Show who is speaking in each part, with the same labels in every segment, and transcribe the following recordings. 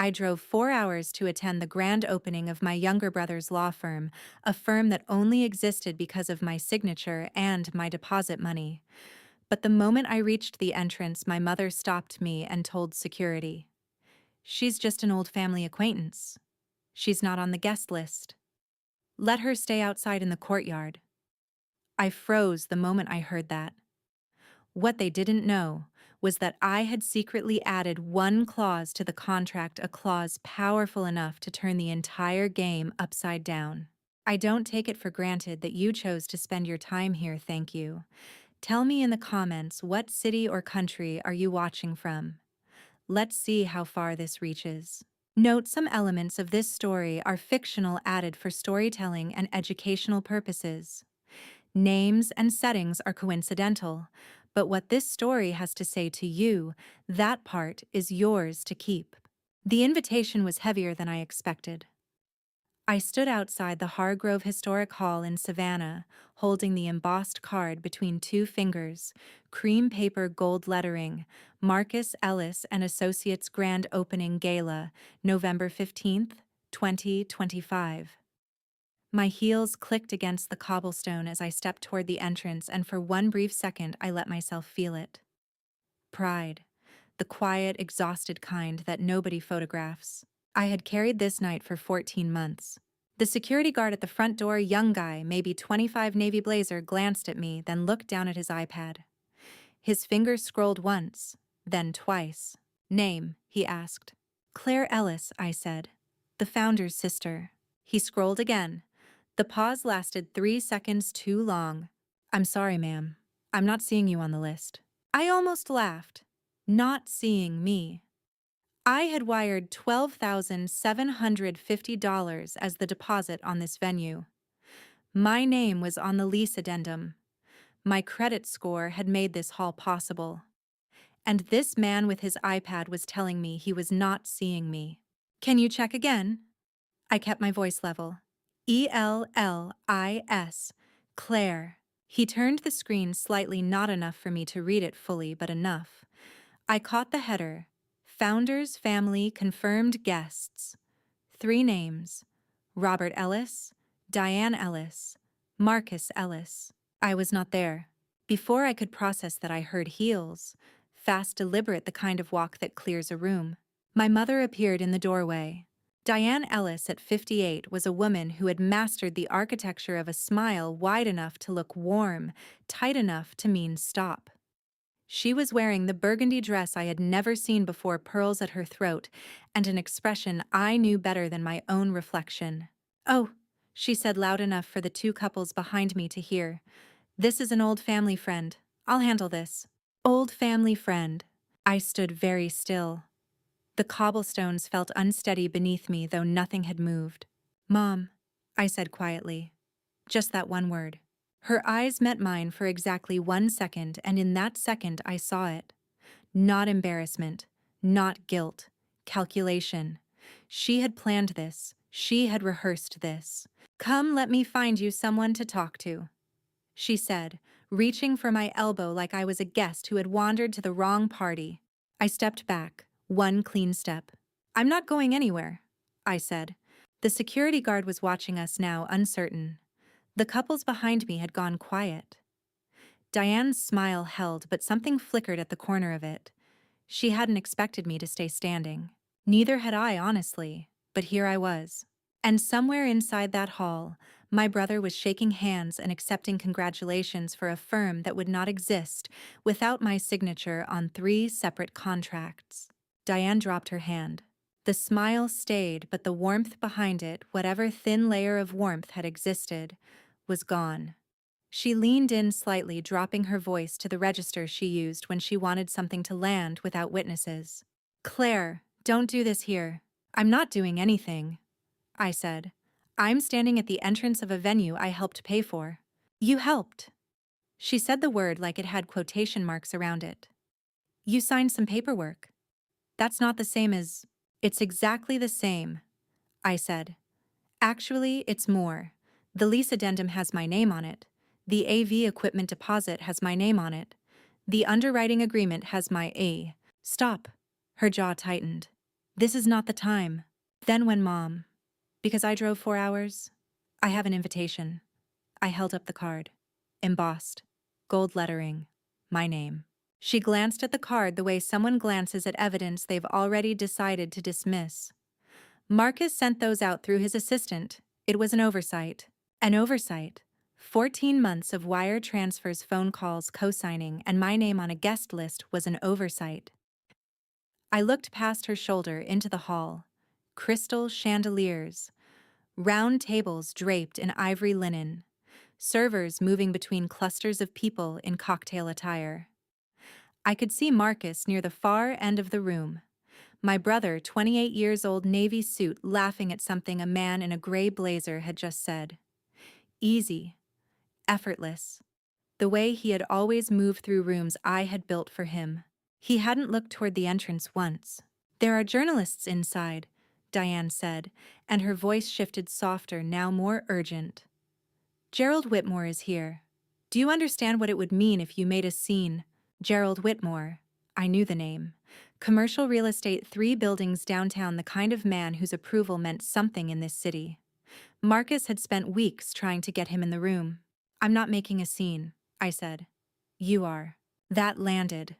Speaker 1: I drove 4 hours to attend the grand opening of my younger brother's law firm, a firm that only existed because of my signature and my deposit money. But the moment I reached the entrance, my mother stopped me and told security. "She's just an old family acquaintance. She's not on the guest list. Let her stay outside in the courtyard." I froze the moment I heard that. What they didn't know was that I had secretly added one clause to the contract, a clause powerful enough to turn the entire game upside down. "I don't take it for granted that you chose to spend your time here, thank you. Tell me in the comments, what city or country are you watching from? Let's see how far this reaches." Note, some elements of this story are fictional, added for storytelling and educational purposes. Names and settings are coincidental, but what this story has to say to you, that part is yours to keep. The invitation was heavier than I expected. I stood outside the Hargrove Historic Hall in Savannah, holding the embossed card between two fingers, cream paper gold lettering, Marcus Ellis and Associates Grand Opening Gala, November 15th, 2025. My heels clicked against the cobblestone as I stepped toward the entrance, and for one brief second I let myself feel it. Pride. The quiet, exhausted kind that nobody photographs. I had carried this night for 14 months. The security guard at the front door, young guy, maybe 25, navy blazer, glanced at me, then looked down at his iPad. His fingers scrolled once, then twice. "Name?" he asked. "Claire Ellis," I said. "The founder's sister." He scrolled again. The pause lasted 3 seconds too long. "I'm sorry, ma'am. I'm not seeing you on the list." I almost laughed. Not seeing me. I had wired $12,750 as the deposit on this venue. My name was on the lease addendum. My credit score had made this haul possible. And this man with his iPad was telling me he was not seeing me. "Can you check again?" I kept my voice level. "ELLIS, Claire." He turned the screen slightly, not enough for me to read it fully, but enough. I caught the header. Founders, family, confirmed guests. 3 names. Robert Ellis, Diane Ellis, Marcus Ellis. I was not there. Before I could process that, I heard heels. Fast, deliberate, the kind of walk that clears a room. My mother appeared in the doorway. Diane Ellis, at 58, was a woman who had mastered the architecture of a smile wide enough to look warm, tight enough to mean stop. She was wearing the burgundy dress I had never seen before, pearls at her throat, and an expression I knew better than my own reflection. "Oh," she said loud enough for the 2 couples behind me to hear. "This is an old family friend. I'll handle this." Old family friend. I stood very still. The cobblestones felt unsteady beneath me, though nothing had moved. "Mom," I said quietly. Just that one word. Her eyes met mine for exactly 1 second, and in that second I saw it. Not embarrassment, not guilt, calculation. She had planned this. She had rehearsed this. "Come, let me find you someone to talk to," she said, reaching for my elbow like I was a guest who had wandered to the wrong party. I stepped back, 1 clean step. "I'm not going anywhere," I said. The security guard was watching us now, uncertain. The couples behind me had gone quiet. Diane's smile held, but something flickered at the corner of it. She hadn't expected me to stay standing. Neither had I, honestly, but here I was. And somewhere inside that hall, my brother was shaking hands and accepting congratulations for a firm that would not exist without my signature on 3 separate contracts. Diane dropped her hand. The smile stayed, but the warmth behind it, whatever thin layer of warmth had existed, was gone. She leaned in slightly, dropping her voice to the register she used when she wanted something to land without witnesses. "Claire, don't do this here." "I'm not doing anything," I said. "I'm standing at the entrance of a venue I helped pay for." "You helped." She said the word like it had quotation marks around it. "You signed some paperwork." "That's not the same as—" "It's exactly the same," I said. "Actually, it's more. The lease addendum has my name on it. The AV equipment deposit has my name on it. The underwriting agreement has my A." "Stop." Her jaw tightened. This is not the time. Then when Mom, because I drove 4 hours, I have an invitation. I held up the card. Embossed. Gold lettering. My name. She glanced at the card the way someone glances at evidence they've already decided to dismiss. Marcus sent those out through his assistant. It was an oversight. An oversight. 14 months of wire transfers, phone calls, co-signing, and my name on a guest list was an oversight. I looked past her shoulder into the hall. Crystal chandeliers. Round tables draped in ivory linen. Servers moving between clusters of people in cocktail attire. I could see Marcus near the far end of the room. My brother, 28 years old, navy suit, laughing at something a man in a gray blazer had just said. Easy. Effortless. The way he had always moved through rooms I had built for him. He hadn't looked toward the entrance once. There are journalists inside, Diane said, and her voice shifted softer, now more urgent. Gerald Whitmore is here. Do you understand what it would mean if you made a scene? Gerald Whitmore. I knew the name. Commercial real estate, 3 buildings downtown, the kind of man whose approval meant something in this city. Marcus had spent weeks trying to get him in the room. I'm not making a scene, I said. You are. That landed.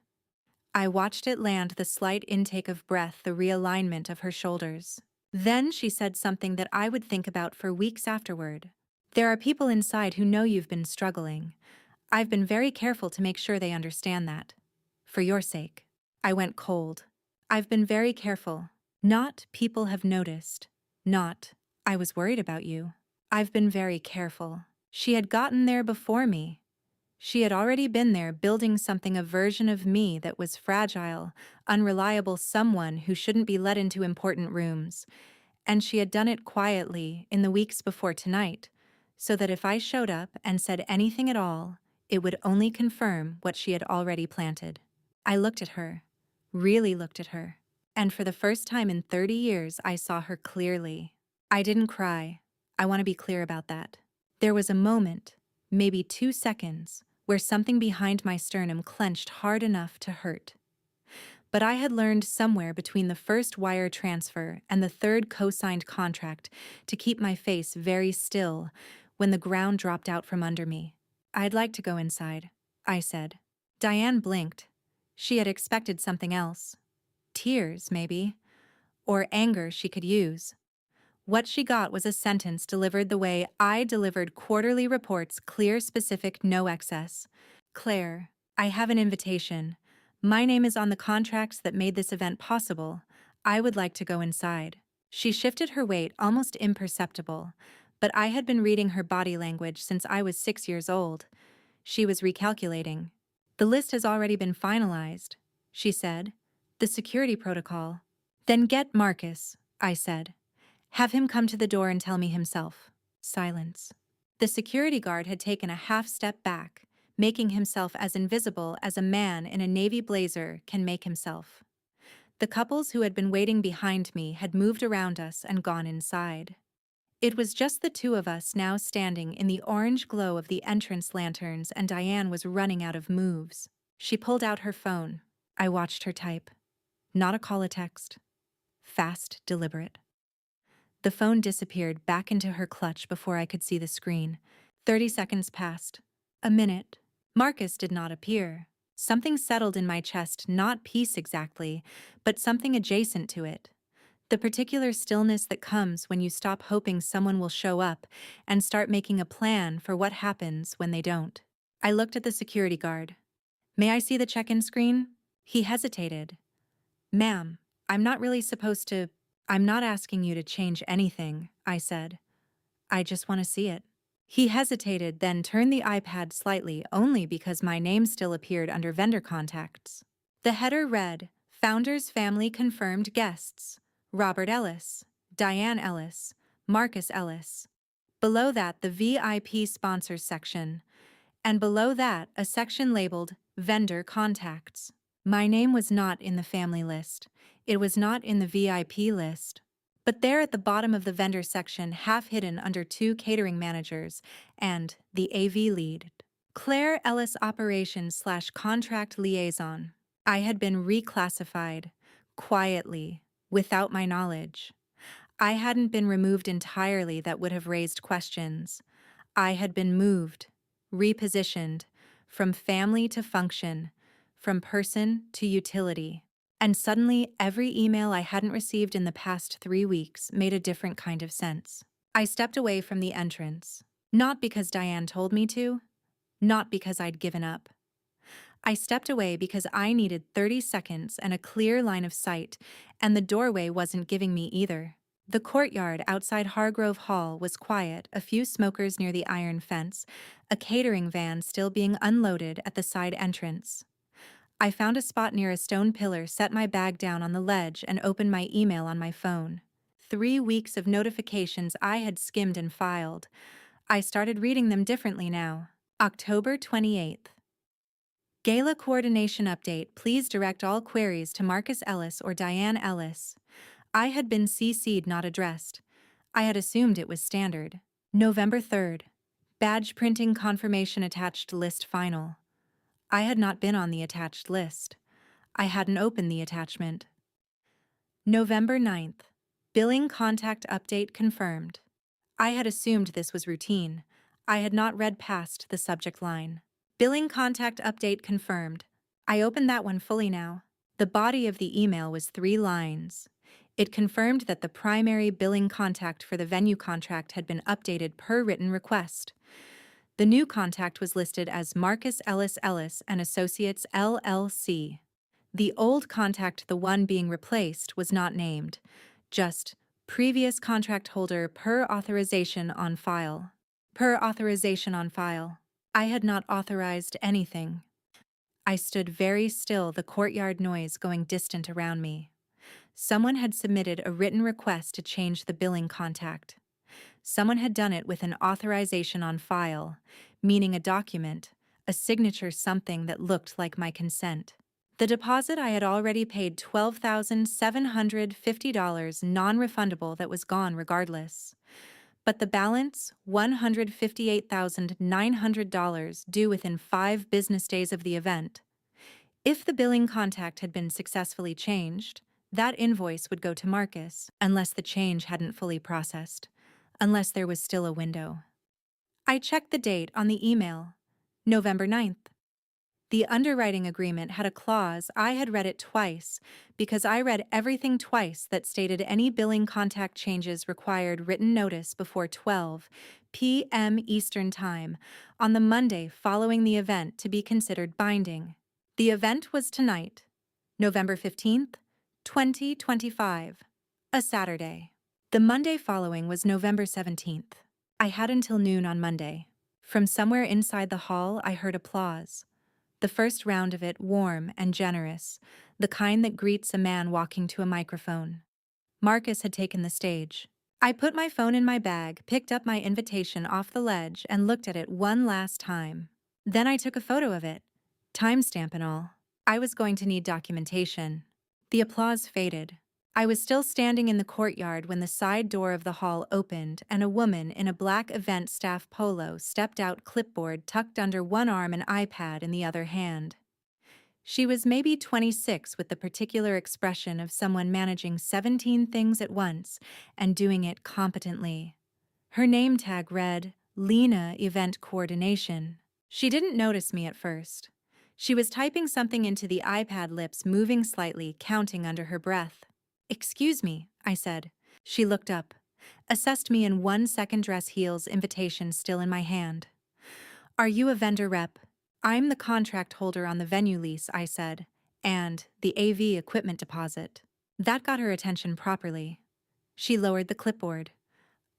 Speaker 1: I watched it land, the slight intake of breath, the realignment of her shoulders. Then she said something that I would think about for weeks afterward. There are people inside who know you've been struggling. I've been very careful to make sure they understand that. For your sake. I went cold. I've been very careful. Not people have noticed. Not, I was worried about you. I've been very careful. She had gotten there before me. She had already been there, building something, a version of me that was fragile, unreliable, someone who shouldn't be let into important rooms. And she had done it quietly in the weeks before tonight, so that if I showed up and said anything at all, it would only confirm what she had already planted. I looked at her, really looked at her, and for the first time in 30 years I saw her clearly. I didn't cry. I want to be clear about that. There was a moment, maybe 2 seconds, where something behind my sternum clenched hard enough to hurt. But I had learned somewhere between the first wire transfer and the third co-signed contract to keep my face very still when the ground dropped out from under me. I'd like to go inside, I said. Diane blinked. She had expected something else. Tears, maybe. Or anger she could use. What she got was a sentence delivered the way I delivered quarterly reports, clear, specific, no excess. Claire, I have an invitation. My name is on the contracts that made this event possible. I would like to go inside. She shifted her weight, almost imperceptible, but I had been reading her body language since I was 6 years old. She was recalculating. The list has already been finalized, she said. The security protocol. Then get Marcus, I said. Have him come to the door and tell me himself. Silence. The security guard had taken a half step back, making himself as invisible as a man in a navy blazer can make himself. The couples who had been waiting behind me had moved around us and gone inside. It was just the two of us now, standing in the orange glow of the entrance lanterns, and Diane was running out of moves. She pulled out her phone. I watched her type. Not a call, a text. Fast, deliberate. The phone disappeared back into her clutch before I could see the screen. 30 seconds passed. A minute. Marcus did not appear. Something settled in my chest, not peace exactly, but something adjacent to it. The particular stillness that comes when you stop hoping someone will show up and start making a plan for what happens when they don't. I looked at the security guard. May I see the check-in screen? He hesitated. Ma'am, I'm not really supposed to. I'm not asking you to change anything, I said. I just want to see it. He hesitated, then turned the iPad slightly, only because my name still appeared under vendor contacts. The header read, Founders Family Confirmed Guests, Robert Ellis, Diane Ellis, Marcus Ellis. Below that, the VIP Sponsors section, and below that, a section labeled Vendor Contacts. My name was not in the family list. It was not in the VIP list. But there at the bottom of the vendor section, half hidden under 2 catering managers and the AV lead, Claire Ellis, Operations/Contract Liaison. I had been reclassified, quietly, without my knowledge. I hadn't been removed entirely that would have raised questions. I had been moved, repositioned, from family to function, from person to utility. And suddenly, every email I hadn't received in the past 3 weeks made a different kind of sense. I stepped away from the entrance. Not because Diane told me to, not because I'd given up. I stepped away because I needed 30 seconds and a clear line of sight, and the doorway wasn't giving me either. The courtyard outside Hargrove Hall was quiet, a few smokers near the iron fence, a catering van still being unloaded at the side entrance. I found a spot near a stone pillar, set my bag down on the ledge, and opened my email on my phone. 3 weeks of notifications I had skimmed and filed. I started reading them differently now. October 28th. Gala coordination update. Please direct all queries to Marcus Ellis or Diane Ellis. I had been CC'd, not addressed. I had assumed it was standard. November 3rd. Badge printing confirmation attached list final. I had not been on the attached list. I hadn't opened the attachment. November 9th. Billing contact update confirmed. I had assumed this was routine. I had not read past the subject line. Billing contact update confirmed. I opened that one fully now. The body of the email was 3 lines. It confirmed that the primary billing contact for the venue contract had been updated per written request. The new contact was listed as Marcus Ellis Ellis and Associates LLC. The old contact, the one being replaced, was not named, just previous contract holder per authorization on file. Per authorization on file. I had not authorized anything. I stood very still, the courtyard noise going distant around me. Someone had submitted a written request to change the billing contact. Someone had done it with an authorization on file, meaning a document, a signature, something that looked like my consent. The deposit I had already paid, $12,750 non-refundable, that was gone regardless. But the balance, $158,900, due within 5 business days of the event. If the billing contact had been successfully changed, that invoice would go to Marcus, unless the change hadn't fully processed, unless there was still a window. I checked the date on the email, November 9th. The underwriting agreement had a clause. I had read it twice, because I read everything twice, that stated any billing contact changes required written notice before 12 p.m. Eastern Time on the Monday following the event to be considered binding. The event was tonight, November 15th, 2025, a Saturday. The Monday following was November 17th. I had until noon on Monday. From somewhere inside the hall, I heard applause. The first round of it warm and generous, the kind that greets a man walking to a microphone. Marcus had taken the stage. I put my phone in my bag, picked up my invitation off the ledge, and looked at it one last time. Then I took a photo of it, timestamp and all. I was going to need documentation. The applause faded. I was still standing in the courtyard when the side door of the hall opened and a woman in a black event staff polo stepped out, clipboard tucked under one arm and iPad in the other hand. She was maybe 26, with the particular expression of someone managing 17 things at once and doing it competently. Her name tag read, Lena Event Coordination. She didn't notice me at first. She was typing something into the iPad, lips moving slightly, counting under her breath. "Excuse me," I said. She looked up, assessed me in 1 second, dress heels, invitation still in my hand. "Are you a vendor rep?" "I'm the contract holder on the venue lease," I said, "and the AV equipment deposit." That got her attention properly. She lowered the clipboard.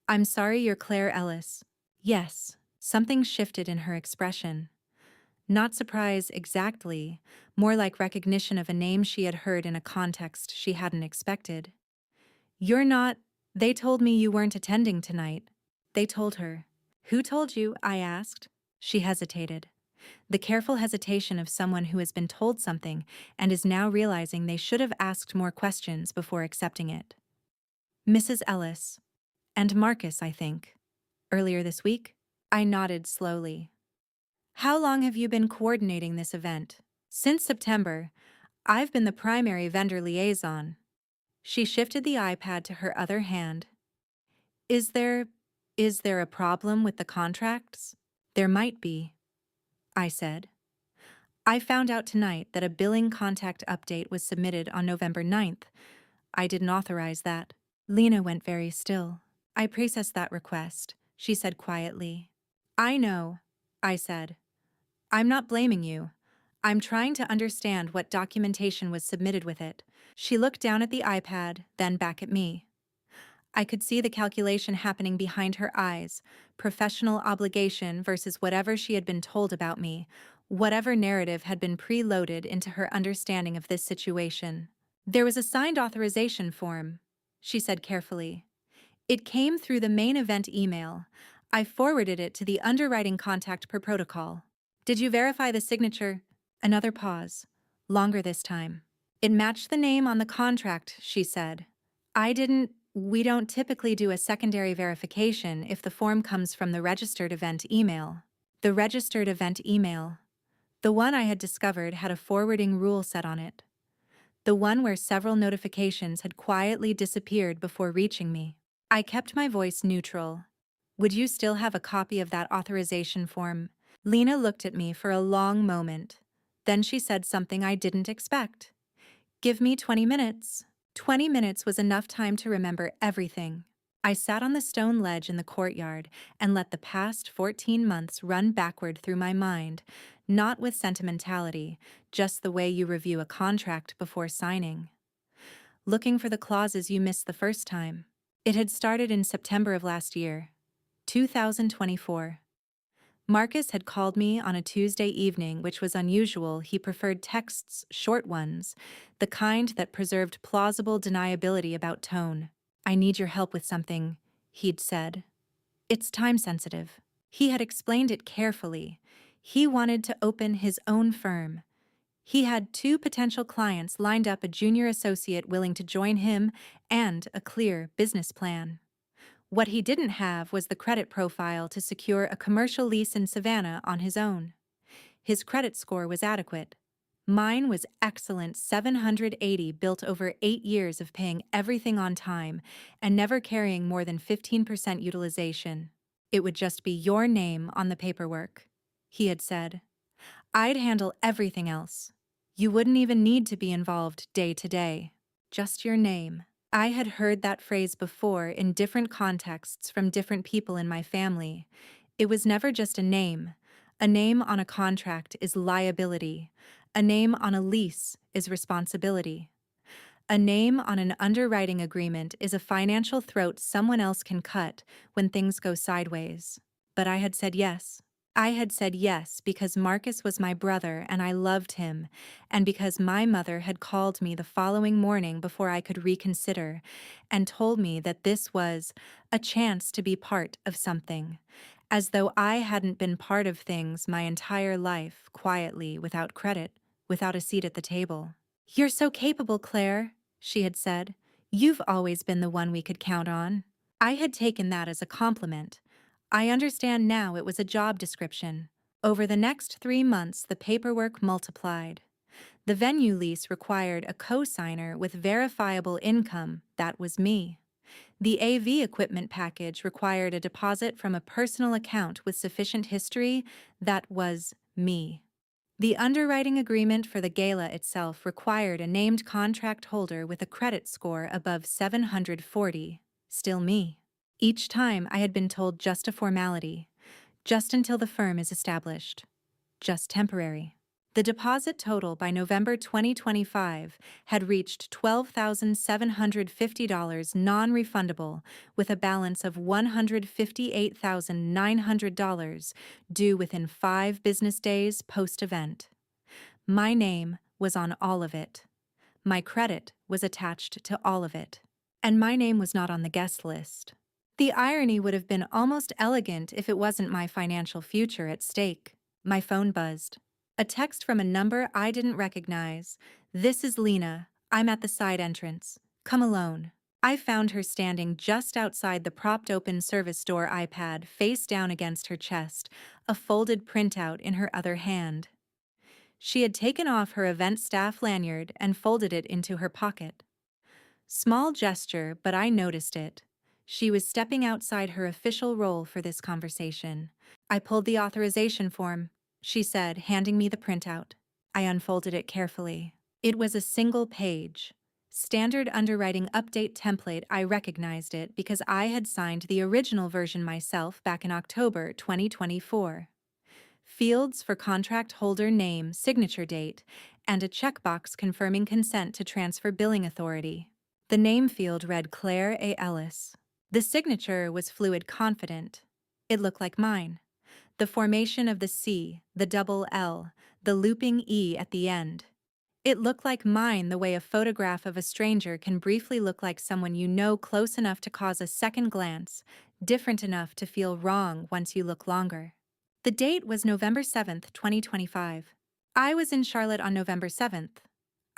Speaker 1: "I'm sorry, you're Claire Ellis." Yes, something shifted in her expression. Not surprise exactly, more like recognition of a name she had heard in a context she hadn't expected. "You're not. They told me you weren't attending tonight." They told her. "Who told you?" I asked. She hesitated. The careful hesitation of someone who has been told something and is now realizing they should have asked more questions before accepting it. "Mrs. Ellis. And Marcus, I think. Earlier this week?" I nodded slowly. "How long have you been coordinating this event?" "Since September. I've been the primary vendor liaison." She shifted the iPad to her other hand. Is there, is there a problem with the contracts? There might be, I said. I found out tonight that a billing contact update was submitted on November 9th. I didn't authorize that. Lena went very still. I processed that request, she said quietly. I know, I said. I'm not blaming you. I'm trying to understand what documentation was submitted with it. She looked down at the iPad, then back at me. I could see the calculation happening behind her eyes, professional obligation versus whatever she had been told about me, whatever narrative had been preloaded into her understanding of this situation. There was a signed authorization form, she said carefully. It came through the main event email. I forwarded it to the underwriting contact per protocol. Did you verify the signature? Another pause. Longer this time. It matched the name on the contract, she said. We don't typically do a secondary verification if the form comes from the registered event email. The registered event email. The one I had discovered had a forwarding rule set on it. The one where several notifications had quietly disappeared before reaching me. I kept my voice neutral. Would you still have a copy of that authorization form? Lena looked at me for a long moment. Then she said something I didn't expect. Give me 20 minutes. 20 minutes was enough time to remember everything. I sat on the stone ledge in the courtyard and let the past 14 months run backward through my mind, not with sentimentality, just the way you review a contract before signing. Looking for the clauses you missed the first time. It had started in September of last year, 2024. Marcus had called me on a Tuesday evening, which was unusual. He preferred texts, short ones, the kind that preserved plausible deniability about tone. I need your help with something, he'd said. It's time-sensitive. He had explained it carefully. He wanted to open his own firm. He had 2 potential clients lined up, a junior associate willing to join him, and a clear business plan. What he didn't have was the credit profile to secure a commercial lease in Savannah on his own. His credit score was adequate. Mine was excellent, 780, built over 8 years of paying everything on time and never carrying more than 15% utilization. It would just be your name on the paperwork, he had said. I'd handle everything else. You wouldn't even need to be involved day to day. Just your name. I had heard that phrase before in different contexts from different people in my family. It was never just a name. A name on a contract is liability. A name on a lease is responsibility. A name on an underwriting agreement is a financial throat someone else can cut when things go sideways. But I had said yes. I had said yes because Marcus was my brother and I loved him, and because my mother had called me the following morning before I could reconsider and told me that this was a chance to be part of something, as though I hadn't been part of things my entire life, quietly, without credit, without a seat at the table. You're so capable, Claire, she had said. You've always been the one we could count on. I had taken that as a compliment. I understand now it was a job description. Over the next 3 months, the paperwork multiplied. The venue lease required a co-signer with verifiable income. That was me. The AV equipment package required a deposit from a personal account with sufficient history. That was me. The underwriting agreement for the gala itself required a named contract holder with a credit score above 740. Still me. Each time I had been told just a formality, just until the firm is established, just temporary. The deposit total by November 2025 had reached $12,750 non-refundable, with a balance of $158,900 due within 5 business days post-event. My name was on all of it. My credit was attached to all of it. And my name was not on the guest list. The irony would have been almost elegant if it wasn't my financial future at stake. My phone buzzed. A text from a number I didn't recognize. This is Lena. I'm at the side entrance. Come alone. I found her standing just outside the propped open service door, iPad face down against her chest, a folded printout in her other hand. She had taken off her event staff lanyard and folded it into her pocket. Small gesture, but I noticed it. She was stepping outside her official role for this conversation. I pulled the authorization form, she said, handing me the printout. I unfolded it carefully. It was a single page. Standard underwriting update template. I recognized it because I had signed the original version myself back in October 2024. Fields for contract holder name, signature date, and a checkbox confirming consent to transfer billing authority. The name field read Claire A. Ellis. The signature was fluid confident. It looked like mine. The formation of the C, the double L, the looping E at the end. It looked like mine the way a photograph of a stranger can briefly look like someone you know close enough to cause a second glance, different enough to feel wrong once you look longer. The date was November 7th, 2025. I was in Charlotte on November 7th,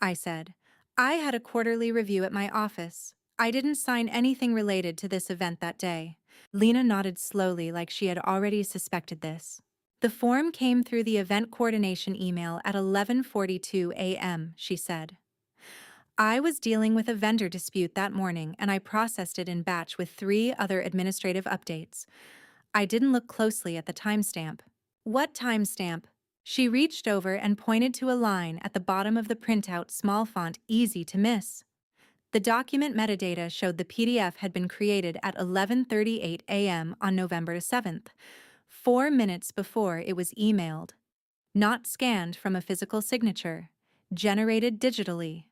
Speaker 1: I said. I had a quarterly review at my office. I didn't sign anything related to this event that day. Lena nodded slowly like she had already suspected this. The form came through the event coordination email at 11:42 a.m., she said. I was dealing with a vendor dispute that morning and I processed it in batch with 3 other administrative updates. I didn't look closely at the timestamp. What timestamp? She reached over and pointed to a line at the bottom of the printout, small font, easy to miss. The document metadata showed the PDF had been created at 11:38 a.m. on November 7th, 4 minutes before it was emailed. Not scanned from a physical signature. Generated digitally.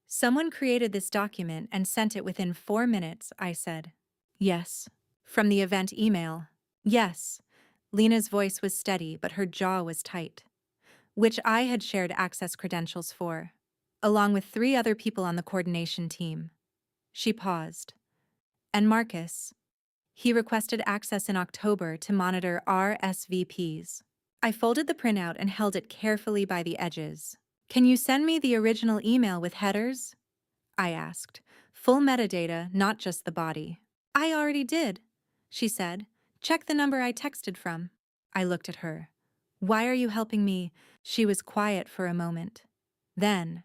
Speaker 1: Someone created this document and sent it within 4 minutes, I said. Yes. From the event email. Yes. Lena's voice was steady, but her jaw was tight. Which I had shared access credentials for, along with 3 other people on the coordination team. She paused. And Marcus. He requested access in October to monitor RSVPs. I folded the printout and held it carefully by the edges. Can you send me the original email with headers? I asked. Full metadata, not just the body. I already did, she said. Check the number I texted from. I looked at her. Why are you helping me? She was quiet for a moment. Then,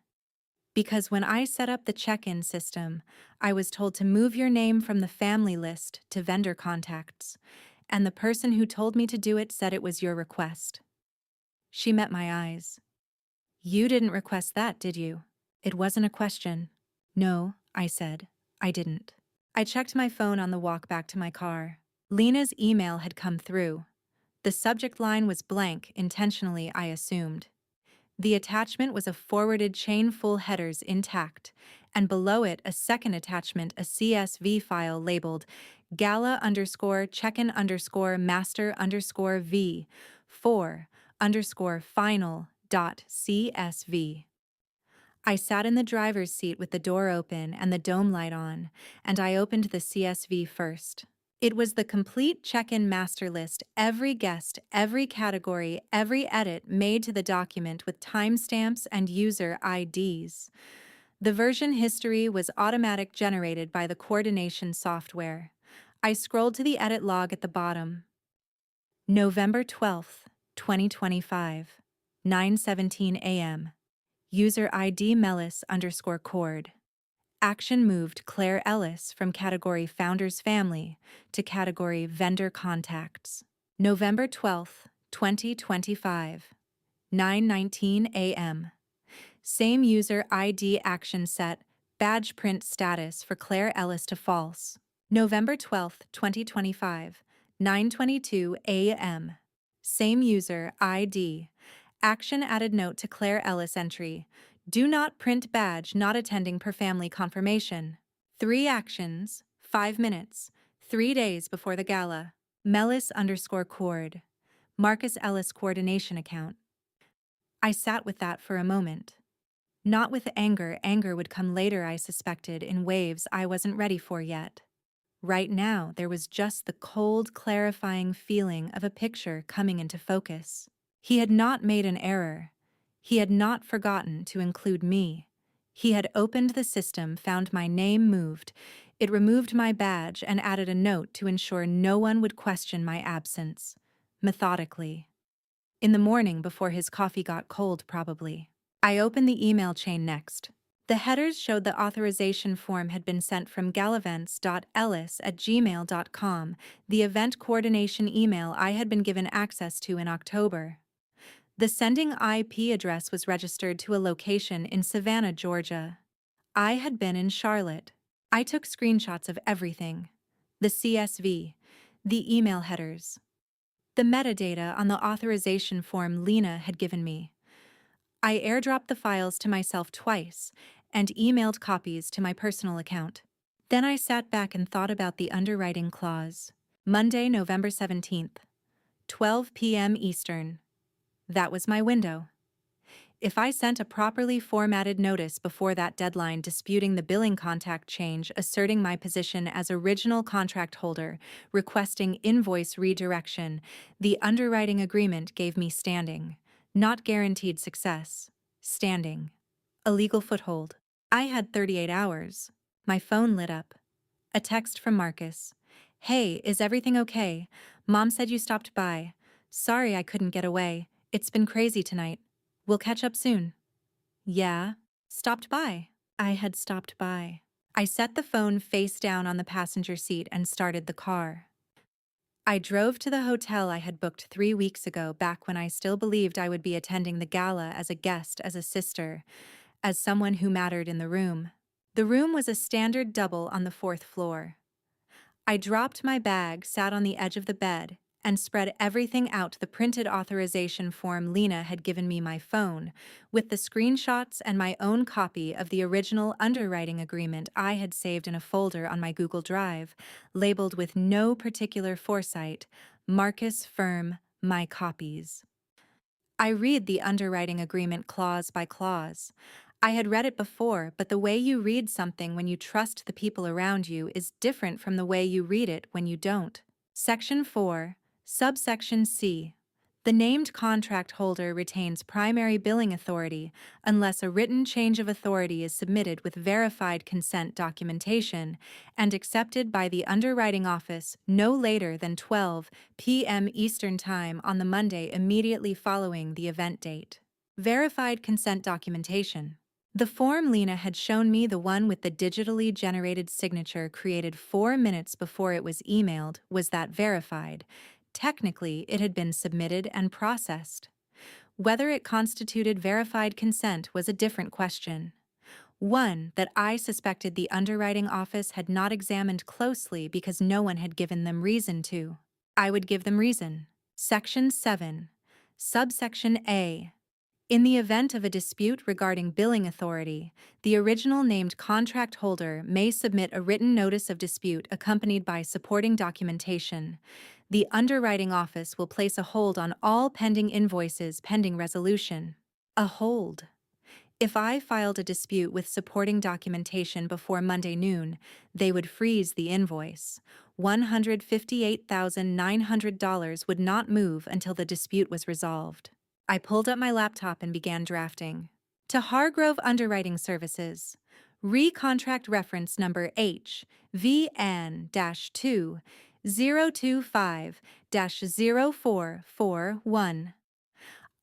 Speaker 1: because when I set up the check-in system, I was told to move your name from the family list to vendor contacts, and the person who told me to do it said it was your request. She met my eyes. You didn't request that, did you? It wasn't a question. No, I said. I didn't. I checked my phone on the walk back to my car. Lena's email had come through. The subject line was blank, intentionally, I assumed. The attachment was a forwarded chain full headers intact, and below it a second attachment, a CSV file labeled gala_check-in_master_v 4_final.csv. I sat in the driver's seat with the door open and the dome light on, and I opened the CSV first. It was the complete check-in master list, every guest, every category, every edit made to the document with timestamps and user IDs. The version history was automatic generated by the coordination software. I scrolled to the edit log at the bottom. November 12th, 2025, 9:17 a.m. User ID Mellis_cord. Action moved Claire Ellis from category Founders Family to category Vendor Contacts. November 12th, 2025, 9:19 a.m. Same user ID action set, badge print status for Claire Ellis to false. November 12th, 2025, 9:22 a.m. Same user ID. Action added note to Claire Ellis entry. Do not print badge not attending per family confirmation. 3 actions, 5 minutes, 3 days before the gala. Mellis_cord. Marcus Ellis coordination account. I sat with that for a moment. Not with anger. Anger would come later, I suspected, in waves I wasn't ready for yet. Right now, there was just the cold, clarifying feeling of a picture coming into focus. He had not made an error. He had not forgotten to include me. He had opened the system, found my name moved. It removed my badge and added a note to ensure no one would question my absence. Methodically. In the morning before his coffee got cold, probably. I opened the email chain next. The headers showed the authorization form had been sent from galevents.ellis@gmail.com, the event coordination email I had been given access to in October. The sending IP address was registered to a location in Savannah, Georgia. I had been in Charlotte. I took screenshots of everything: the CSV, the email headers, the metadata on the authorization form Lena had given me. I airdropped the files to myself twice and emailed copies to my personal account. Then I sat back and thought about the underwriting clause. Monday, November 17th, 12 p.m. Eastern. That was my window. If I sent a properly formatted notice before that deadline disputing the billing contact change, asserting my position as original contract holder, requesting invoice redirection, the underwriting agreement gave me standing. Not guaranteed success. Standing. A legal foothold. I had 38 hours. My phone lit up. A text from Marcus. "Hey, is everything okay? Mom said you stopped by. Sorry I couldn't get away. It's been crazy tonight. We'll catch up soon." Yeah, stopped by. I had stopped by. I set the phone face down on the passenger seat and started the car. I drove to the hotel I had booked 3 weeks ago, back when I still believed I would be attending the gala as a guest, as a sister, as someone who mattered in the room. The room was a standard double on the 4th floor. I dropped my bag, sat on the edge of the bed, and spread everything out: the printed authorization form Lena had given me, my phone, with the screenshots, and my own copy of the original underwriting agreement I had saved in a folder on my Google Drive, labeled with no particular foresight, Marcus Firm, my copies. I read the underwriting agreement clause by clause. I had read it before, but the way you read something when you trust the people around you is different from the way you read it when you don't. Section 4, subsection C. The named contract holder retains primary billing authority unless a written change of authority is submitted with verified consent documentation and accepted by the underwriting office no later than 12 p.m. Eastern Time on the Monday immediately following the event date. Verified consent documentation. The form Lena had shown me, the one with the digitally generated signature created 4 minutes before it was emailed, was that verified. Technically, it had been submitted and processed. Whether it constituted verified consent was a different question. One that I suspected the underwriting office had not examined closely because no one had given them reason to. I would give them reason. Section 7, subsection A. In the event of a dispute regarding billing authority, the original named contract holder may submit a written notice of dispute accompanied by supporting documentation. The underwriting office will place a hold on all pending invoices pending resolution. A hold. If I filed a dispute with supporting documentation before Monday noon, they would freeze the invoice. $158,900 would not move until the dispute was resolved. I pulled up my laptop and began drafting. To Hargrove Underwriting Services, recontract reference number HVN-2 025-0441.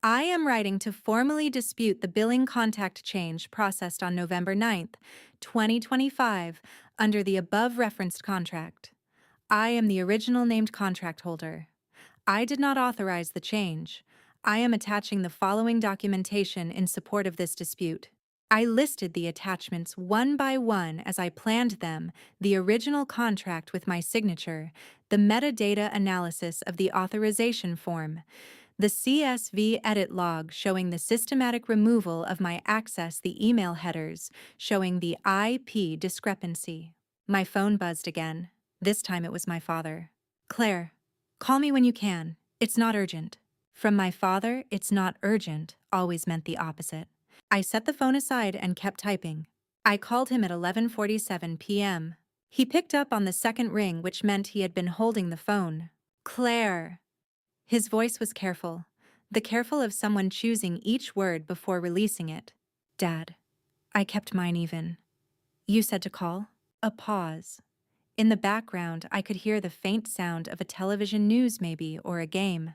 Speaker 1: I am writing to formally dispute the billing contact change processed on November 9th, 2025, under the above referenced contract. I am the original named contract holder. I did not authorize the change. I am attaching the following documentation in support of this dispute. I listed the attachments one by one as I planned them: the original contract with my signature, the metadata analysis of the authorization form, the CSV edit log showing the systematic removal of my access, the email headers showing the IP discrepancy. My phone buzzed again. This time it was my father. "Claire, call me when you can. It's not urgent." From my father, "it's not urgent" always meant the opposite. I set the phone aside and kept typing. I called him at 11:47 p.m. He picked up on the second ring, which meant he had been holding the phone. "Claire." His voice was careful, the careful of someone choosing each word before releasing it. "Dad." I kept mine even. "You said to call?" A pause. In the background, I could hear the faint sound of a television news maybe, or a game.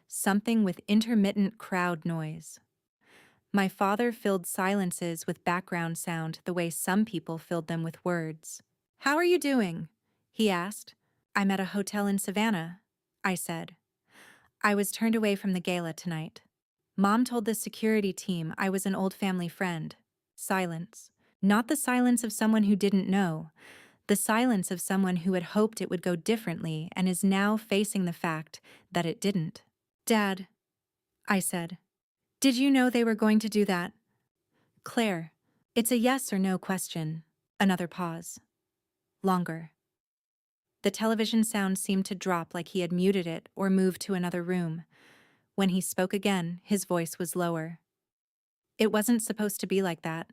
Speaker 1: Something with intermittent crowd noise. My father filled silences with background sound the way some people filled them with words. "How are you doing?" he asked. "I'm at a hotel in Savannah," I said. "I was turned away from the gala tonight. Mom told the security team I was an old family friend." Silence. Not the silence of someone who didn't know, the silence of someone who had hoped it would go differently and is now facing the fact that it didn't. "Dad," I said, "did you know they were going to do that?" "Claire, it's a yes or no question." Another pause. Longer. The television sound seemed to drop like he had muted it or moved to another room. When he spoke again, his voice was lower. "It wasn't supposed to be like that.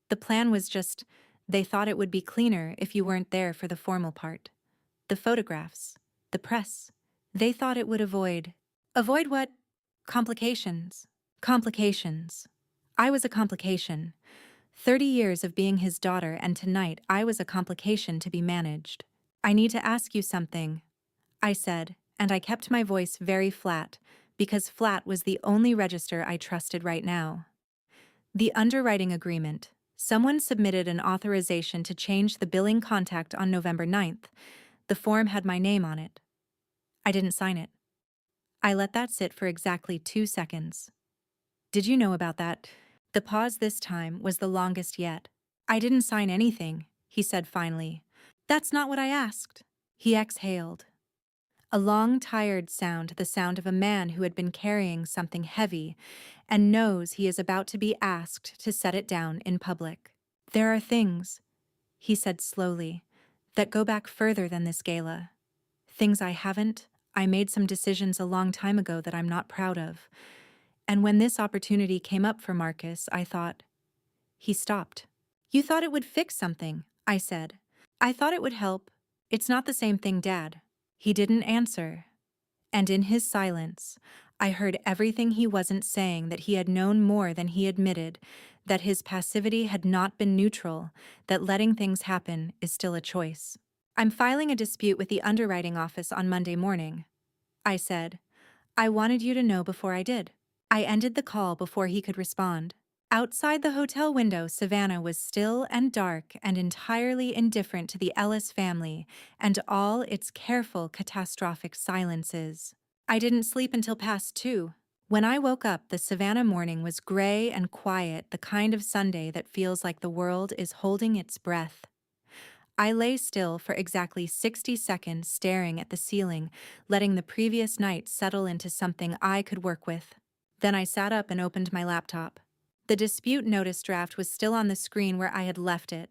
Speaker 1: The plan was just, they thought it would be cleaner if you weren't there for the formal part. The photographs, the press. They thought it would avoid." "Avoid what?" "Complications." Complications. I was a complication. 30 years of being his daughter, and tonight I was a complication to be managed. "I need to ask you something," I said, and I kept my voice very flat, because flat was the only register I trusted right now. "The underwriting agreement. Someone submitted an authorization to change the billing contact on November 9th. The form had my name on it. I didn't sign it." I let that sit for exactly 2 seconds. "Did you know about that?" The pause this time was the longest yet. "I didn't sign anything," he said finally. "That's not what I asked." He exhaled. A long, tired sound, the sound of a man who had been carrying something heavy and knows he is about to be asked to set it down in public. "There are things," he said slowly, "that go back further than this gala. Things I haven't. I made some decisions a long time ago that I'm not proud of. And when this opportunity came up for Marcus, I thought..." He stopped. "You thought it would fix something," I said. "I thought it would help. It's not the same thing, Dad." He didn't answer. And in his silence, I heard everything he wasn't saying, that he had known more than he admitted, that his passivity had not been neutral, that letting things happen is still a choice. "I'm filing a dispute with the underwriting office on Monday morning," I said. "I wanted you to know before I did." I ended the call before he could respond. Outside the hotel window, Savannah was still and dark and entirely indifferent to the Ellis family and all its careful, catastrophic silences. I didn't sleep until past 2. When I woke up, the Savannah morning was gray and quiet, the kind of Sunday that feels like the world is holding its breath. I lay still for exactly 60 seconds, staring at the ceiling, letting the previous night settle into something I could work with. Then I sat up and opened my laptop. The dispute notice draft was still on the screen where I had left it.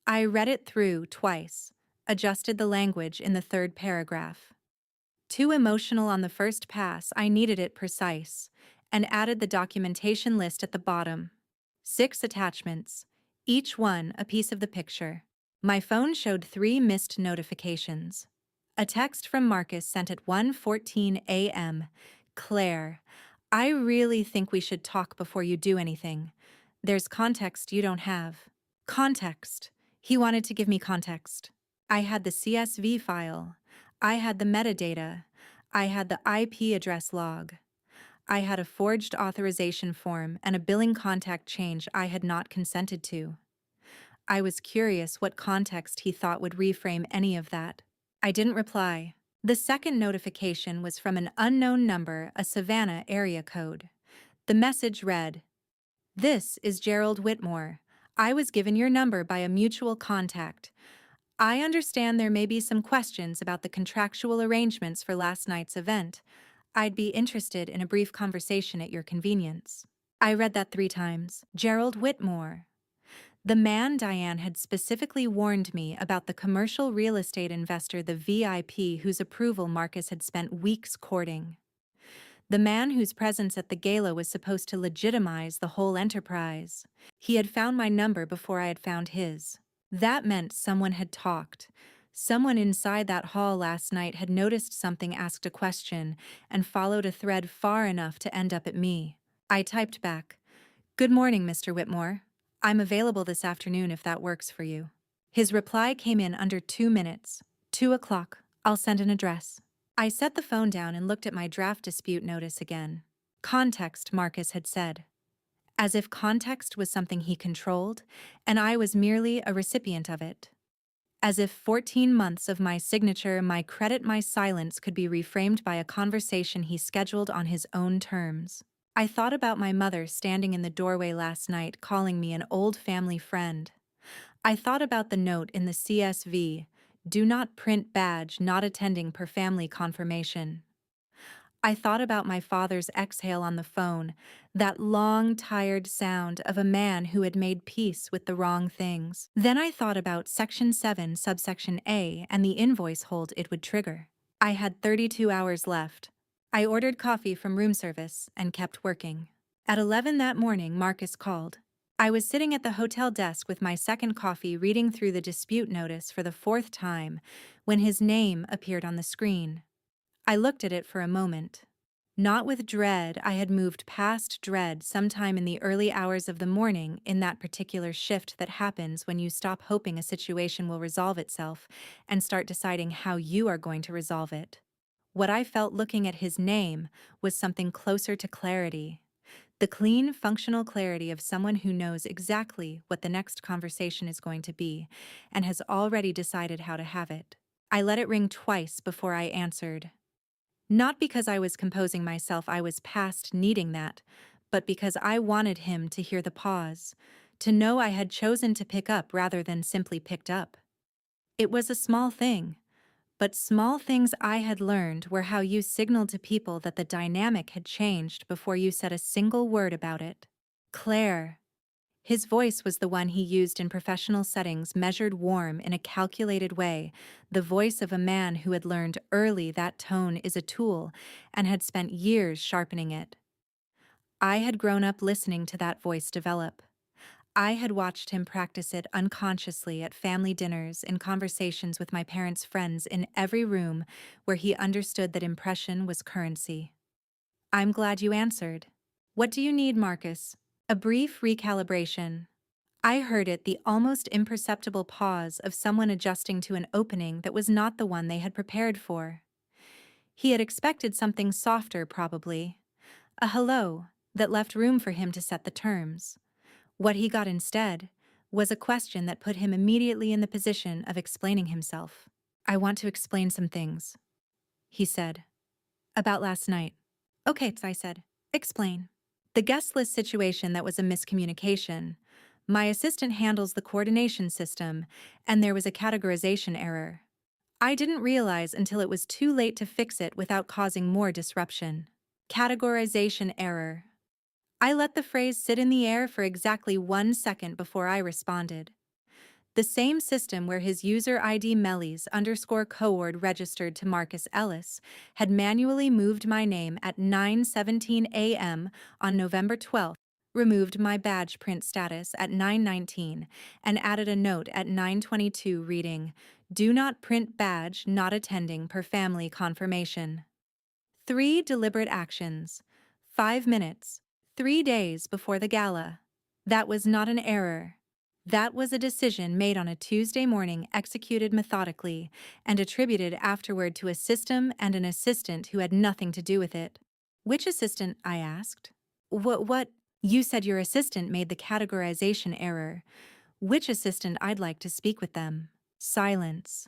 Speaker 1: I read it through twice, adjusted the language in the third paragraph. Too emotional on the first pass, I needed it precise, and added the documentation list at the bottom. 6 attachments, each one a piece of the picture. My phone showed 3 missed notifications. A text from Marcus sent at 1:14 a.m. "Claire, I really think we should talk before you do anything. There's context you don't have." Context. He wanted to give me context. I had the CSV file. I had the metadata. I had the IP address log. I had a forged authorization form and a billing contact change I had not consented to. I was curious what context he thought would reframe any of that. I didn't reply. The second notification was from an unknown number, a Savannah area code. The message read, "This is Gerald Whitmore. I was given your number by a mutual contact. I understand there may be some questions about the contractual arrangements for last night's event. I'd be interested in a brief conversation at your convenience." I read that 3 times. Gerald Whitmore. The man Diane had specifically warned me about, the commercial real estate investor, the VIP whose approval Marcus had spent weeks courting. The man whose presence at the gala was supposed to legitimize the whole enterprise. He had found my number before I had found his. That meant someone had talked. Someone inside that hall last night had noticed something, asked a question, and followed a thread far enough to end up at me. I typed back, "Good morning, Mr. Whitmore. I'm available this afternoon if that works for you." His reply came in under 2 minutes. 2 o'clock. I'll send an address. I set the phone down and looked at my draft dispute notice again. Context, Marcus had said. as if context was something he controlled, and I was merely a recipient of it. As if 14 months of my signature, my credit, my silence could be reframed by a conversation he scheduled on his own terms. I thought about my mother standing in the doorway last night calling me an old family friend. I thought about the note in the CSV, "Do not print badge not attending per family confirmation." I thought about my father's exhale on the phone, that long, tired sound of a man who had made peace with the wrong things. Then I thought about Section 7, subsection A, and the invoice hold it would trigger. I had 32 hours left. I ordered coffee from room service and kept working. At 11 that morning, Marcus called. I was sitting at the hotel desk with my second coffee reading through the dispute notice for the fourth time when his name appeared on the screen. I looked at it for a moment. Not with dread, I had moved past dread sometime in the early hours of the morning in that particular shift that happens when you stop hoping a situation will resolve itself and start deciding how you are going to resolve it. What I felt looking at his name was something closer to clarity. The clean, functional clarity of someone who knows exactly what the next conversation is going to be and has already decided how to have it. I let it ring twice before I answered. Not because I was composing myself, I was past needing that, but because I wanted him to hear the pause, to know I had chosen to pick up rather than simply picked up. It was a small thing, but small things I had learned were how you signaled to people that the dynamic had changed before you said a single word about it. Claire. His voice was the one he used in professional settings, measured warm in a calculated way, the voice of a man who had learned early that tone is a tool and had spent years sharpening it. I had grown up listening to that voice develop. I had watched him practice it unconsciously at family dinners, in conversations with my parents' friends, in every room where he understood that impression was currency. I'm glad you answered. What do you need, Marcus? A brief recalibration. I heard it, the almost imperceptible pause of someone adjusting to an opening that was not the one they had prepared for. He had expected something softer, probably. A hello that left room for him to set the terms. What he got instead was a question that put him immediately in the position of explaining himself. I want to explain some things, he said. About last night. Okay, I said. Explain. The guest list situation that was a miscommunication. My assistant handles the coordination system, and there was a categorization error. I didn't realize until it was too late to fix it without causing more disruption. Categorization error. I let the phrase sit in the air for exactly 1 second before I responded. The same system where his user ID Melis_coord registered to Marcus Ellis had manually moved my name at 9:17 a.m. on November 12th, removed my badge print status at 9:19, and added a note at 9:22 reading, "Do not print badge not attending per family confirmation." 3 deliberate actions. 5 minutes. 3 days before the gala. That was not an error. That was a decision made on a Tuesday morning, executed methodically, and attributed afterward to a system and an assistant who had nothing to do with it. Which assistant? I asked. What? You said your assistant made the categorization error. Which assistant? I'd like to speak with them. Silence.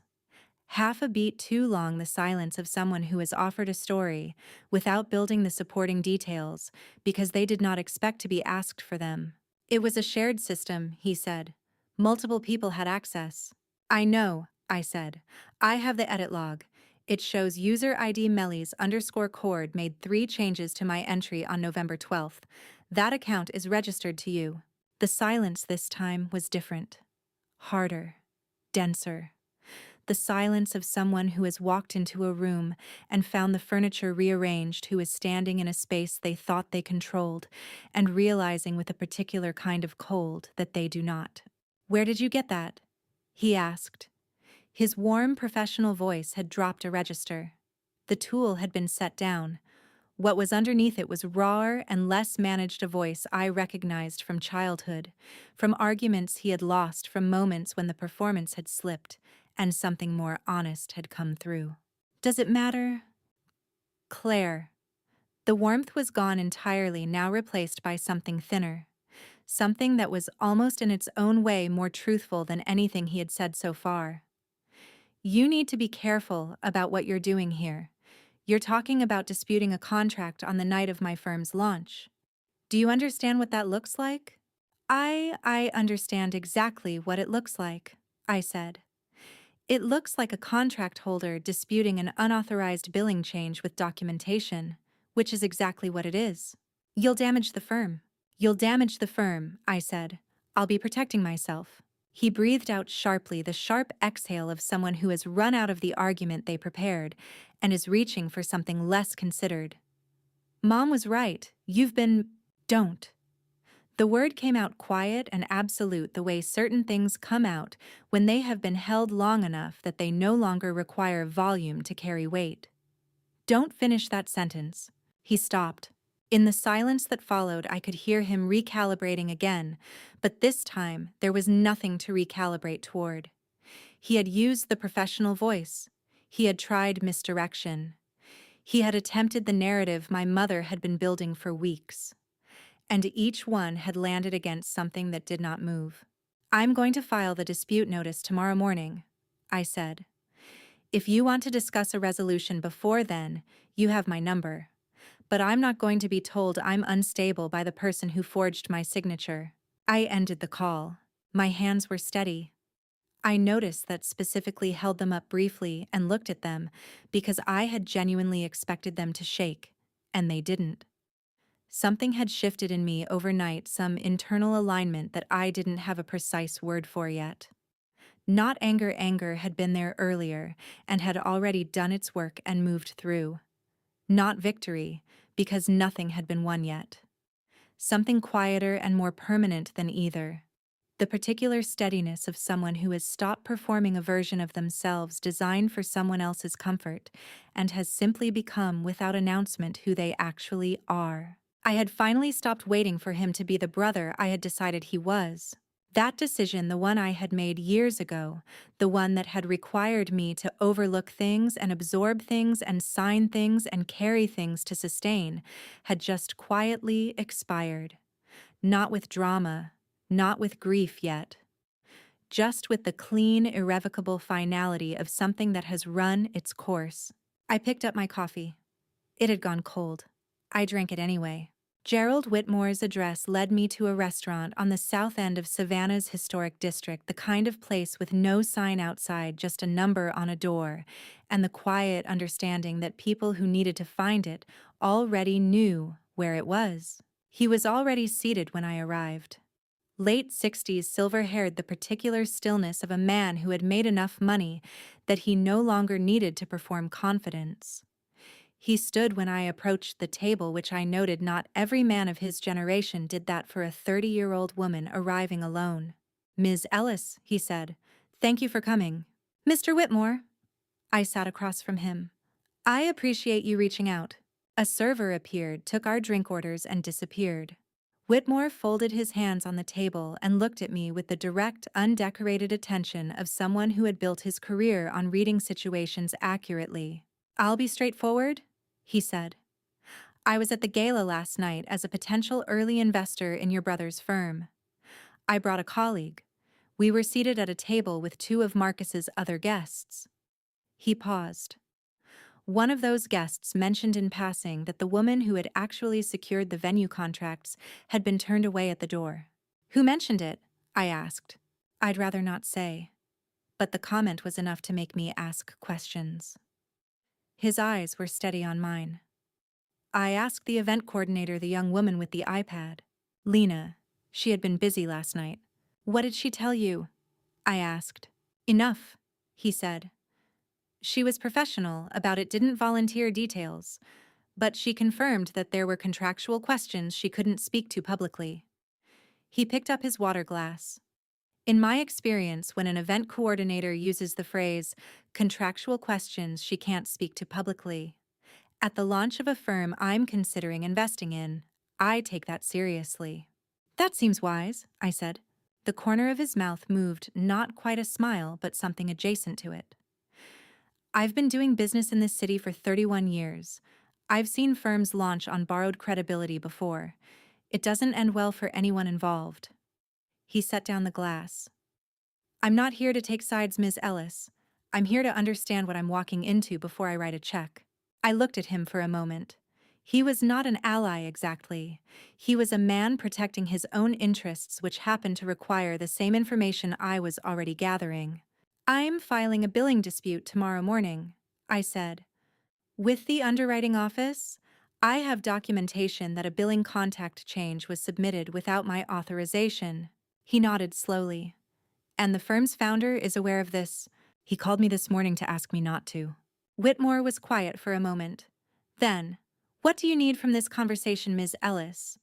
Speaker 1: Half a beat too long, the silence of someone who has offered a story without building the supporting details because they did not expect to be asked for them. It was a shared system, he said. Multiple people had access. I know, I said. I have the edit log. It shows user ID Melis_coord made 3 changes to my entry on November 12th. That account is registered to you. The silence this time was different. Harder. Denser. The silence of someone who has walked into a room and found the furniture rearranged, who is standing in a space they thought they controlled, and realizing with a particular kind of cold that they do not. Where did you get that? He asked. His warm, professional voice had dropped a register. The tool had been set down. What was underneath it was rawer and less managed, a voice I recognized from childhood, from arguments he had lost, from moments when the performance had slipped, and something more honest had come through. Does it matter? Claire. The warmth was gone entirely, now replaced by something thinner. something that was almost in its own way more truthful than anything he had said so far. You need to be careful about what you're doing here. You're talking about disputing a contract on the night of my firm's launch. Do you understand what that looks like? I understand exactly what it looks like, I said. It looks like a contract holder disputing an unauthorized billing change with documentation, which is exactly what it is. You'll damage the firm. You'll damage the firm, I said. I'll be protecting myself. He breathed out sharply, the sharp exhale of someone who has run out of the argument they prepared and is reaching for something less considered. Mom was right. Don't. The word came out quiet and absolute, the way certain things come out when they have been held long enough that they no longer require volume to carry weight. Don't finish that sentence. He stopped. In the silence that followed, I could hear him recalibrating again, but this time there was nothing to recalibrate toward. He had used the professional voice. He had tried misdirection. He had attempted the narrative my mother had been building for weeks. And each one had landed against something that did not move. I'm going to file the dispute notice tomorrow morning, I said. If you want to discuss a resolution before then, you have my number. But I'm not going to be told I'm unstable by the person who forged my signature. I ended the call. My hands were steady. I noticed that specifically held them up briefly and looked at them because I had genuinely expected them to shake, and they didn't. Something had shifted in me overnight, some internal alignment that I didn't have a precise word for yet. Not anger, anger had been there earlier and had already done its work and moved through. Not victory, because nothing had been won yet. Something quieter and more permanent than either. The particular steadiness of someone who has stopped performing a version of themselves designed for someone else's comfort and has simply become, without announcement, who they actually are. I had finally stopped waiting for him to be the brother I had decided he was. That decision, the one I had made years ago, the one that had required me to overlook things and absorb things and sign things and carry things to sustain, had just quietly expired. Not with drama, not with grief yet. Just with the clean, irrevocable finality of something that has run its course. I picked up my coffee. It had gone cold. I drank it anyway. Gerald Whitmore's address led me to a restaurant on the south end of Savannah's historic district, the kind of place with no sign outside, just a number on a door, and the quiet understanding that people who needed to find it already knew where it was. He was already seated when I arrived. Late 60s, silver-haired, the particular stillness of a man who had made enough money that he no longer needed to perform confidence. He stood when I approached the table, which I noted not every man of his generation did that for a 30-year-old woman arriving alone. "Ms. Ellis," he said, "thank you for coming." "Mr. Whitmore." I sat across from him. "I appreciate you reaching out." A server appeared, took our drink orders, and disappeared. Whitmore folded his hands on the table and looked at me with the direct, undecorated attention of someone who had built his career on reading situations accurately. "I'll be straightforward," he said. "I was at the gala last night as a potential early investor in your brother's firm. I brought a colleague. We were seated at a table with two of Marcus's other guests." He paused. One of those guests mentioned in passing that the woman who had actually secured the venue contracts had been turned away at the door. "Who mentioned it?" I asked. I'd rather not say, but the comment was enough to make me ask questions. His eyes were steady on mine. "I asked the event coordinator, the young woman with the iPad. Lena. She had been busy last night." "What did she tell you?" I asked. "Enough," he said. "She was professional about it, didn't volunteer details, but she confirmed that there were contractual questions she couldn't speak to publicly." He picked up his water glass. "In my experience, when an event coordinator uses the phrase, contractual questions she can't speak to publicly, at the launch of a firm I'm considering investing in, I take that seriously." "That seems wise," I said. The corner of his mouth moved, not quite a smile, but something adjacent to it. "I've been doing business in this city for 31 years. I've seen firms launch on borrowed credibility before. It doesn't end well for anyone involved. He set down the glass. I'm not here to take sides, Ms. Ellis. I'm here to understand what I'm walking into before I write a check. I looked at him for a moment. He was not an ally exactly. He was a man protecting his own interests, which happened to require the same information I was already gathering. I'm filing a billing dispute tomorrow morning, I said. With the underwriting office, I have documentation that a billing contact change was submitted without my authorization. He nodded slowly. And the firm's founder is aware of this. He called me this morning to ask me not to. Whitmore was quiet for a moment. Then, what do you need from this conversation, Ms. Ellis?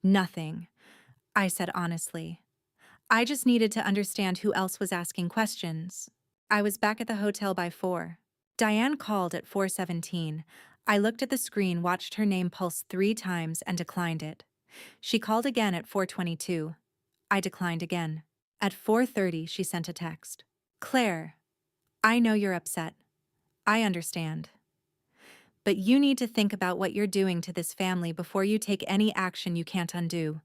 Speaker 1: Nothing, I said honestly. I just needed to understand who else was asking questions. I was back at the hotel by 4. Diane called at 4:17. I looked at the screen, watched her name pulse 3 times, and declined it. She called again at 4:22. I declined again. At 4:30, she sent a text. Claire, I know you're upset. I understand. But you need to think about what you're doing to this family before you take any action you can't undo.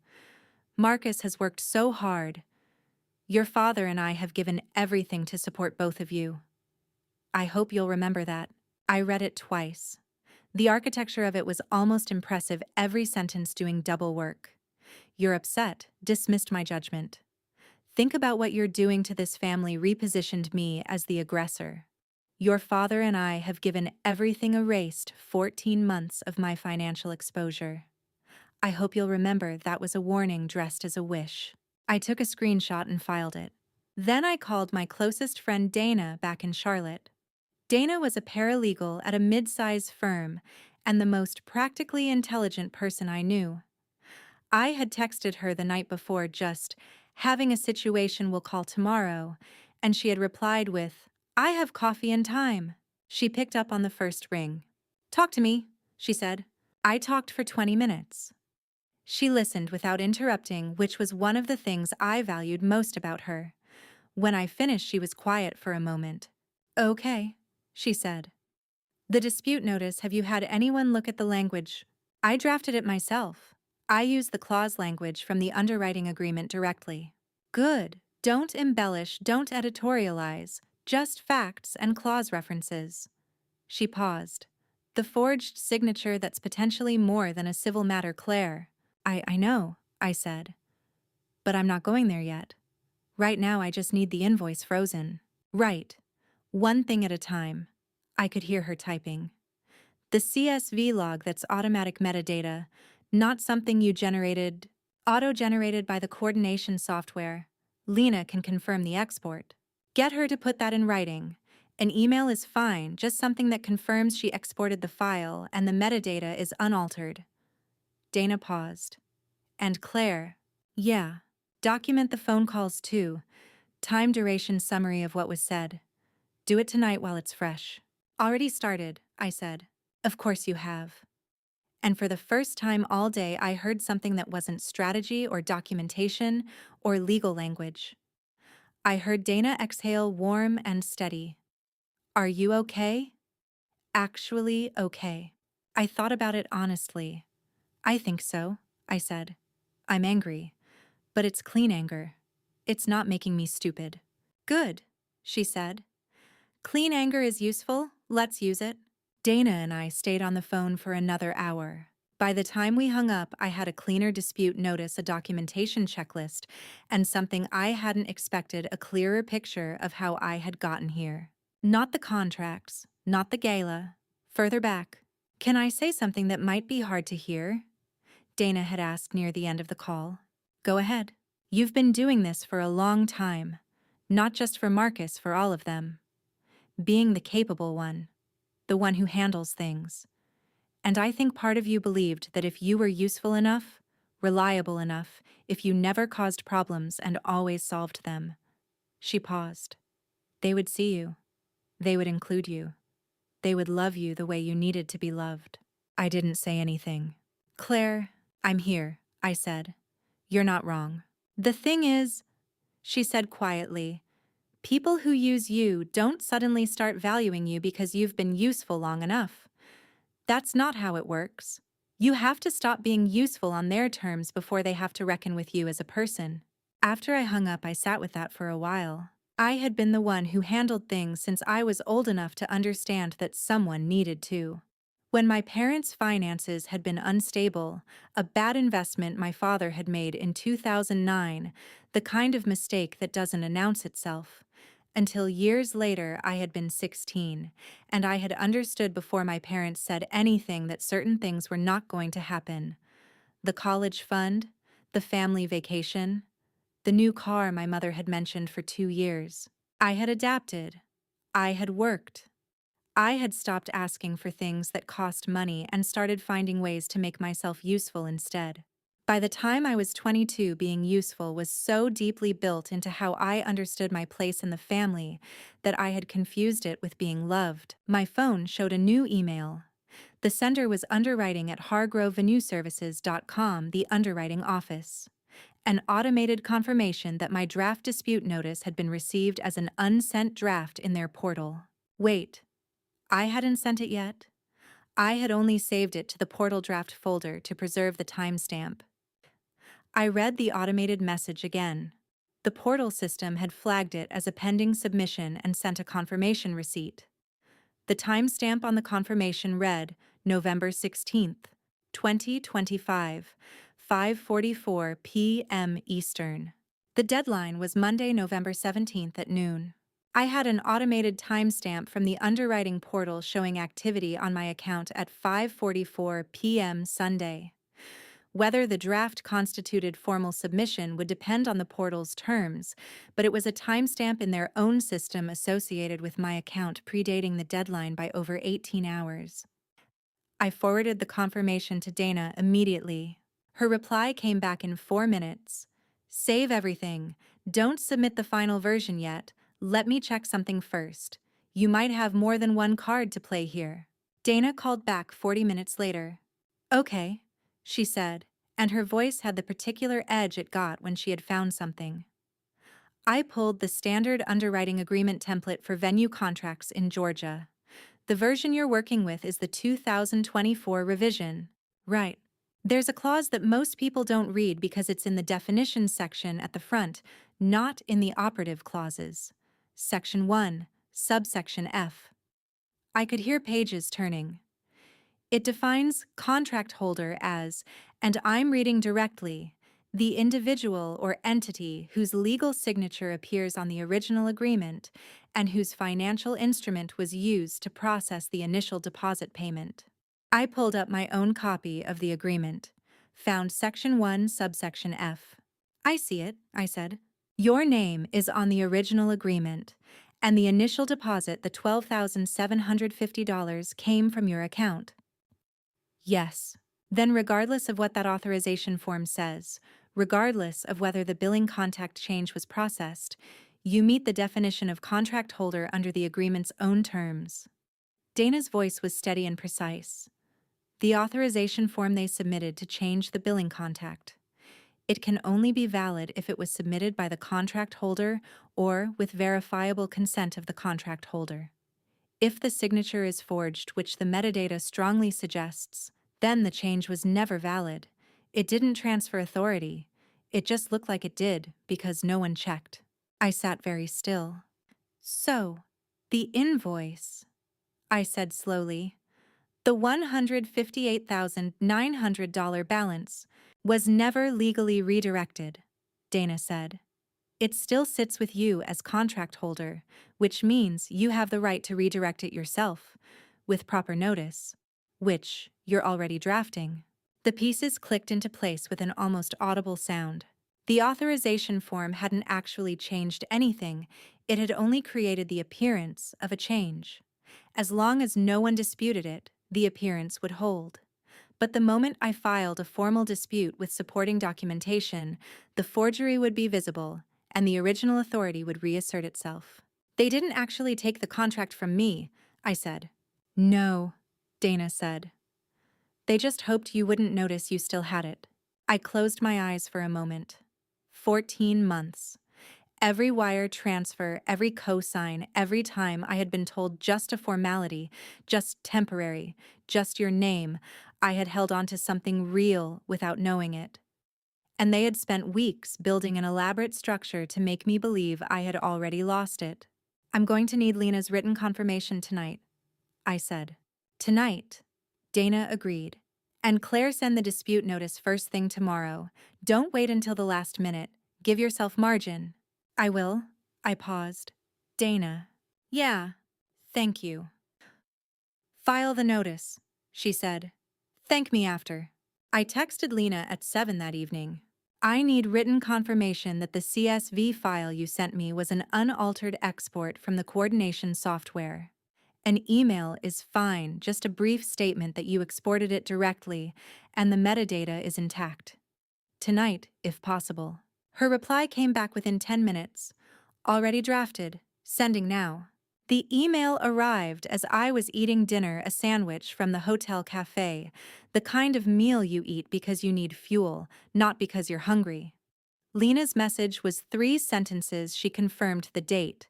Speaker 1: Marcus has worked so hard. Your father and I have given everything to support both of you. I hope you'll remember that. I read it twice. The architecture of it was almost impressive, every sentence doing double work. You're upset, dismissed my judgment. Think about what you're doing to this family repositioned me as the aggressor. Your father and I have given everything, erased 14 months of my financial exposure. I hope you'll remember that was a warning dressed as a wish. I took a screenshot and filed it. Then I called my closest friend Dana back in Charlotte. Dana was a paralegal at a mid-size firm and the most practically intelligent person I knew. I had texted her the night before, just having a situation, we'll call tomorrow, and she had replied with, I have coffee and time. She picked up on the first ring. Talk to me, she said. I talked for 20 minutes. She listened without interrupting, which was one of the things I valued most about her. When I finished, she was quiet for a moment. Okay, she said. The dispute notice, have you had anyone look at the language? I drafted it myself. I used the clause language from the underwriting agreement directly. Good. Don't embellish, don't editorialize, just facts and clause references. She paused. The forged signature that's potentially more than a civil matter, Claire. I know, I said. But I'm not going there yet. Right now I just need the invoice frozen. Right. One thing at a time. I could hear her typing. The CSV log, that's automatic metadata, not something you generated, auto-generated by the coordination software. Lena can confirm the export. Get her to put that in writing. An email is fine, just something that confirms she exported the file and the metadata is unaltered. Dana paused. And Claire, yeah, document the phone calls too. Time duration summary of what was said. Do it tonight while it's fresh. Already started, I said. Of course you have. And for the first time all day, I heard something that wasn't strategy or documentation or legal language. I heard Dana exhale, warm and steady. Are you okay? Actually okay. I thought about it honestly. I think so, I said. I'm angry, but it's clean anger. It's not making me stupid. Good, she said. Clean anger is useful, let's use it. Dana and I stayed on the phone for another hour. By the time we hung up, I had a cleaner dispute notice, a documentation checklist, and something I hadn't expected, a clearer picture of how I had gotten here. Not the contracts, not the gala. Further back. Can I say something that might be hard to hear? Dana had asked near the end of the call. Go ahead. You've been doing this for a long time. Not just for Marcus, for all of them. Being the capable one. The one who handles things. And I think part of you believed that if you were useful enough, reliable enough, if you never caused problems and always solved them. She paused. They would see you. They would include you. They would love you the way you needed to be loved. I didn't say anything. Claire, I'm here, I said. You're not wrong. The thing is, she said quietly, people who use you don't suddenly start valuing you because you've been useful long enough. That's not how it works. You have to stop being useful on their terms before they have to reckon with you as a person. After I hung up, I sat with that for a while. I had been the one who handled things since I was old enough to understand that someone needed to. When my parents' finances had been unstable, a bad investment my father had made in 2009, the kind of mistake that doesn't announce itself. Until years later, I had been 16, and I had understood before my parents said anything that certain things were not going to happen. The college fund, the family vacation, the new car my mother had mentioned for 2 years. I had adapted. I had worked. I had stopped asking for things that cost money and started finding ways to make myself useful instead. By the time I was 22, being useful was so deeply built into how I understood my place in the family that I had confused it with being loved. My phone showed a new email. The sender was underwriting at hargrovevenueservices.com, the underwriting office. An automated confirmation that my draft dispute notice had been received as an unsent draft in their portal. Wait, I hadn't sent it yet? I had only saved it to the portal draft folder to preserve the timestamp. I read the automated message again. The portal system had flagged it as a pending submission and sent a confirmation receipt. The timestamp on the confirmation read November 16th, 2025, 5:44 p.m. Eastern. The deadline was Monday, November 17th at noon. I had an automated timestamp from the underwriting portal showing activity on my account at 5:44 p.m. Sunday. Whether the draft constituted formal submission would depend on the portal's terms, but it was a timestamp in their own system associated with my account predating the deadline by over 18 hours. I forwarded the confirmation to Dana immediately. Her reply came back in 4 minutes. Save everything. Don't submit the final version yet. Let me check something first. You might have more than one card to play here. Dana called back 40 minutes later. Okay, she said, and her voice had the particular edge it got when she had found something. I pulled the standard underwriting agreement template for venue contracts in Georgia. The version you're working with is the 2024 revision. Right. There's a clause that most people don't read because it's in the definitions section at the front, not in the operative clauses. Section 1, subsection F. I could hear pages turning. It defines contract holder as, and I'm reading directly, the individual or entity whose legal signature appears on the original agreement and whose financial instrument was used to process the initial deposit payment. I pulled up my own copy of the agreement, found Section 1, subsection F. I see it, I said. Your name is on the original agreement, and the initial deposit, the $12,750, came from your account. Yes. Then regardless of what that authorization form says, regardless of whether the billing contact change was processed, you meet the definition of contract holder under the agreement's own terms. Dana's voice was steady and precise. The authorization form they submitted to change the billing contact. It can only be valid if it was submitted by the contract holder or with verifiable consent of the contract holder. If the signature is forged, which the metadata strongly suggests, then the change was never valid. It didn't transfer authority. It just looked like it did because no one checked. I sat very still. So, the invoice, I said slowly, the $158,900 balance was never legally redirected, Dana said. It still sits with you as contract holder, which means you have the right to redirect it yourself, with proper notice, which you're already drafting. The pieces clicked into place with an almost audible sound. The authorization form hadn't actually changed anything, it had only created the appearance of a change. As long as no one disputed it, the appearance would hold. But the moment I filed a formal dispute with supporting documentation, the forgery would be visible, and the original authority would reassert itself. They didn't actually take the contract from me, I said. No, Dana said. They just hoped you wouldn't notice you still had it. I closed my eyes for a moment. 14 months. Every wire transfer, every cosign, every time I had been told just a formality, just temporary, just your name, I had held on to something real without knowing it. And they had spent weeks building an elaborate structure to make me believe I had already lost it. I'm going to need Lena's written confirmation tonight, I said. Tonight, Dana agreed. And Claire, send the dispute notice first thing tomorrow. Don't wait until the last minute. Give yourself margin. I will. I paused. Dana. Yeah. Thank you. File the notice, she said. Thank me after. I texted Lena at 7 that evening. I need written confirmation that the CSV file you sent me was an unaltered export from the coordination software. An email is fine, just a brief statement that you exported it directly and the metadata is intact. Tonight, if possible. Her reply came back within 10 minutes. Already drafted. Sending now. The email arrived as I was eating dinner, a sandwich from the hotel cafe, the kind of meal you eat because you need fuel, not because you're hungry. Lena's message was 3 sentences. She confirmed the date,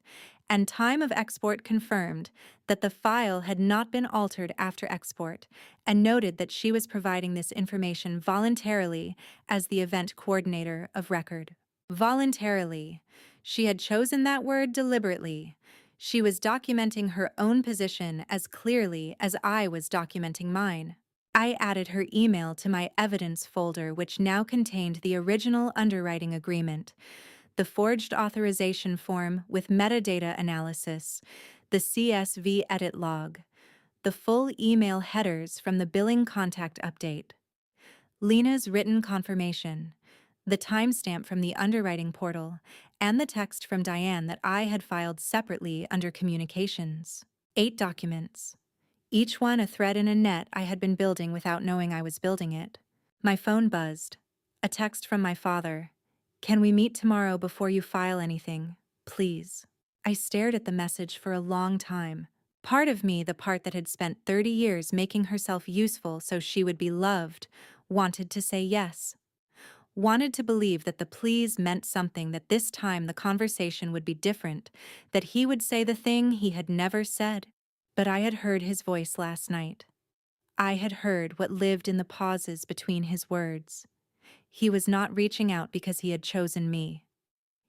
Speaker 1: and time of export confirmed that the file had not been altered after export, and noted that she was providing this information voluntarily as the event coordinator of record. Voluntarily. She had chosen that word deliberately. She was documenting her own position as clearly as I was documenting mine. I added her email to my evidence folder, which now contained the original underwriting agreement, the forged authorization form with metadata analysis, the CSV edit log, the full email headers from the billing contact update, Lena's written confirmation, the timestamp from the underwriting portal, and the text from Diane that I had filed separately under communications. 8 documents. Each one a thread in a net I had been building without knowing I was building it. My phone buzzed. A text from my father. Can we meet tomorrow before you file anything? Please. I stared at the message for a long time. Part of me, the part that had spent 30 years making herself useful so she would be loved, wanted to say yes. Wanted to believe that the please meant something, that this time the conversation would be different, that he would say the thing he had never said. But I had heard his voice last night. I had heard what lived in the pauses between his words. He was not reaching out because he had chosen me.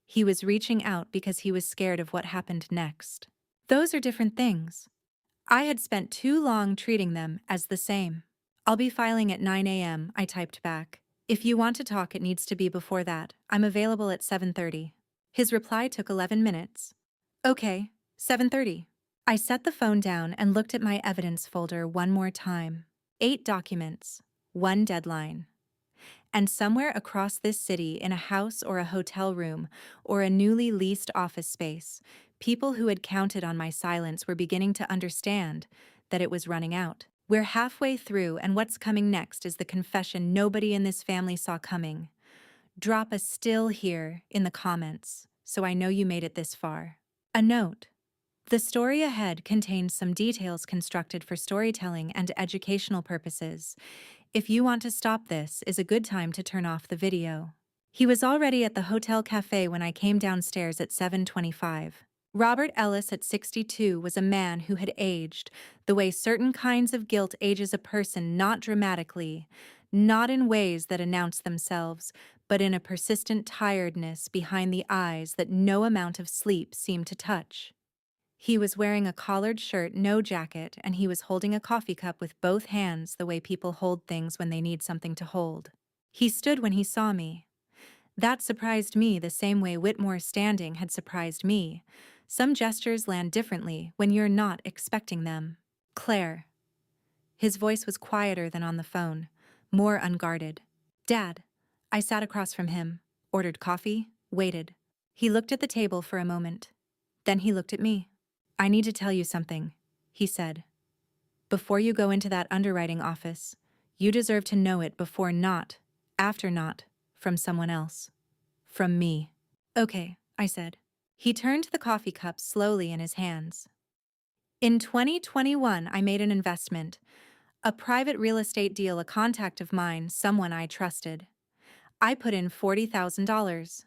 Speaker 1: He was reaching out because he was scared of what happened next. Those are different things. I had spent too long treating them as the same. I'll be filing at 9 a.m., I typed back. If you want to talk, it needs to be before that. I'm available at 7:30. His reply took 11 minutes. Okay, 7:30. I set the phone down and looked at my evidence folder one more time. 8 documents, 1 deadline. And somewhere across this city, in a house or a hotel room or a newly leased office space, people who had counted on my silence were beginning to understand that it was running out. We're halfway through, and what's coming next is the confession nobody in this family saw coming. Drop a still here in the comments, so I know you made it this far. A note. The story ahead contains some details constructed for storytelling and educational purposes. If you want to stop, this is a good time to turn off the video. He was already at the hotel cafe when I came downstairs at 7:25. Robert Ellis at 62 was a man who had aged the way certain kinds of guilt ages a person, not dramatically, not in ways that announce themselves, but in a persistent tiredness behind the eyes that no amount of sleep seemed to touch. He was wearing a collared shirt, no jacket, and he was holding a coffee cup with both hands, the way people hold things when they need something to hold. He stood when he saw me. That surprised me the same way Whitmore's standing had surprised me. Some gestures land differently when you're not expecting them. Claire. His voice was quieter than on the phone, more unguarded. Dad. I sat across from him, ordered coffee, waited. He looked at the table for a moment. Then he looked at me. I need to tell you something, he said. Before you go into that underwriting office, you deserve to know it before, not, after, not, from someone else. From me. Okay, I said. He turned the coffee cup slowly in his hands. In 2021, I made an investment, a private real estate deal, a contact of mine, someone I trusted. I put in $40,000.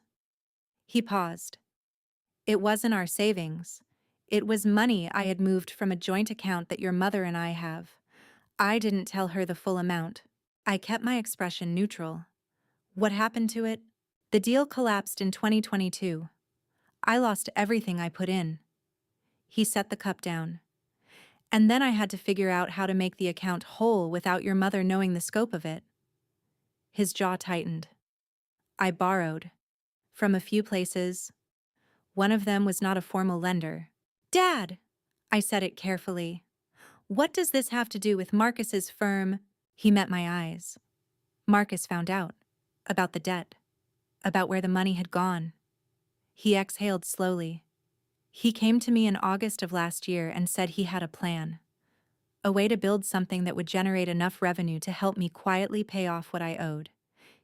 Speaker 1: He paused. It wasn't our savings. It was money I had moved from a joint account that your mother and I have. I didn't tell her the full amount. I kept my expression neutral. What happened to it? The deal collapsed in 2022. I lost everything I put in. He set the cup down. And then I had to figure out how to make the account whole without your mother knowing the scope of it. His jaw tightened. I borrowed. From a few places. One of them was not a formal lender. Dad! I said it carefully. What does this have to do with Marcus's firm? He met my eyes. Marcus found out. About the debt. About where the money had gone. He exhaled slowly. He came to me in August of last year and said he had a plan. A way to build something that would generate enough revenue to help me quietly pay off what I owed.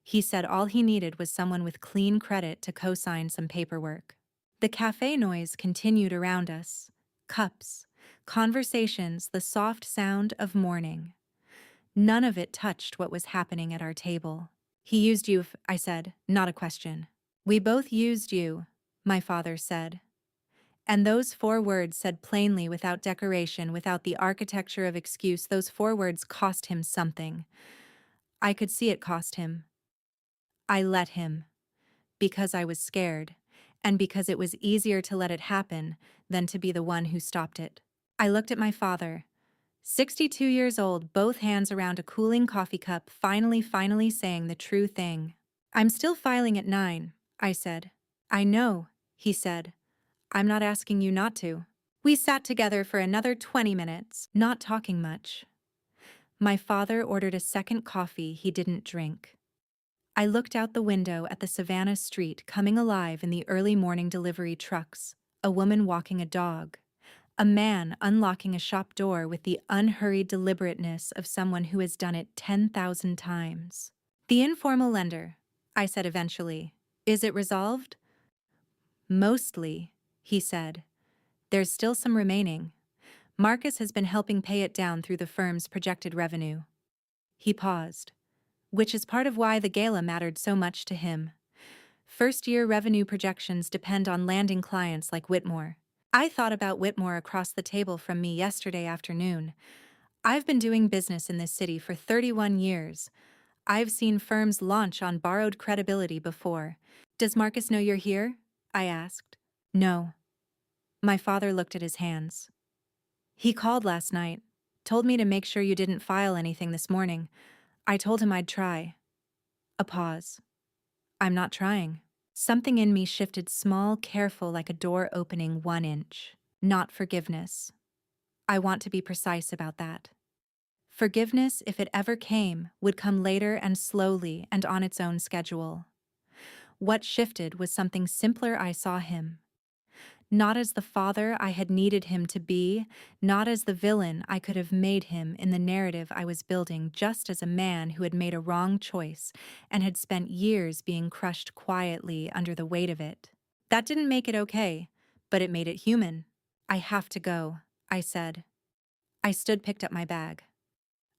Speaker 1: He said all he needed was someone with clean credit to co-sign some paperwork. The cafe noise continued around us. Cups, conversations, the soft sound of morning. None of it touched what was happening at our table. He used you, I said, not a question. We both used you, my father said. And those 4 words said plainly, without decoration, without the architecture of excuse, those 4 words cost him something. I could see it cost him. I let him. Because I was scared, and because it was easier to let it happen than to be the one who stopped it. I looked at my father, 62 years old, both hands around a cooling coffee cup, finally saying the true thing. I'm still filing at 9, I said. I know, he said. I'm not asking you not to. We sat together for another 20 minutes, not talking much. My father ordered a second coffee he didn't drink. I looked out the window at the Savannah street coming alive in the early morning delivery trucks, a woman walking a dog, a man unlocking a shop door with the unhurried deliberateness of someone who has done it 10,000 times. The informal lender, I said eventually. Is it resolved? Mostly, he said. There's still some remaining. Marcus has been helping pay it down through the firm's projected revenue. He paused. Which is part of why the gala mattered so much to him. First-year revenue projections depend on landing clients like Whitmore. I thought about Whitmore across the table from me yesterday afternoon. I've been doing business in this city for 31 years. I've seen firms launch on borrowed credibility before. Does Marcus know you're here? I asked. No. My father looked at his hands. He called last night, told me to make sure you didn't file anything this morning. I told him I'd try. A pause. I'm not trying. Something in me shifted small, careful, like a door opening 1 inch. Not forgiveness. I want to be precise about that. Forgiveness, if it ever came, would come later and slowly and on its own schedule. What shifted was something simpler. I saw him. Not as the father I had needed him to be, not as the villain I could have made him in the narrative I was building, just as a man who had made a wrong choice and had spent years being crushed quietly under the weight of it. That didn't make it okay, but it made it human. I have to go, I said. I stood, picked up my bag.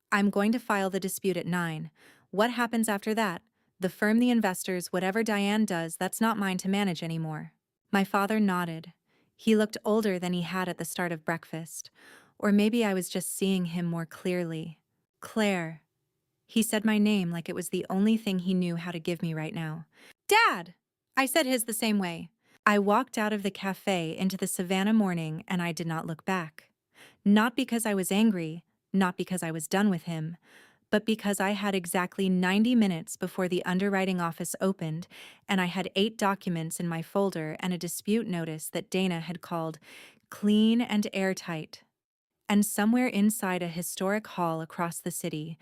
Speaker 1: I'm going to file the dispute at 9. What happens after that? The firm, the investors, whatever Diane does, that's not mine to manage anymore. My father nodded. He looked older than he had at the start of breakfast. Or maybe I was just seeing him more clearly. Claire. He said my name like it was the only thing he knew how to give me right now. Dad! I said his the same way. I walked out of the cafe into the Savannah morning and I did not look back. Not because I was angry, not because I was done with him, but because I had exactly 90 minutes before the underwriting office opened, and I had 8 documents in my folder and a dispute notice that Dana had called clean and airtight. And somewhere inside a historic hall across the city,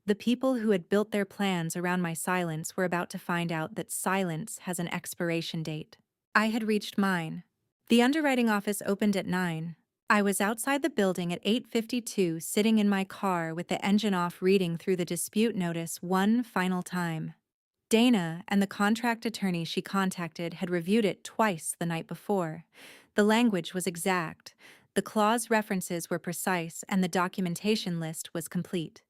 Speaker 1: the people who had built their plans around my silence were about to find out that silence has an expiration date. I had reached mine. The underwriting office opened at 9. I was outside the building at 8:52, sitting in my car with the engine off, reading through the dispute notice one final time. Dana and the contract attorney she contacted had reviewed it twice the night before. The language was exact, the clause references were precise, and the documentation list was complete.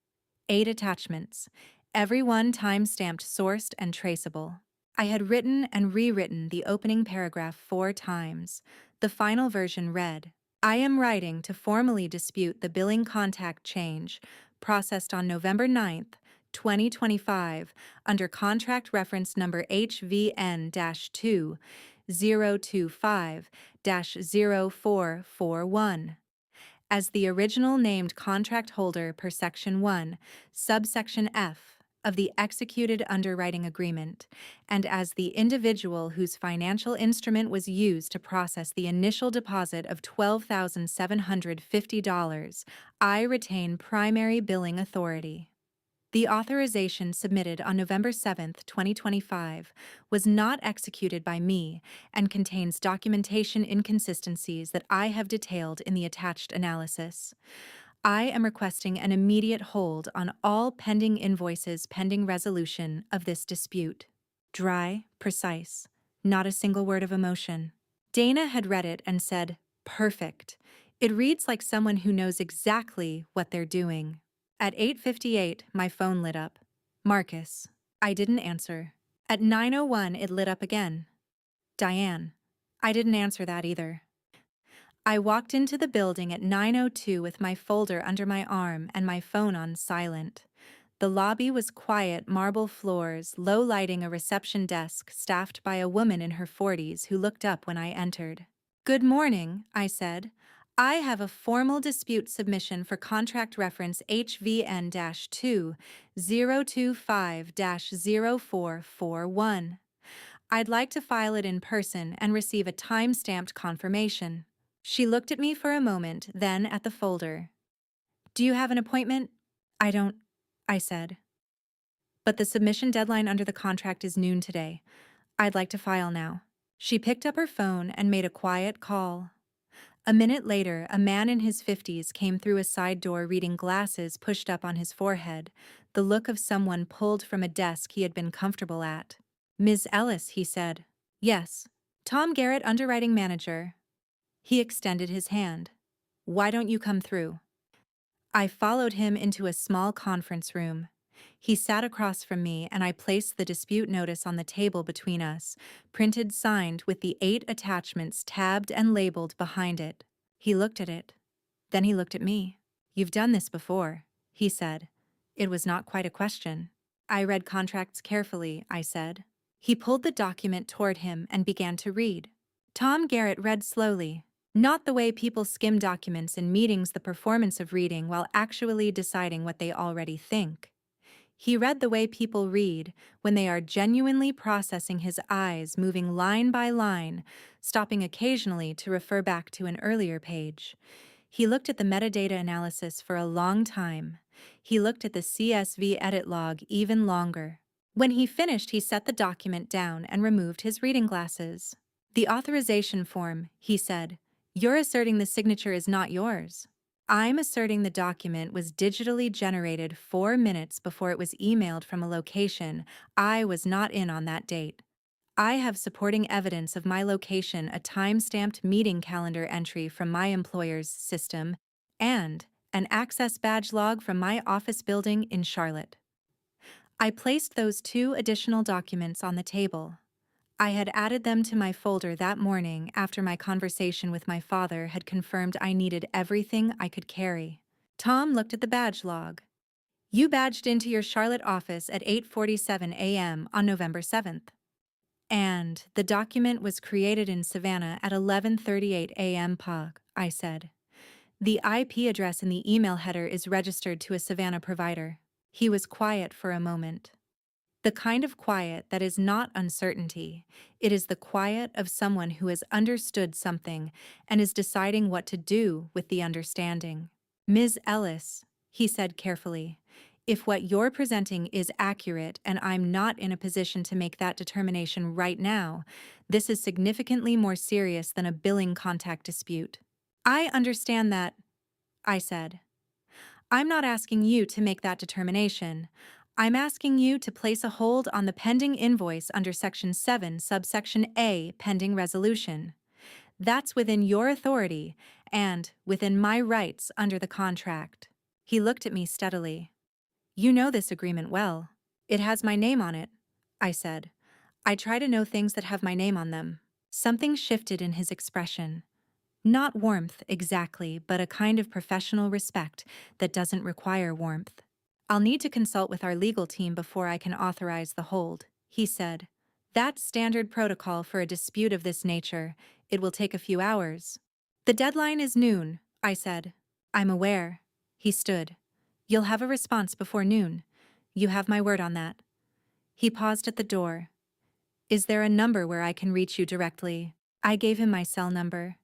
Speaker 1: 8 attachments, every one time-stamped, sourced, and traceable. I had written and rewritten the opening paragraph 4 times. The final version read, I am writing to formally dispute the billing contact change, processed on November 9th, 2025, under contract reference number HVN-2025-0441. As the original named contract holder per Section 1, subsection F of the executed underwriting agreement, and as the individual whose financial instrument was used to process the initial deposit of $12,750, I retain primary billing authority. The authorization submitted on November 7th, 2025, was not executed by me and contains documentation inconsistencies that I have detailed in the attached analysis. I am requesting an immediate hold on all pending invoices pending resolution of this dispute. Dry, precise, not a single word of emotion. Dana had read it and said, "Perfect. It reads like someone who knows exactly what they're doing." At 8:58, my phone lit up. Marcus. I didn't answer. At 9:01, it lit up again. Diane. I didn't answer that either. I walked into the building at 9:02 with my folder under my arm and my phone on silent. The lobby was quiet, marble floors, low lighting, a reception desk staffed by a woman in her 40s who looked up when I entered. "Good morning," I said. "I have a formal dispute submission for contract reference HVN-2025-0441. I'd like to file it in person and receive a time-stamped confirmation." She looked at me for a moment, then at the folder. "Do you have an appointment?" "I don't," I said. "But the submission deadline under the contract is noon today. I'd like to file now." She picked up her phone and made a quiet call. A minute later, a man in his 50s came through a side door reading, glasses pushed up on his forehead, the look of someone pulled from a desk he had been comfortable at. "Ms. Ellis," he said. "Yes." "Tom Garrett, underwriting manager." He extended his hand. "Why don't you come through?" I followed him into a small conference room. He sat across from me and I placed the dispute notice on the table between us, printed, signed, with the 8 attachments tabbed and labeled behind it. He looked at it. Then he looked at me. "You've done this before," he said. It was not quite a question. "I read contracts carefully," I said. He pulled the document toward him and began to read. Tom Garrett read slowly. Not the way people skim documents in meetings, the performance of reading while actually deciding what they already think. He read the way people read when they are genuinely processing, his eyes moving line by line, stopping occasionally to refer back to an earlier page. He looked at the metadata analysis for a long time. He looked at the CSV edit log even longer. When he finished, he set the document down and removed his reading glasses. "The authorization form," he said. "You're asserting the signature is not yours." "I'm asserting the document was digitally generated 4 minutes before it was emailed from a location I was not in on that date. I have supporting evidence of my location, a time-stamped meeting calendar entry from my employer's system, and an access badge log from my office building in Charlotte." I placed those 2 additional documents on the table. I had added them to my folder that morning after my conversation with my father had confirmed I needed everything I could carry. Tom looked at the badge log. "You badged into your Charlotte office at 8:47 a.m. on November 7th. And the document was created in Savannah at 11:38 a.m. PUG, I said. "The IP address in the email header is registered to a Savannah provider." He was quiet for a moment. The kind of quiet that is not uncertainty. It is the quiet of someone who has understood something and is deciding what to do with the understanding. "Ms. Ellis," he said carefully, "if what you're presenting is accurate and I'm not in a position to make that determination right now, this is significantly more serious than a billing contact dispute." "I understand that," I said. "I'm not asking you to make that determination. I'm asking you to place a hold on the pending invoice under Section 7, subsection A, pending resolution. That's within your authority and within my rights under the contract." He looked at me steadily. "You know this agreement well. It has my name on it," I said. "I try to know things that have my name on them." Something shifted in his expression. Not warmth, exactly, but a kind of professional respect that doesn't require warmth. I'll need to consult with our legal team before I can authorize the hold, he said. That's standard protocol for a dispute of this nature. It will take a few hours. The deadline is noon, I said. I'm aware. He stood. You'll have a response before noon. You have my word on that. He paused at the door. Is there a number where I can reach you directly? I gave him my cell number.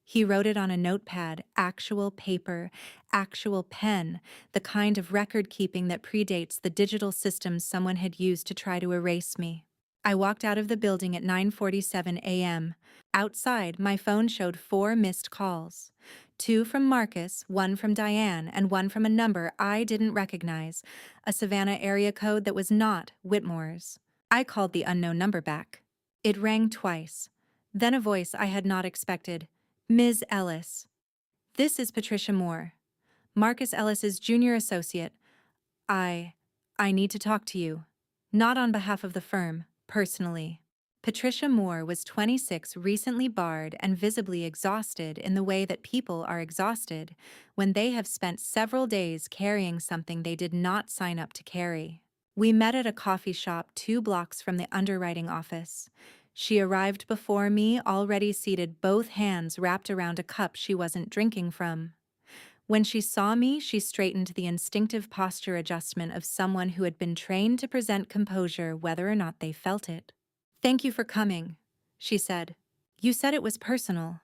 Speaker 1: He wrote it on a notepad, actual paper, actual pen, the kind of record-keeping that predates the digital systems someone had used to try to erase me. I walked out of the building at 9:47 a.m. Outside, my phone showed 4 missed calls. 2 from Marcus, 1 from Diane, and 1 from a number I didn't recognize, a Savannah area code that was not Whitmore's. I called the unknown number back. It rang twice. Then a voice I had not expected. Ms. Ellis. This is Patricia Moore, Marcus Ellis's junior associate. I need to talk to you. Not on behalf of the firm, personally. Patricia Moore was 26, recently barred and visibly exhausted in the way that people are exhausted when they have spent several days carrying something they did not sign up to carry. We met at a coffee shop 2 blocks from the underwriting office. She arrived before me, already seated, both hands wrapped around a cup she wasn't drinking from. When she saw me, she straightened the instinctive posture adjustment of someone who had been trained to present composure whether or not they felt it. Thank you for coming, she said. You said it was personal.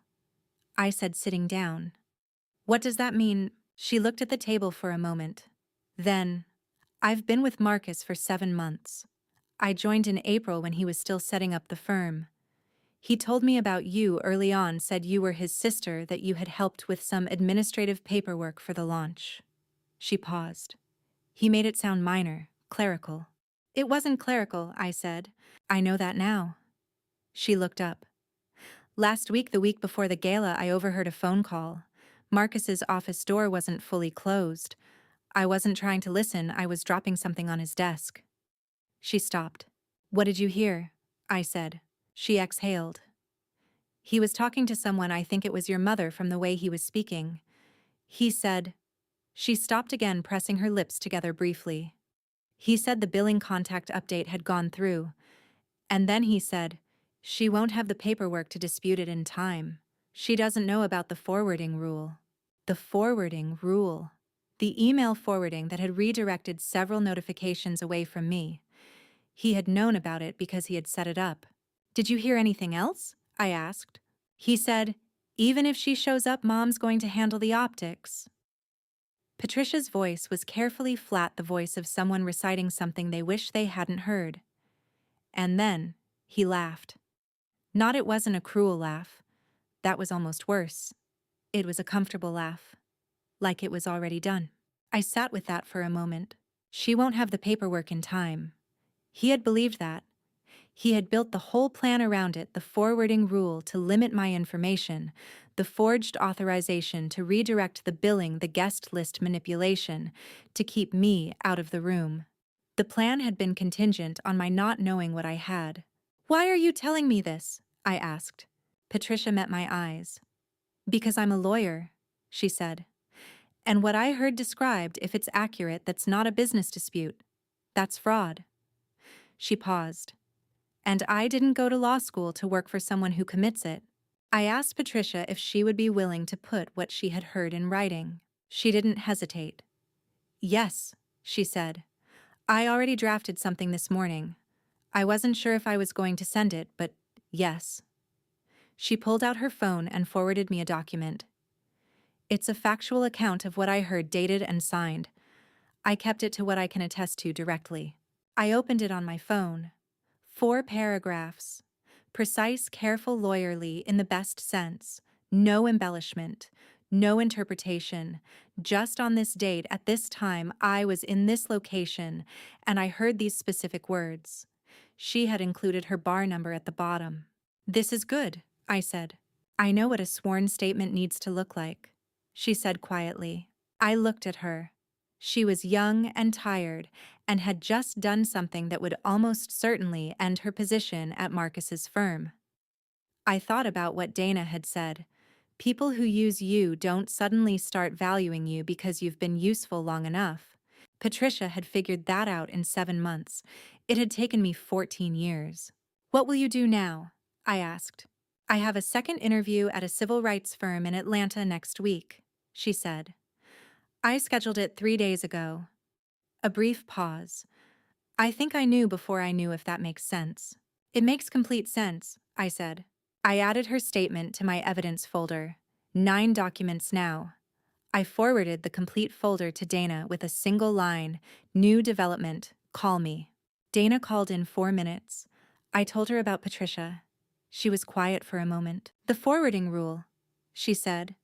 Speaker 1: I said, sitting down. What does that mean? She looked at the table for a moment. Then, I've been with Marcus for 7 months. I joined in April when he was still setting up the firm. He told me about you early on, said you were his sister, that you had helped with some administrative paperwork for the launch. She paused. He made it sound minor, clerical. It wasn't clerical, I said. I know that now. She looked up. Last week, the week before the gala, I overheard a phone call. Marcus's office door wasn't fully closed. I wasn't trying to listen, I was dropping something on his desk. She stopped. What did you hear? I said. She exhaled. He was talking to someone, I think it was your mother from the way he was speaking. He said. She stopped again, pressing her lips together briefly. He said the billing contact update had gone through. And then he said, she won't have the paperwork to dispute it in time. She doesn't know about the forwarding rule. The forwarding rule. The email forwarding that had redirected several notifications away from me. He had known about it because he had set it up. Did you hear anything else? I asked. He said, even if she shows up, Mom's going to handle the optics. Patricia's voice was carefully flat, the voice of someone reciting something they wish they hadn't heard. And then, he laughed. Not it wasn't a cruel laugh. That was almost worse. It was a comfortable laugh. Like it was already done. I sat with that for a moment. She won't have the paperwork in time. He had believed that. He had built the whole plan around it, the forwarding rule to limit my information, the forged authorization to redirect the billing, the guest list manipulation, to keep me out of the room. The plan had been contingent on my not knowing what I had. Why are you telling me this? I asked. Patricia met my eyes. Because I'm a lawyer, she said. And what I heard described, if it's accurate, that's not a business dispute. That's fraud. She paused. And I didn't go to law school to work for someone who commits it. I asked Patricia if she would be willing to put what she had heard in writing. She didn't hesitate. Yes, she said. I already drafted something this morning. I wasn't sure if I was going to send it, but yes. She pulled out her phone and forwarded me a document. It's a factual account of what I heard, dated and signed. I kept it to what I can attest to directly. I opened it on my phone. 4 paragraphs. Precise, careful, lawyerly, in the best sense. No embellishment. No interpretation. Just on this date, at this time, I was in this location, and I heard these specific words. She had included her bar number at the bottom. This is good, I said. I know what a sworn statement needs to look like, she said quietly. I looked at her. She was young and tired, and had just done something that would almost certainly end her position at Marcus's firm. I thought about what Dana had said. People who use you don't suddenly start valuing you because you've been useful long enough. Patricia had figured that out in 7 months. It had taken me 14 years. What will you do now? I asked. I have a second interview at a civil rights firm in Atlanta next week, she said. I scheduled it 3 days ago. A brief pause. I think I knew before I knew if that makes sense. It makes complete sense, I said. I added her statement to my evidence folder. 9 documents now. I forwarded the complete folder to Dana with a single line, "New development, call me." Dana called in 4 minutes. I told her about Patricia. She was quiet for a moment. "The forwarding rule," she said.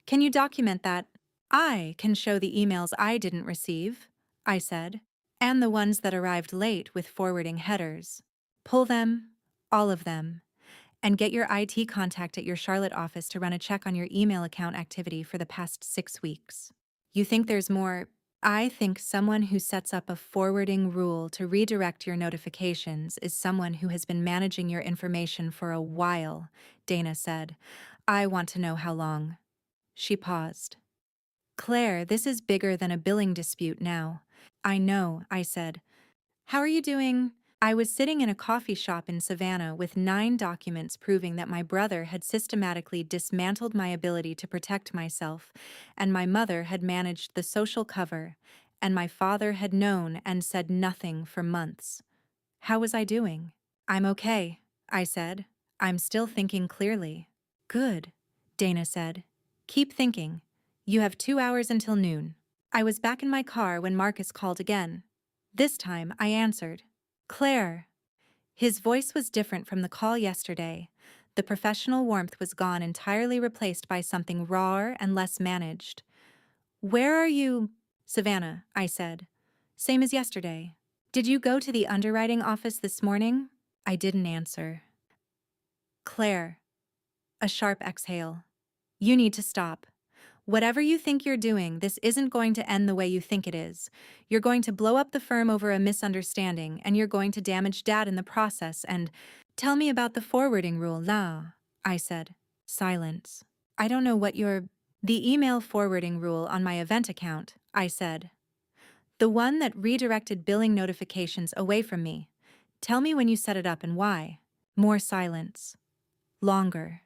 Speaker 1: "Can you document that?" "I can show the emails I didn't receive," I said, "and the ones that arrived late with forwarding headers. Pull them, all of them, and get your IT contact at your Charlotte office to run a check on your email account activity for the past 6 weeks. You think there's more? I think someone who sets up a forwarding rule to redirect your notifications is someone who has been managing your information for a while," Dana said. "I want to know how long." She paused. "Claire, this is bigger than a billing dispute now." "I know," I said. "How are you doing?" I was sitting in a coffee shop in Savannah with 9 documents proving that my brother had systematically dismantled my ability to protect myself, and my mother had managed the social cover, and my father had known and said nothing for months. How was I doing? "I'm okay," I said. "I'm still thinking clearly." "Good," Dana said. "Keep thinking. You have 2 hours until noon." I was back in my car when Marcus called again. This time I answered. "Claire." His voice was different from the call yesterday. The professional warmth was gone, entirely replaced by something rawer and less managed. "Where are you?" "Savannah," I said. "Same as yesterday." "Did you go to the underwriting office this morning?" I didn't answer. "Claire." A sharp exhale. "You need to stop. Whatever you think you're doing, this isn't going to end the way you think it is. You're going to blow up the firm over a misunderstanding, and you're going to damage Dad in the process, and—" "Tell me about the forwarding rule, la," I said. Silence. "I don't know what you're—" "The email forwarding rule on my event account," I said. "The one that redirected billing notifications away from me. Tell me when you set it up and why." More silence. Longer.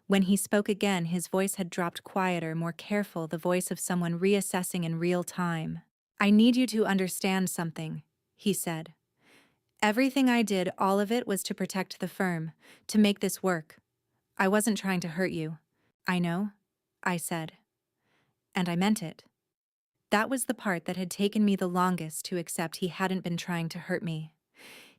Speaker 1: When he spoke again, his voice had dropped quieter, more careful, the voice of someone reassessing in real time. "I need you to understand something," he said. "Everything I did, all of it, was to protect the firm, to make this work. I wasn't trying to hurt you." "I know," I said. And I meant it. That was the part that had taken me the longest to accept. He hadn't been trying to hurt me.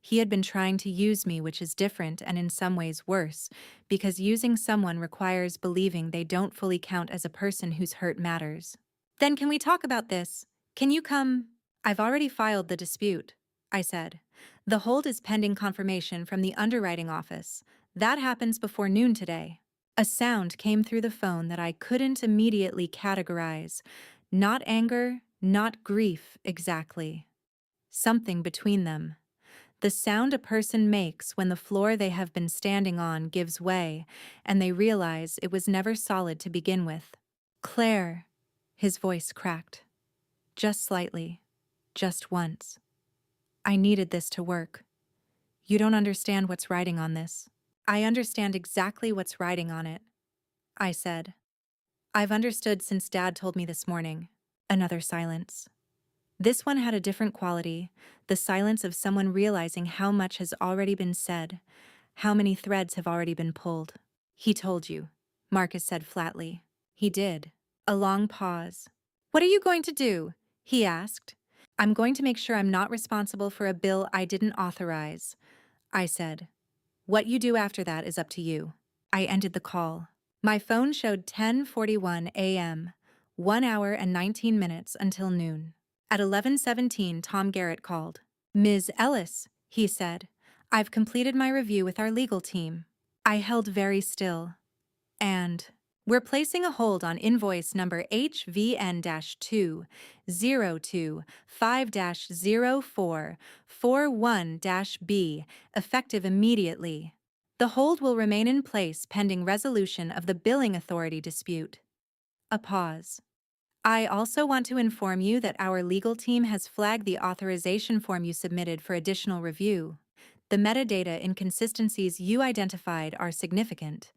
Speaker 1: He had been trying to use me, which is different and in some ways worse, because using someone requires believing they don't fully count as a person whose hurt matters. "Then can we talk about this? Can you come—" "I've already filed the dispute," I said. "The hold is pending confirmation from the underwriting office. That happens before noon today." A sound came through the phone that I couldn't immediately categorize. Not anger, not grief exactly. Something between them. The sound a person makes when the floor they have been standing on gives way, and they realize it was never solid to begin with. "Claire," his voice cracked. Just slightly. Just once. "I needed this to work. You don't understand what's riding on this." "I understand exactly what's riding on it," I said. "I've understood since Dad told me this morning." Another silence. This one had a different quality, the silence of someone realizing how much has already been said, how many threads have already been pulled. "He told you," Marcus said flatly. "He did." A long pause. "What are you going to do?" he asked. "I'm going to make sure I'm not responsible for a bill I didn't authorize," I said. "What you do after that is up to you." I ended the call. My phone showed 10:41 a.m., 1 hour and 19 minutes until noon. At 11:17, Tom Garrett called. "Ms. Ellis," he said, "I've completed my review with our legal team." I held very still. "And we're placing a hold on invoice number HVN-202-5-0441-B, effective immediately." The hold will remain in place pending resolution of the billing authority dispute. A pause. I also want to inform you that our legal team has flagged the authorization form you submitted for additional review. The metadata inconsistencies you identified are significant.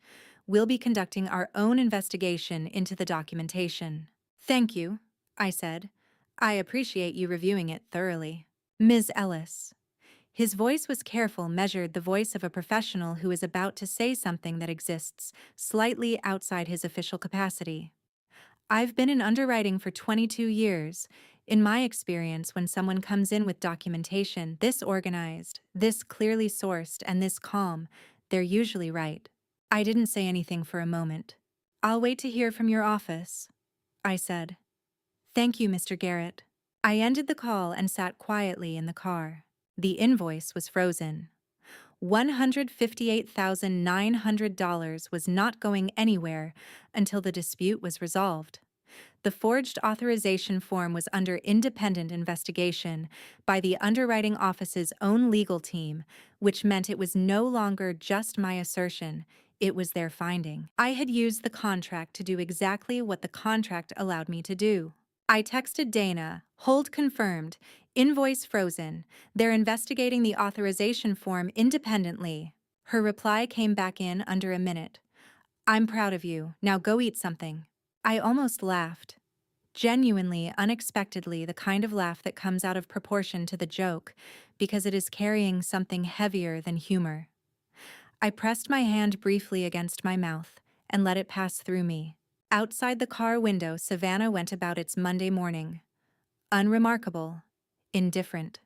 Speaker 1: We'll be conducting our own investigation into the documentation. Thank you, I said. I appreciate you reviewing it thoroughly. Ms. Ellis. His voice was careful, measured, the voice of a professional who is about to say something that exists slightly outside his official capacity. I've been in underwriting for 22 years. In my experience, when someone comes in with documentation this organized, this clearly sourced, and this calm, they're usually right. I didn't say anything for a moment. I'll wait to hear from your office, I said. Thank you, Mr. Garrett. I ended the call and sat quietly in the car. The invoice was frozen. $158,900 was not going anywhere until the dispute was resolved. The forged authorization form was under independent investigation by the underwriting office's own legal team, which meant it was no longer just my assertion, it was their finding. I had used the contract to do exactly what the contract allowed me to do. I texted Dana, hold confirmed, invoice frozen, they're investigating the authorization form independently. Her reply came back in under a minute. I'm proud of you, now go eat something. I almost laughed. Genuinely, unexpectedly, the kind of laugh that comes out of proportion to the joke, because it is carrying something heavier than humor. I pressed my hand briefly against my mouth and let it pass through me. Outside the car window, Savannah went about its Monday morning. Unremarkable, indifferent.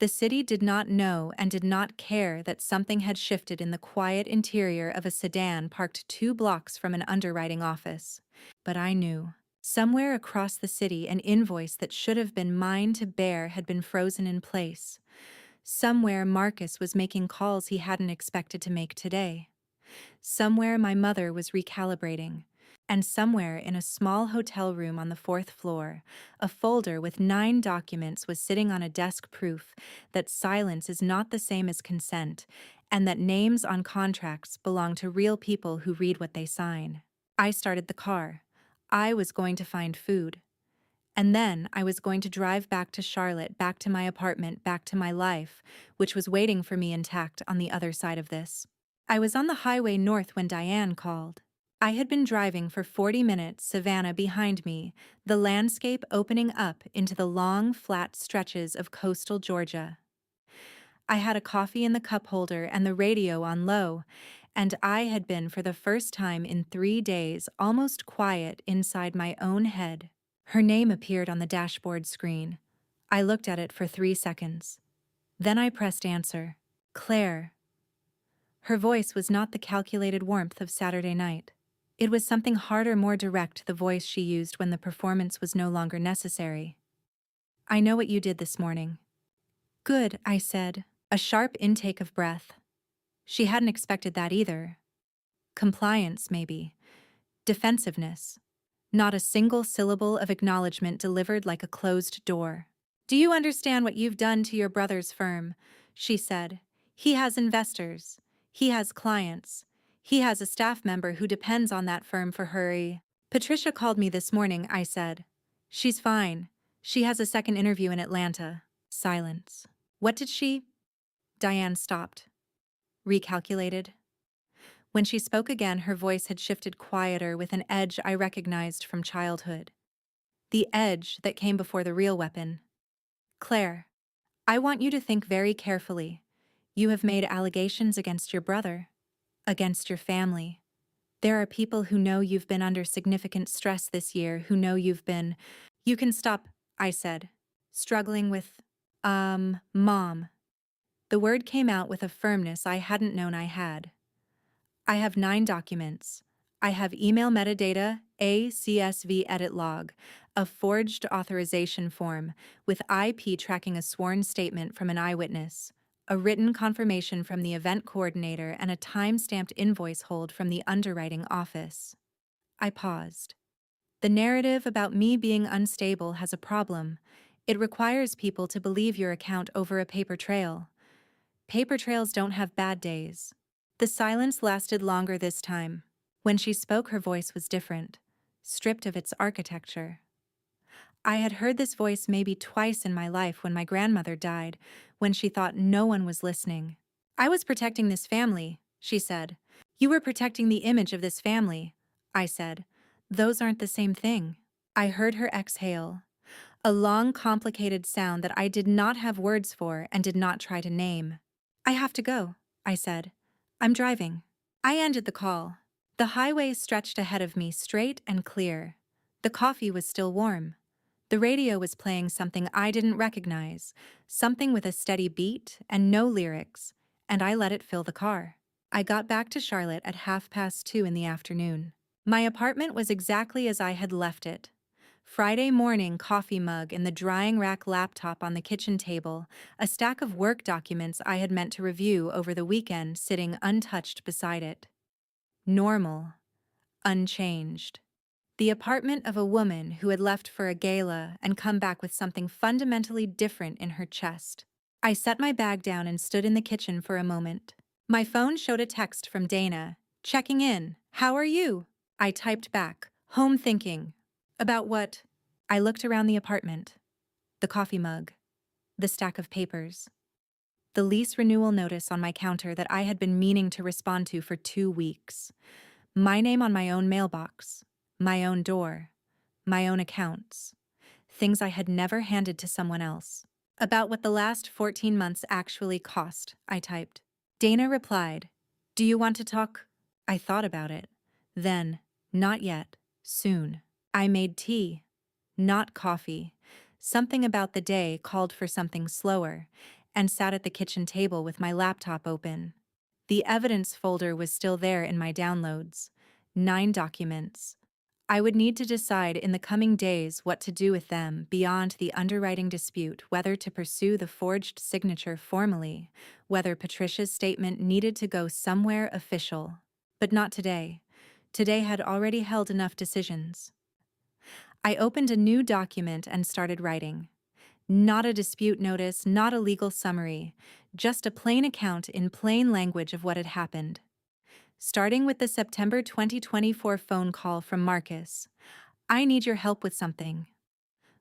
Speaker 1: The city did not know and did not care that something had shifted in the quiet interior of a sedan parked 2 blocks from an underwriting office. But I knew. Somewhere across the city, an invoice that should have been mine to bear had been frozen in place. Somewhere Marcus was making calls he hadn't expected to make today. Somewhere my mother was recalibrating. And somewhere in a small hotel room on the 4th floor, a folder with 9 documents was sitting on a desk, proof that silence is not the same as consent, and that names on contracts belong to real people who read what they sign. I started the car. I was going to find food. And then I was going to drive back to Charlotte, back to my apartment, back to my life, which was waiting for me intact on the other side of this. I was on the highway north when Diane called. I had been driving for 40 minutes, Savannah behind me, the landscape opening up into the long, flat stretches of coastal Georgia. I had a coffee in the cup holder and the radio on low, and I had been, for the first time in 3 days, almost quiet inside my own head. Her name appeared on the dashboard screen. I looked at it for 3 seconds. Then I pressed answer. Claire. Her voice was not the calculated warmth of Saturday night. It was something harder, more direct, the voice she used when the performance was no longer necessary. I know what you did this morning. Good, I said, a sharp intake of breath. She hadn't expected that either. Compliance, maybe. Defensiveness. Not a single syllable of acknowledgement delivered, like a closed door. Do you understand what you've done to your brother's firm? She said. He has investors. He has clients. He has a staff member who depends on that firm for her. Patricia called me this morning, I said. She's fine. She has a second interview in Atlanta. Silence. What did she? Diane stopped. Recalculated. When she spoke again, her voice had shifted quieter with an edge I recognized from childhood. The edge that came before the real weapon. Claire, I want you to think very carefully. You have made allegations against your brother, against your family. There are people who know you've been under significant stress this year, who know you've been... You can stop, I said, struggling with, Mom. The word came out with a firmness I hadn't known I had. I have 9 documents. I have email metadata, a CSV edit log, a forged authorization form with IP tracking a sworn statement from an eyewitness, a written confirmation from the event coordinator, and a time-stamped invoice hold from the underwriting office. I paused. The narrative about me being unstable has a problem. It requires people to believe your account over a paper trail. Paper trails don't have bad days. The silence lasted longer this time. When she spoke, her voice was different, stripped of its architecture. I had heard this voice maybe twice in my life when my grandmother died, when she thought no one was listening. "I was protecting this family," she said. "You were protecting the image of this family," I said. "Those aren't the same thing." I heard her exhale, a long, complicated sound that I did not have words for and did not try to name. "I have to go," I said. "I'm driving." I ended the call. The highway stretched ahead of me, straight and clear. The coffee was still warm. The radio was playing something I didn't recognize, something with a steady beat and no lyrics, and I let it fill the car. I got back to Charlotte at 2:30 in the afternoon. My apartment was exactly as I had left it. Friday morning coffee mug in the drying rack, laptop on the kitchen table, a stack of work documents I had meant to review over the weekend sitting untouched beside it. Normal. Unchanged. The apartment of a woman who had left for a gala and come back with something fundamentally different in her chest. I set my bag down and stood in the kitchen for a moment. My phone showed a text from Dana. "Checking in. How are you?" I typed back, "Home thinking." "About what?" I looked around the apartment. The coffee mug. The stack of papers. The lease renewal notice on my counter that I had been meaning to respond to for 2 weeks. My name on my own mailbox. My own door. My own accounts. Things I had never handed to someone else. "About what the last 14 months actually cost," I typed. Dana replied, "Do you want to talk?" I thought about it. Then, "Not yet. Soon." I made tea. Not coffee. Something about the day called for something slower, and sat at the kitchen table with my laptop open. The evidence folder was still there in my downloads. 9 documents. I would need to decide in the coming days what to do with them beyond the underwriting dispute, whether to pursue the forged signature formally, whether Patricia's statement needed to go somewhere official. But not today. Today had already held enough decisions. I opened a new document and started writing. Not a dispute notice, not a legal summary, just a plain account in plain language of what had happened. Starting with the September 2024 phone call from Marcus. "I need your help with something."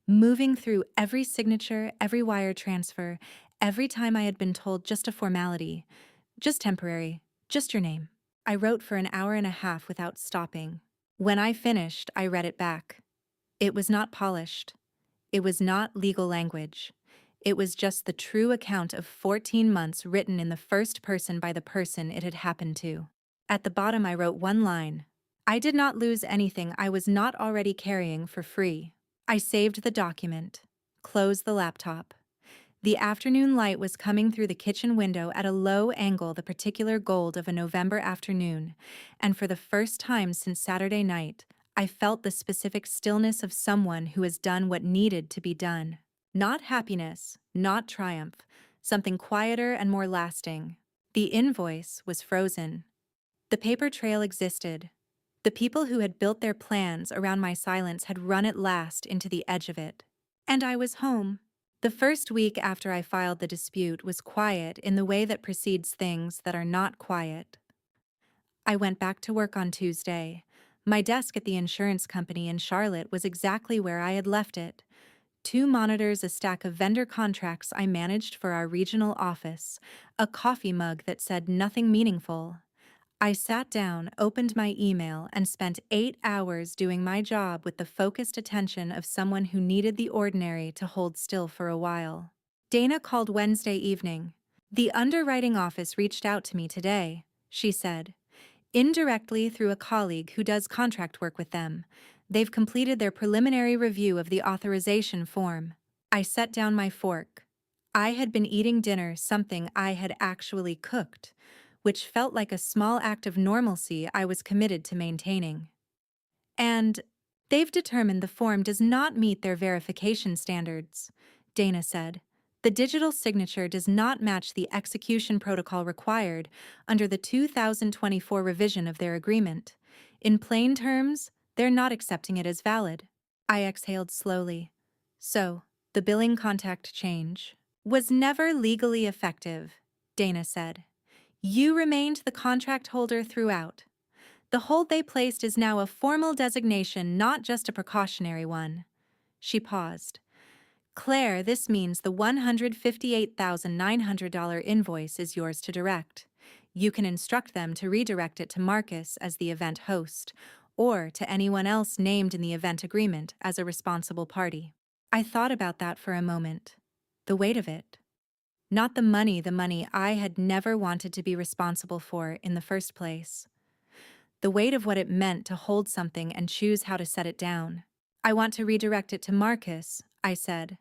Speaker 1: Moving through every signature, every wire transfer, every time I had been told just a formality, just temporary, just your name. I wrote for an hour and a half without stopping. When I finished, I read it back. It was not polished. It was not legal language. It was just the true account of 14 months written in the first person by the person it had happened to. At the bottom I wrote one line. I did not lose anything I was not already carrying for free. I saved the document. Closed the laptop. The afternoon light was coming through the kitchen window at a low angle, the particular gold of a November afternoon, and for the first time since Saturday night, I felt the specific stillness of someone who has done what needed to be done. Not happiness, not triumph, something quieter and more lasting. The invoice was frozen. The paper trail existed. The people who had built their plans around my silence had run at last into the edge of it. And I was home. The first week after I filed the dispute was quiet in the way that precedes things that are not quiet. I went back to work on Tuesday. My desk at the insurance company in Charlotte was exactly where I had left it. 2 monitors, a stack of vendor contracts I managed for our regional office, a coffee mug that said nothing meaningful. I sat down, opened my email, and spent 8 hours doing my job with the focused attention of someone who needed the ordinary to hold still for a while. Dana called Wednesday evening. "The underwriting office reached out to me today," she said. "Indirectly through a colleague who does contract work with them. They've completed their preliminary review of the authorization form." I set down my fork. I had been eating dinner, something I had actually cooked, which felt like a small act of normalcy I was committed to maintaining. "And they've determined the form does not meet their verification standards," Dana said. "The digital signature does not match the execution protocol required under the 2024 revision of their agreement. In plain terms, they're not accepting it as valid." I exhaled slowly. "So, the billing contact change was never legally effective," Dana said. You remained the contract holder throughout. The hold they placed is now a formal designation, not just a precautionary one. She paused. Claire, this means the $158,900 invoice is yours to direct. You can instruct them to redirect it to Marcus as the event host, or to anyone else named in the event agreement as a responsible party. I thought about that for a moment. The weight of it. Not the money I had never wanted to be responsible for in the first place. The weight of what it meant to hold something and choose how to set it down. I want to redirect it to Marcus, I said,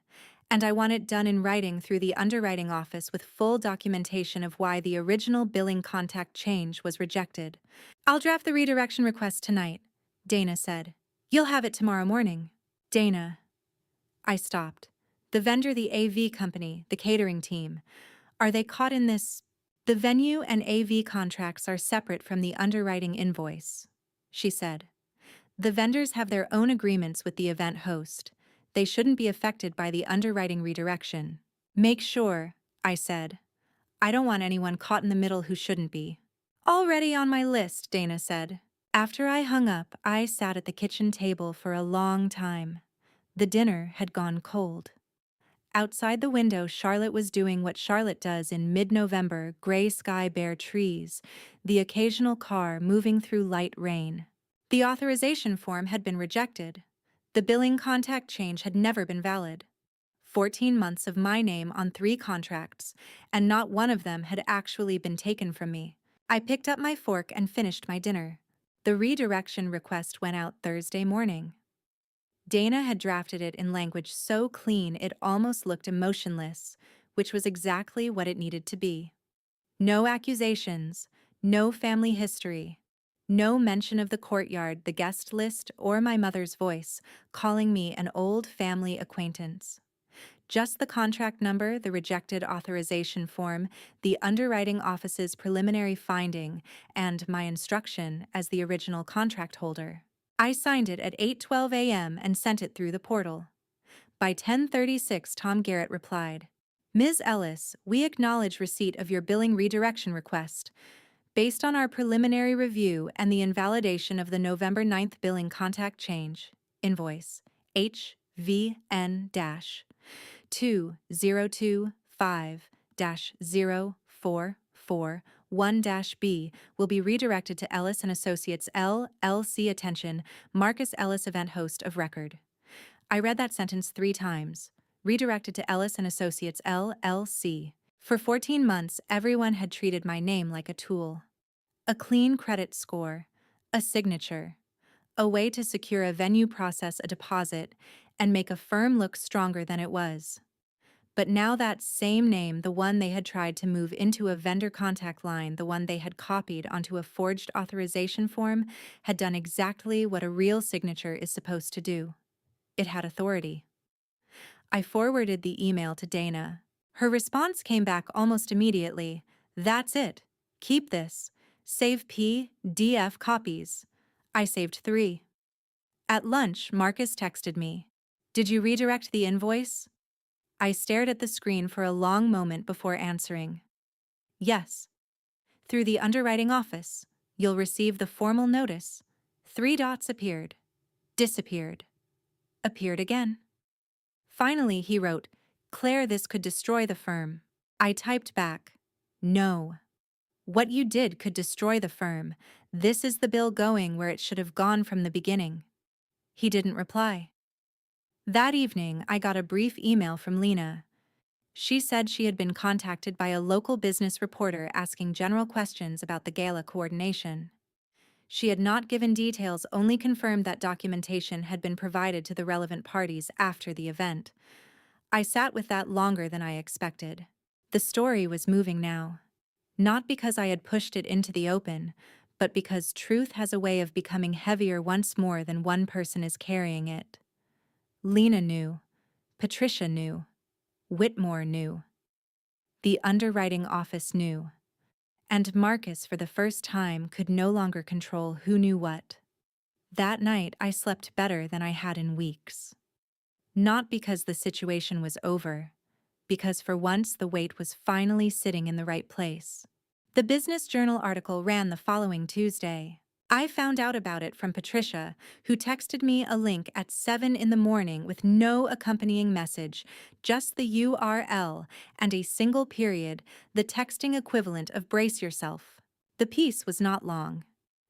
Speaker 1: and I want it done in writing through the underwriting office with full documentation of why the original billing contact change was rejected. I'll draft the redirection request tonight, Dana said. You'll have it tomorrow morning. Dana. I stopped. The vendor, the AV company, the catering team. Are they caught in this? The venue and AV contracts are separate from the underwriting invoice, she said. The vendors have their own agreements with the event host. They shouldn't be affected by the underwriting redirection. Make sure, I said. I don't want anyone caught in the middle who shouldn't be. Already on my list, Dana said. After I hung up, I sat at the kitchen table for a long time. The dinner had gone cold. Outside the window, Charlotte was doing what Charlotte does in mid-November, gray sky, bare trees, the occasional car moving through light rain. The authorization form had been rejected. The billing contact change had never been valid. 14 months of my name on 3 contracts, and not one of them had actually been taken from me. I picked up my fork and finished my dinner. The redirection request went out Thursday morning. Dana had drafted it in language so clean it almost looked emotionless, which was exactly what it needed to be. No accusations, no family history, no mention of the courtyard, the guest list, or my mother's voice, calling me an old family acquaintance. Just the contract number, the rejected authorization form, the underwriting office's preliminary finding, and my instruction as the original contract holder. I signed it at 8:12 a.m. and sent it through the portal. By 10:36, Tom Garrett replied, Ms. Ellis, we acknowledge receipt of your billing redirection request. Based on our preliminary review and the invalidation of the November 9th billing contact change, invoice HVN-2025-0441-B will be redirected to Ellis & Associates LLC. Attention, Marcus Ellis, event host of record. I read that sentence 3 times. Redirected to Ellis & Associates LLC. For 14 months, everyone had treated my name like a tool. A clean credit score, a signature, a way to secure a venue, process a deposit, and make a firm look stronger than it was. But now that same name, the one they had tried to move into a vendor contact line, the one they had copied onto a forged authorization form, had done exactly what a real signature is supposed to do. It had authority. I forwarded the email to Dana. Her response came back almost immediately. That's it. Keep this. Save PDF copies. I saved 3. At lunch, Marcus texted me. Did you redirect the invoice? I stared at the screen for a long moment before answering. Yes. Through the underwriting office. You'll receive the formal notice. 3 dots appeared. Disappeared. Appeared again. Finally, he wrote, Claire, this could destroy the firm. I typed back, No. What you did could destroy the firm. This is the bill going where it should have gone from the beginning. He didn't reply. That evening, I got a brief email from Lena. She said she had been contacted by a local business reporter asking general questions about the gala coordination. She had not given details, only confirmed that documentation had been provided to the relevant parties after the event. I sat with that longer than I expected. The story was moving now. Not because I had pushed it into the open, but because truth has a way of becoming heavier once more than one person is carrying it. Lena knew. Patricia knew. Whitmore knew. The underwriting office knew. And Marcus, for the first time, could no longer control who knew what. That night, I slept better than I had in weeks. Not because the situation was over, because for once the weight was finally sitting in the right place. The Business Journal article ran the following Tuesday. I found out about it from Patricia, who texted me a link at 7 in the morning with no accompanying message, just the URL and a single period, the texting equivalent of brace yourself. The piece was not long.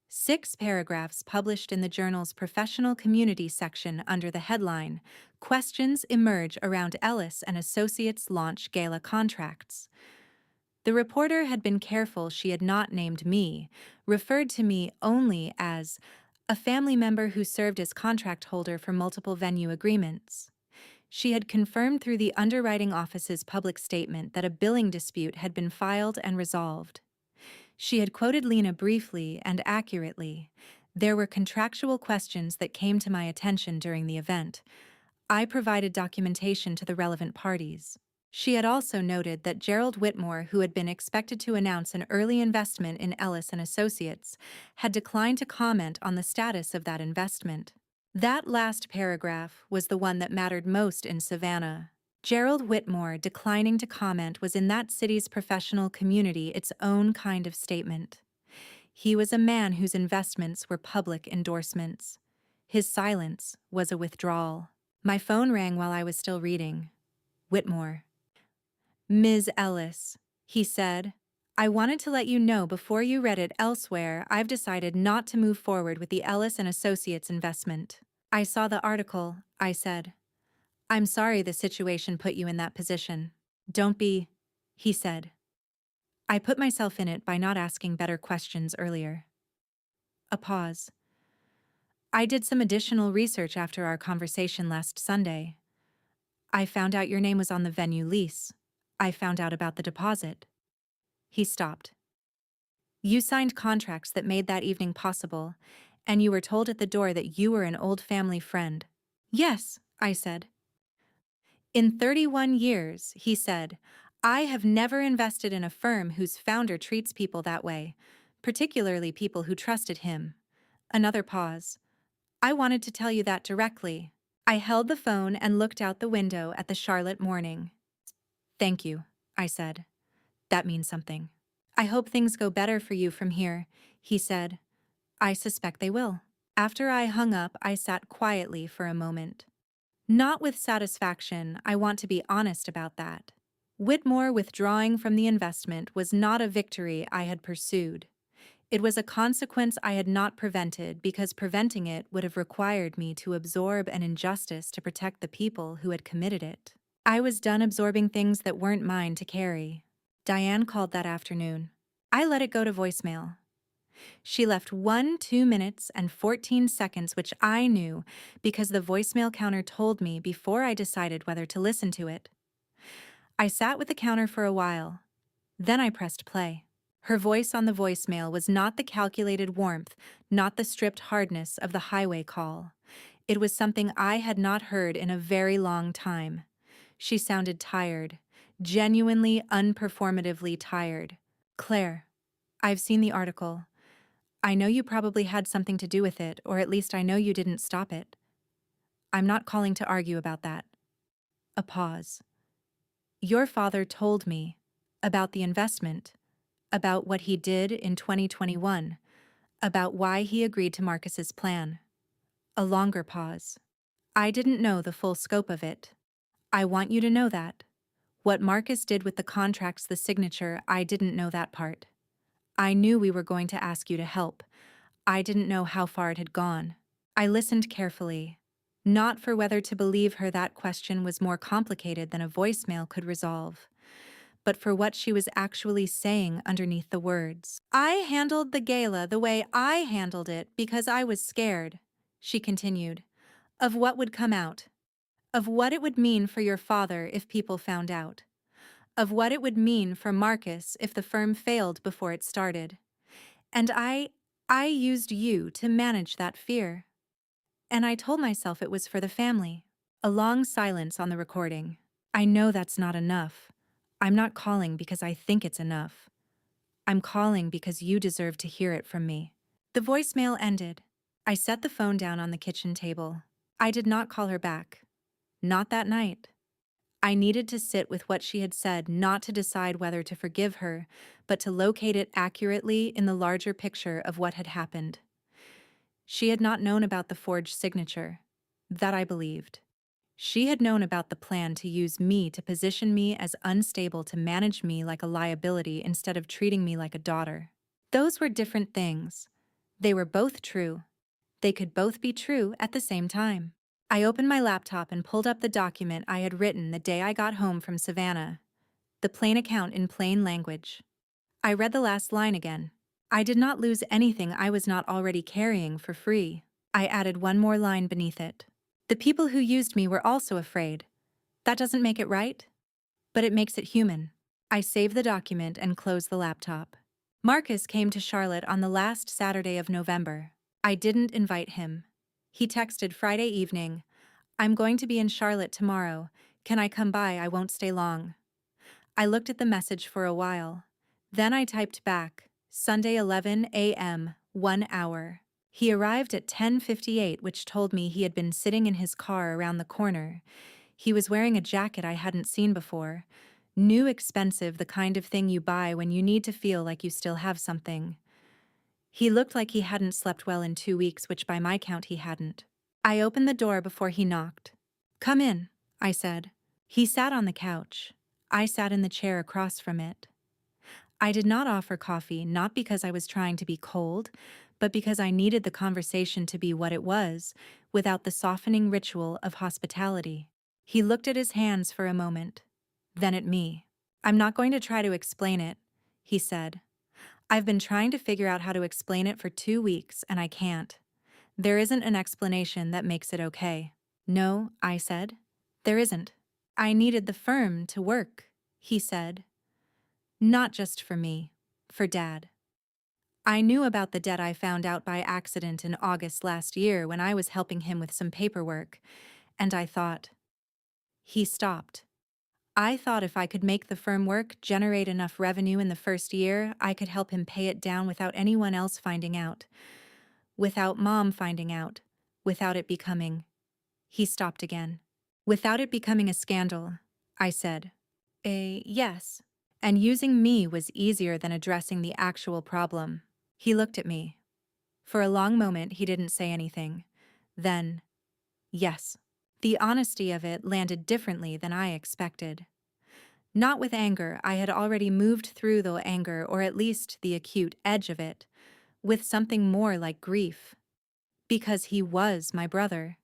Speaker 1: 6 paragraphs published in the journal's professional community section under the headline, Questions Emerge Around Ellis and Associates Launch Gala Contracts. The reporter had been careful she had not named me, referred to me only as a family member who served as contract holder for multiple venue agreements. She had confirmed through the underwriting office's public statement that a billing dispute had been filed and resolved. She had quoted Lena briefly and accurately. There were contractual questions that came to my attention during the event. I provided documentation to the relevant parties. She had also noted that Gerald Whitmore, who had been expected to announce an early investment in Ellis and Associates, had declined to comment on the status of that investment. That last paragraph was the one that mattered most in Savannah. Gerald Whitmore declining to comment was in that city's professional community its own kind of statement. He was a man whose investments were public endorsements. His silence was a withdrawal. My phone rang while I was still reading. Whitmore. Ms. Ellis, he said, I wanted to let you know before you read it elsewhere I've decided not to move forward with the Ellis and Associates investment. I saw the article, I said. I'm sorry the situation put you in that position. Don't be, he said. I put myself in it by not asking better questions earlier. A pause. I did some additional research after our conversation last Sunday. I found out your name was on the venue lease. I found out about the deposit. He stopped. You signed contracts that made that evening possible, and you were told at the door that you were an old family friend. Yes, I said. In 31 years, he said, I have never invested in a firm whose founder treats people that way, particularly people who trusted him. Another pause. I wanted to tell you that directly. I held the phone and looked out the window at the Charlotte morning. Thank you, I said. That means something. I hope things go better for you from here, he said. I suspect they will. After I hung up, I sat quietly for a moment. Not with satisfaction, I want to be honest about that. Whitmore withdrawing from the investment was not a victory I had pursued. It was a consequence I had not prevented because preventing it would have required me to absorb an injustice to protect the people who had committed it. I was done absorbing things that weren't mine to carry. Diane called that afternoon. I let it go to voicemail. She left 2 minutes and 14 seconds, which I knew because the voicemail counter told me before I decided whether to listen to it. I sat with the counter for a while. Then I pressed play. Her voice on the voicemail was not the calculated warmth, not the stripped hardness of the highway call. It was something I had not heard in a very long time. She sounded tired, genuinely unperformatively tired. Claire, I've seen the article. I know you probably had something to do with it, or at least I know you didn't stop it. I'm not calling to argue about that. A pause. Your father told me about the investment, about what he did in 2021, about why he agreed to Marcus's plan. A longer pause. I didn't know the full scope of it. I want you to know that. What Marcus did with the contracts, the signature, I didn't know that part. I knew we were going to ask you to help. I didn't know how far it had gone. I listened carefully, not for whether to believe her that question was more complicated than a voicemail could resolve, but for what she was actually saying underneath the words. I handled the gala the way I handled it because I was scared, she continued, of what would come out, of what it would mean for your father if people found out, of what it would mean for Marcus if the firm failed before it started. And I used you to manage that fear. And I told myself it was for the family. A long silence on the recording. I know that's not enough. I'm not calling because I think it's enough. I'm calling because you deserve to hear it from me. The voicemail ended. I set the phone down on the kitchen table. I did not call her back. Not that night. I needed to sit with what she had said, not to decide whether to forgive her, but to locate it accurately in the larger picture of what had happened. She had not known about the forged signature. That I believed. She had known about the plan to use me to position me as unstable, to manage me like a liability instead of treating me like a daughter. Those were different things. They were both true. They could both be true at the same time. I opened my laptop and pulled up the document I had written the day I got home from Savannah. The plain account in plain language. I read the last line again. I did not lose anything I was not already carrying for free. I added one more line beneath it. The people who used me were also afraid. That doesn't make it right, but it makes it human. I saved the document and closed the laptop. Marcus came to Charlotte on the last Saturday of November. I didn't invite him. He texted Friday evening, "I'm going to be in Charlotte tomorrow. Can I come by? I won't stay long." I looked at the message for a while. Then I typed back, "Sunday 11 a.m., 1 hour." He arrived at 10:58, which told me he had been sitting in his car around the corner. He was wearing a jacket I hadn't seen before. New, expensive, the kind of thing you buy when you need to feel like you still have something. He looked like he hadn't slept well in 2 weeks, which by my count he hadn't. I opened the door before he knocked. "Come in," I said. He sat on the couch. I sat in the chair across from it. I did not offer coffee, not because I was trying to be cold, but because I needed the conversation to be what it was, without the softening ritual of hospitality. He looked at his hands for a moment, then at me. "I'm not going to try to explain it," he said. "I've been trying to figure out how to explain it for 2 weeks, and I can't. There isn't an explanation that makes it okay." "No," I said. "There isn't." "I needed the firm to work," he said. "Not just for me, for Dad." I knew about the debt I found out by accident in August last year when I was helping him with some paperwork, and I thought. He stopped. I thought if I could make the firm work, generate enough revenue in the first year, I could help him pay it down without anyone else finding out. Without Mom finding out. Without it becoming. He stopped again. "Without it becoming a scandal," I said. Yes. And using me was easier than addressing the actual problem. He looked at me. For a long moment, he didn't say anything. Then, "Yes." The honesty of it landed differently than I expected. Not with anger, I had already moved through the anger, or at least the acute edge of it, with something more like grief. Because he was my brother.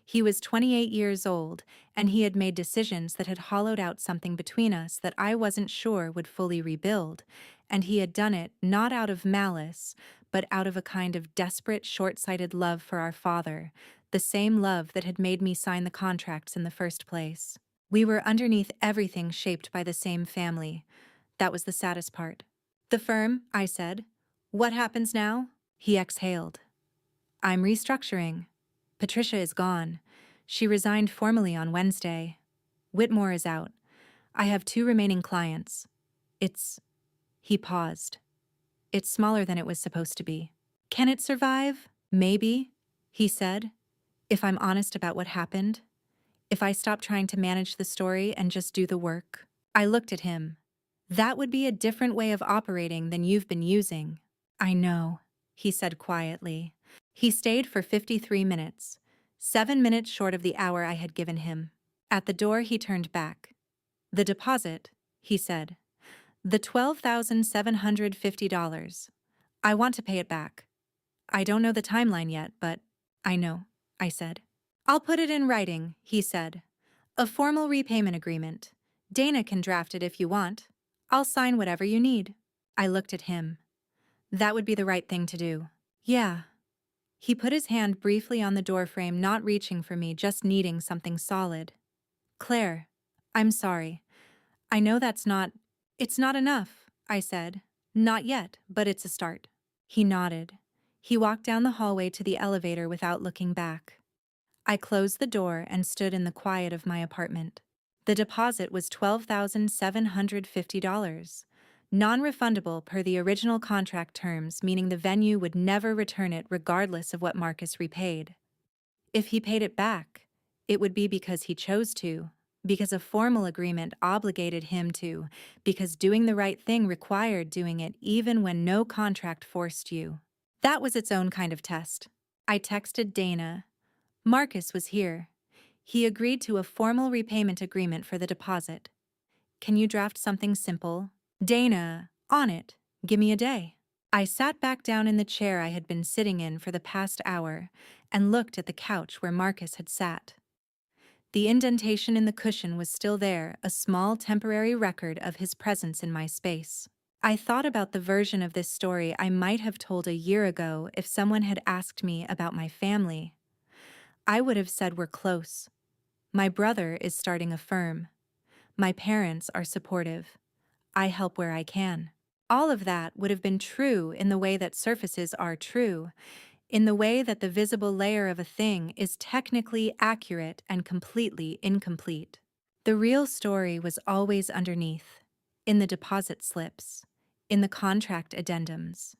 Speaker 1: He was 28 years old, and he had made decisions that had hollowed out something between us that I wasn't sure would fully rebuild, and he had done it not out of malice, but out of a kind of desperate, short-sighted love for our father, the same love that had made me sign the contracts in the first place. We were underneath everything shaped by the same family. That was the saddest part. "The firm," I said. "What happens now?" He exhaled. "I'm restructuring. Patricia is gone. She resigned formally on Wednesday. Whitmore is out. I have 2 remaining clients. It's..." He paused. "It's smaller than it was supposed to be." "Can it survive? Maybe," he said. "If I'm honest about what happened. If I stop trying to manage the story and just do the work." I looked at him. "That would be a different way of operating than you've been using." "I know," he said quietly. He stayed for 53 minutes, 7 minutes short of the hour I had given him. At the door, he turned back. "The deposit," he said. "The $12,750. I want to pay it back. I don't know the timeline yet, but..." "I know," I said. "I'll put it in writing," he said. "A formal repayment agreement. Dana can draft it if you want. I'll sign whatever you need." I looked at him. That would be the right thing to do. "Yeah." He put his hand briefly on the doorframe, not reaching for me, just needing something solid. "Claire, I'm sorry. I know it's not enough," I said. "Not yet, but it's a start." He nodded. He walked down the hallway to the elevator without looking back. I closed the door and stood in the quiet of my apartment. The deposit was $12,750. Non-refundable per the original contract terms, meaning the venue would never return it regardless of what Marcus repaid. If he paid it back, it would be because he chose to, because a formal agreement obligated him to, because doing the right thing required doing it even when no contract forced you. That was its own kind of test. I texted Dana. Marcus was here. He agreed to a formal repayment agreement for the deposit. Can you draft something simple? Dana, on it. Give me a day. I sat back down in the chair I had been sitting in for the past hour and looked at the couch where Marcus had sat. The indentation in the cushion was still there, a small temporary record of his presence in my space. I thought about the version of this story I might have told a year ago if someone had asked me about my family. I would have said we're close. My brother is starting a firm. My parents are supportive. I help where I can. All of that would have been true in the way that surfaces are true, in the way that the visible layer of a thing is technically accurate and completely incomplete. The real story was always underneath, in the deposit slips, in the contract addendums,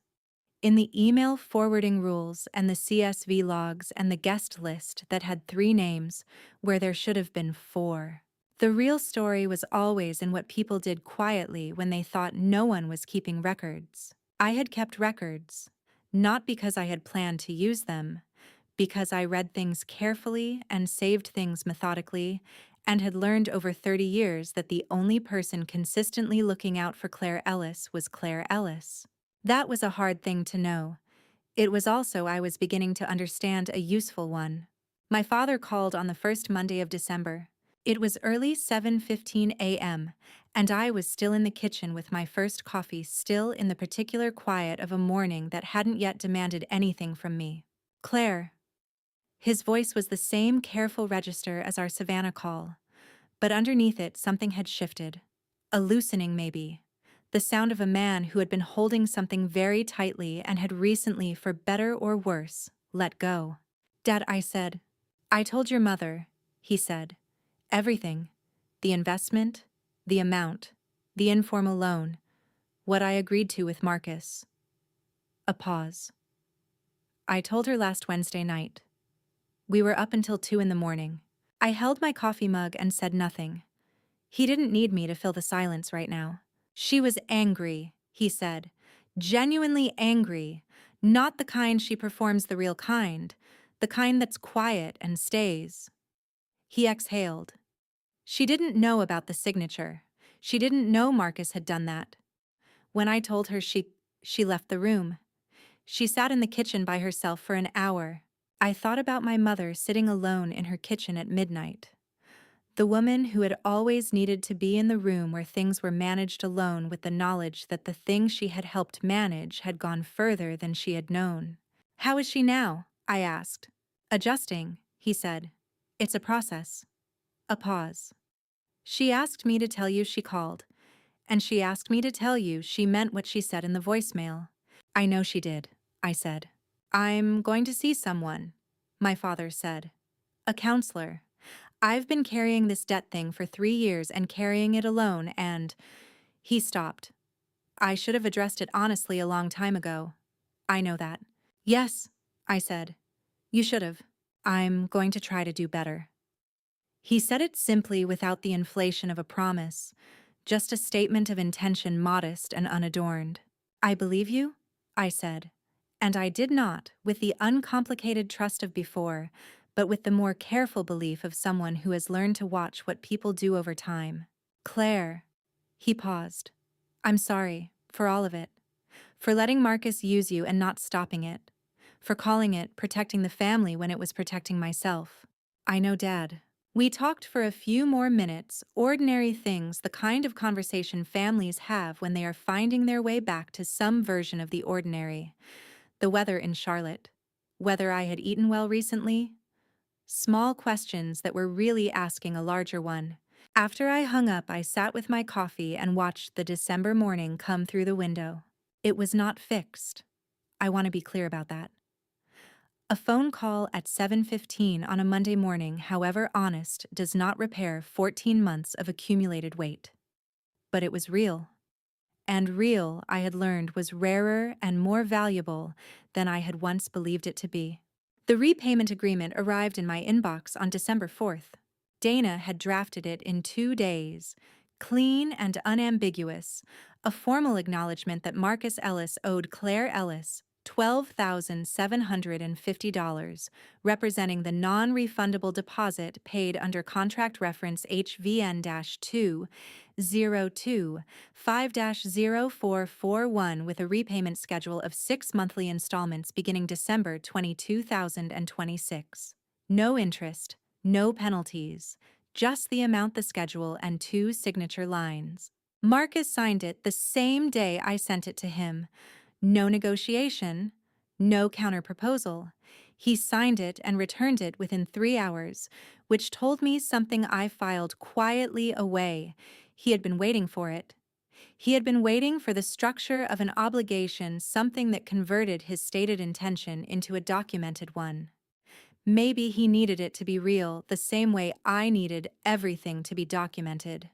Speaker 1: in the email forwarding rules and the CSV logs and the guest list that had 3 names where there should have been 4. The real story was always in what people did quietly when they thought no one was keeping records. I had kept records, not because I had planned to use them, because I read things carefully and saved things methodically, and had learned over 30 years that the only person consistently looking out for Claire Ellis was Claire Ellis. That was a hard thing to know. It was also I was beginning to understand a useful one. My father called on the first Monday of December. It was early 7:15 a.m., and I was still in the kitchen with my first coffee, still in the particular quiet of a morning that hadn't yet demanded anything from me. Claire. His voice was the same careful register as our Savannah call, but underneath it something had shifted. A loosening, maybe. The sound of a man who had been holding something very tightly and had recently, for better or worse, let go. Dad, I said. I told your mother, he said. Everything. The investment, the amount, the informal loan, what I agreed to with Marcus. A pause. I told her last Wednesday night. We were up until 2 in the morning. I held my coffee mug and said nothing. He didn't need me to fill the silence right now. She was angry, he said. Genuinely angry. Not the kind she performs the real kind. The kind that's quiet and stays. He exhaled. She didn't know about the signature. She didn't know Marcus had done that. When I told her, she left the room. She sat in the kitchen by herself for an hour. I thought about my mother sitting alone in her kitchen at midnight. The woman who had always needed to be in the room where things were managed alone, with the knowledge that the thing she had helped manage had gone further than she had known. How is she now? I asked. Adjusting, he said. It's a process. A pause. She asked me to tell you she called, and she asked me to tell you she meant what she said in the voicemail. I know she did, I said. I'm going to see someone, my father said. A counselor. I've been carrying this debt thing for 3 years and carrying it alone, and… He stopped. I should have addressed it honestly a long time ago. I know that. Yes, I said. You should have. I'm going to try to do better. He said it simply, without the inflation of a promise, just a statement of intention, modest and unadorned. I believe you, I said, and I did not with the uncomplicated trust of before, but with the more careful belief of someone who has learned to watch what people do over time. Claire. He paused. I'm sorry, for all of it. For letting Marcus use you and not stopping it. For calling it protecting the family when it was protecting myself. I know, Dad. We talked for a few more minutes, ordinary things, the kind of conversation families have when they are finding their way back to some version of the ordinary. The weather in Charlotte. Whether I had eaten well recently. Small questions that were really asking a larger one. After I hung up, I sat with my coffee and watched the December morning come through the window. It was not fixed. I want to be clear about that. A phone call at 7:15 on a Monday morning, however honest, does not repair 14 months of accumulated weight. But it was real. And real, I had learned, was rarer and more valuable than I had once believed it to be. The repayment agreement arrived in my inbox on December 4th. Dana had drafted it in 2 days, clean and unambiguous, a formal acknowledgement that Marcus Ellis owed Claire Ellis $12,750, representing the non-refundable deposit paid under contract reference HVN-202-5-0441 with a repayment schedule of 6 monthly installments beginning December 2026. No interest, no penalties, just the amount, the schedule, and 2 signature lines. Marcus signed it the same day I sent it to him. No negotiation, no counterproposal. He signed it and returned it within 3 hours, which told me something I filed quietly away. He had been waiting for it. He had been waiting for the structure of an obligation, something that converted his stated intention into a documented one. Maybe he needed it to be real the same way I needed everything to be documented.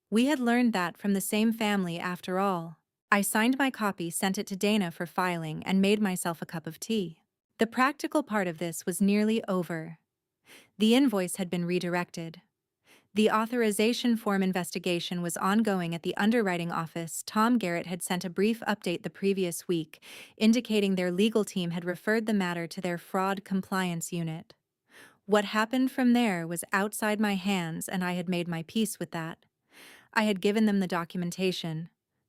Speaker 1: We had learned that from the same family after all. I signed my copy, sent it to Dana for filing, and made myself a cup of tea. The practical part of this was nearly over. The invoice had been redirected. The authorization form investigation was ongoing at the underwriting office. Tom Garrett had sent a brief update the previous week, indicating their legal team had referred the matter to their fraud compliance unit. What happened from there was outside my hands, and I had made my peace with that. I had given them the documentation.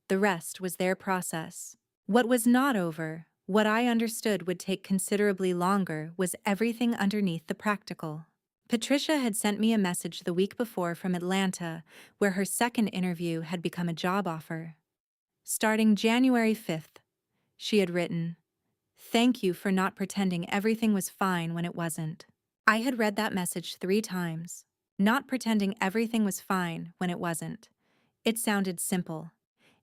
Speaker 1: The rest was their process. What was not over, what I understood would take considerably longer, was everything underneath the practical. Patricia had sent me a message the week before from Atlanta, where her second interview had become a job offer. Starting January 5th, she had written, "Thank you for not pretending everything was fine when it wasn't." I had read that message 3 times. Not pretending everything was fine when it wasn't. It sounded simple.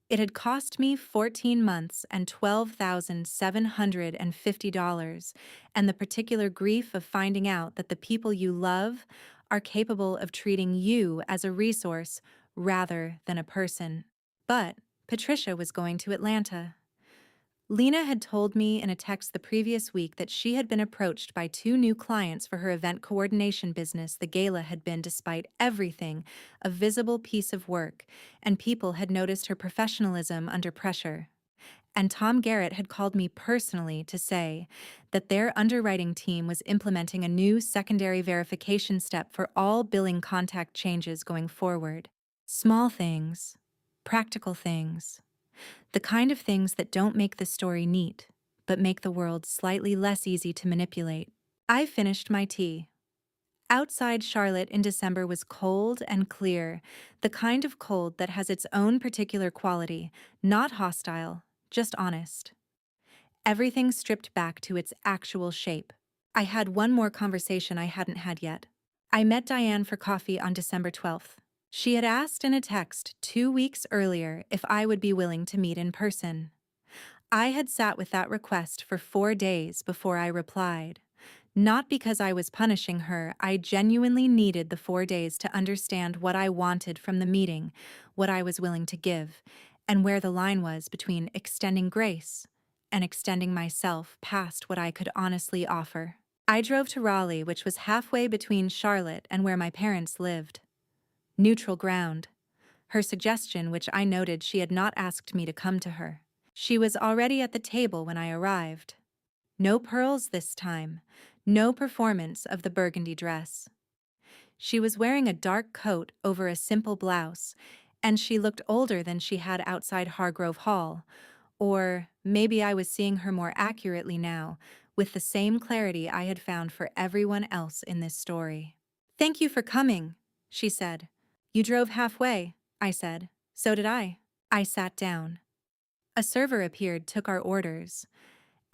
Speaker 1: It had cost me 14 months and $12,750, and the particular grief of finding out that the people you love are capable of treating you as a resource rather than a person. But Patricia was going to Atlanta. Lena had told me in a text the previous week that she had been approached by 2 new clients for her event coordination business. The gala had been, despite everything, a visible piece of work, and people had noticed her professionalism under pressure. And Tom Garrett had called me personally to say that their underwriting team was implementing a new secondary verification step for all billing contact changes going forward. Small things, practical things. The kind of things that don't make the story neat, but make the world slightly less easy to manipulate. I finished my tea. Outside Charlotte in December was cold and clear, the kind of cold that has its own particular quality, not hostile, just honest. Everything stripped back to its actual shape. I had one more conversation I hadn't had yet. I met Diane for coffee on December 12th. She had asked in a text 2 weeks earlier if I would be willing to meet in person. I had sat with that request for 4 days before I replied. Not because I was punishing her, I genuinely needed the 4 days to understand what I wanted from the meeting, what I was willing to give, and where the line was between extending grace and extending myself past what I could honestly offer. I drove to Raleigh, which was halfway between Charlotte and where my parents lived. Neutral ground. Her suggestion, which I noted she had not asked me to come to her. She was already at the table when I arrived. No pearls this time, no performance of the burgundy dress. She was wearing a dark coat over a simple blouse, and she looked older than she had outside Hargrove Hall, or maybe I was seeing her more accurately now, with the same clarity I had found for everyone else in this story. "Thank you for coming," she said. "You drove halfway," I said. "So did I." I sat down. A server appeared, took our orders.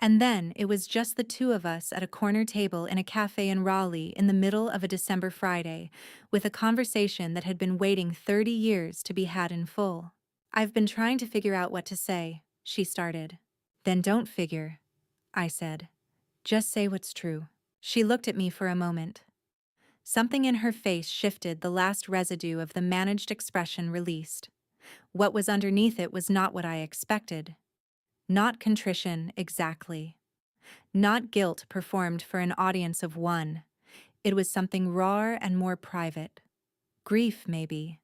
Speaker 1: And then it was just the 2 of us at a corner table in a cafe in Raleigh in the middle of a December Friday, with a conversation that had been waiting 30 years to be had in full. "I've been trying to figure out what to say," she started. "Then don't figure," I said. "Just say what's true." She looked at me for a moment. Something in her face shifted, the last residue of the managed expression released. What was underneath it was not what I expected. Not contrition, exactly. Not guilt performed for an audience of one. It was something rawer and more private. Grief, maybe.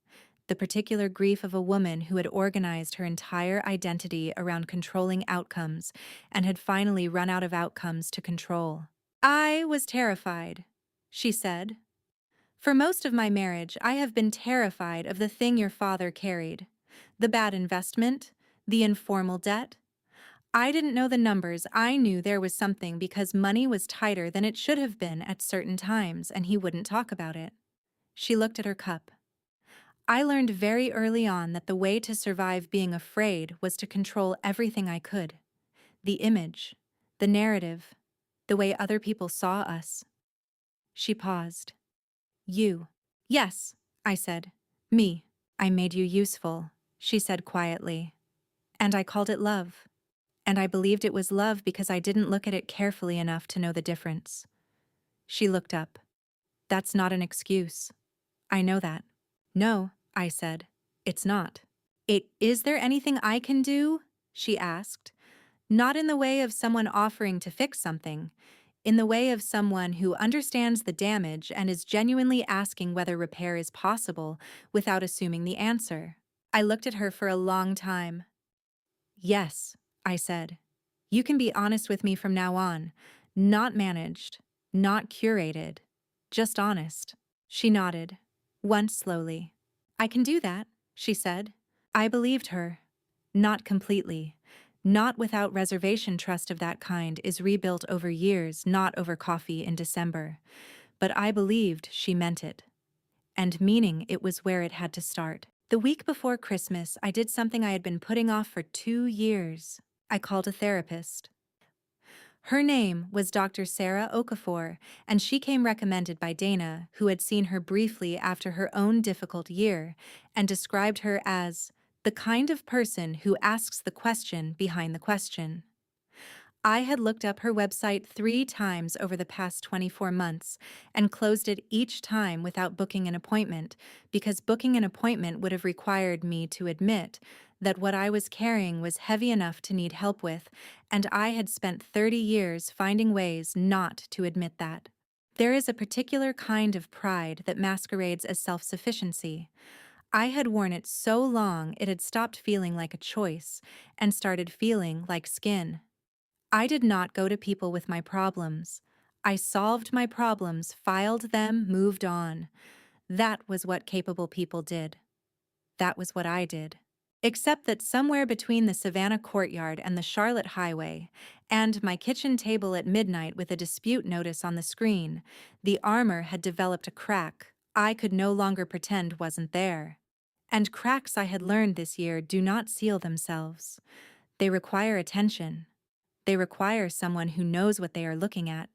Speaker 1: The particular grief of a woman who had organized her entire identity around controlling outcomes and had finally run out of outcomes to control. I was terrified, she said. For most of my marriage, I have been terrified of the thing your father carried. The bad investment, the informal debt. I didn't know the numbers. I knew there was something because money was tighter than it should have been at certain times, and he wouldn't talk about it. She looked at her cup. I learned very early on that the way to survive being afraid was to control everything I could. The image, the narrative, the way other people saw us. She paused. You. Yes, I said. Me. I made you useful, she said quietly. And I called it love. And I believed it was love because I didn't look at it carefully enough to know the difference. She looked up. That's not an excuse. I know that. No, I said. It's not. Is there anything I can do? She asked. Not in the way of someone offering to fix something, in the way of someone who understands the damage and is genuinely asking whether repair is possible without assuming the answer. I looked at her for a long time. Yes, I said. You can be honest with me from now on. Not managed, not curated, just honest. She nodded, once slowly. I can do that, she said. I believed her. Not completely. Not without reservation. Trust of that kind is rebuilt over years, not over coffee in December. But I believed she meant it. And meaning it was where it had to start. The week before Christmas, I did something I had been putting off for 2 years. I called a therapist. Her name was Dr. Sarah Okafor, and she came recommended by Dana, who had seen her briefly after her own difficult year, and described her as the kind of person who asks the question behind the question. I had looked up her website 3 times over the past 24 months and closed it each time without booking an appointment, because booking an appointment would have required me to admit that what I was carrying was heavy enough to need help with, and I had spent 30 years finding ways not to admit that. There is a particular kind of pride that masquerades as self-sufficiency. I had worn it so long it had stopped feeling like a choice and started feeling like skin. I did not go to people with my problems. I solved my problems, filed them, moved on. That was what capable people did. That was what I did. Except that somewhere between the Savannah courtyard and the Charlotte highway, and my kitchen table at midnight with a dispute notice on the screen, the armor had developed a crack I could no longer pretend wasn't there. And cracks, I had learned this year, do not seal themselves. They require attention. They require someone who knows what they are looking at.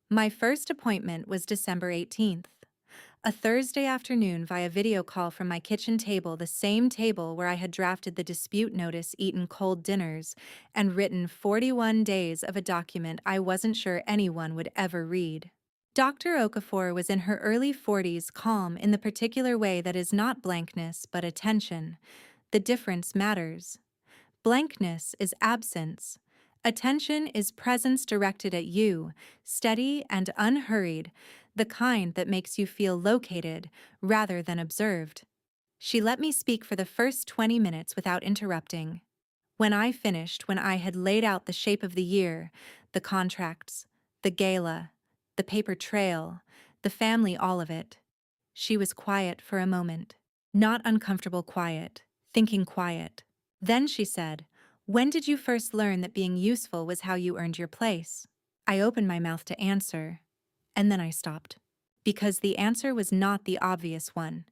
Speaker 1: My first appointment was December 18th. A Thursday afternoon via video call from my kitchen table, the same table where I had drafted the dispute notice, eaten cold dinners, and written 41 days of a document I wasn't sure anyone would ever read. Dr. Okafor was in her early 40s, calm in the particular way that is not blankness but attention. The difference matters. Blankness is absence. Attention is presence directed at you, steady and unhurried, the kind that makes you feel located rather than observed. She let me speak for the first 20 minutes without interrupting. When I finished, when I had laid out the shape of the year, the contracts, the gala, the paper trail, the family, all of it, she was quiet for a moment. Not uncomfortable quiet, thinking quiet. Then she said, "When did you first learn that being useful was how you earned your place?" I opened my mouth to answer, and then I stopped. Because the answer was not the obvious one.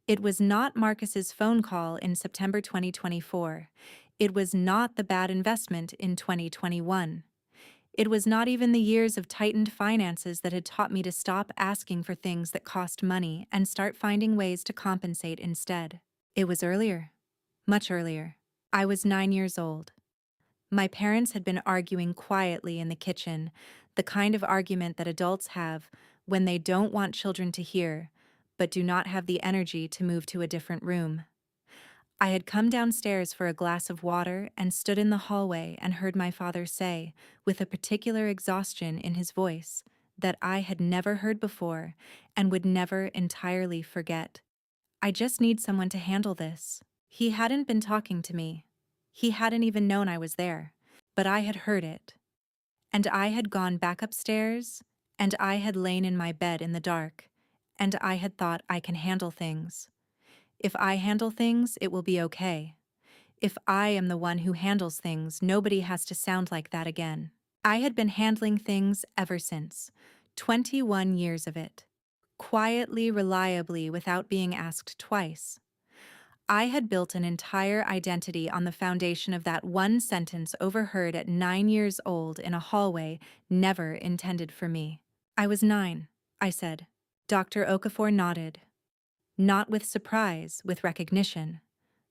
Speaker 1: It was not Marcus's phone call in September 2024. It was not the bad investment in 2021. It was not even the years of tightened finances that had taught me to stop asking for things that cost money and start finding ways to compensate instead. It was earlier, much earlier. I was 9 years old. My parents had been arguing quietly in the kitchen, the kind of argument that adults have when they don't want children to hear, but do not have the energy to move to a different room. I had come downstairs for a glass of water and stood in the hallway and heard my father say, with a particular exhaustion in his voice, that I had never heard before and would never entirely forget. I just need someone to handle this. He hadn't been talking to me. He hadn't even known I was there. But I had heard it. And I had gone back upstairs, and I had lain in my bed in the dark, and I had thought I can handle things. If I handle things, it will be okay. If I am the one who handles things, nobody has to sound like that again. I had been handling things ever since. 21 years of it. Quietly, reliably, without being asked twice. I had built an entire identity on the foundation of that one sentence overheard at 9 years old in a hallway never intended for me. I was 9, I said. Dr. Okafor nodded. Not with surprise, with recognition.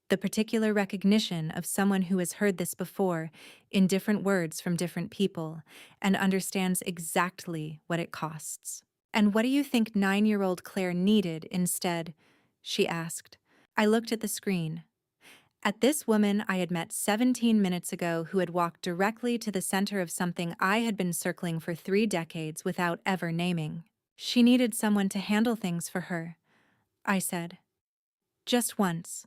Speaker 1: The particular recognition of someone who has heard this before in different words from different people and understands exactly what it costs. And what do you think 9-year-old Claire needed instead? She asked. I looked at the screen. At this woman I had met 17 minutes ago who had walked directly to the center of something I had been circling for 3 decades without ever naming. She needed someone to handle things for her, I said. Just once.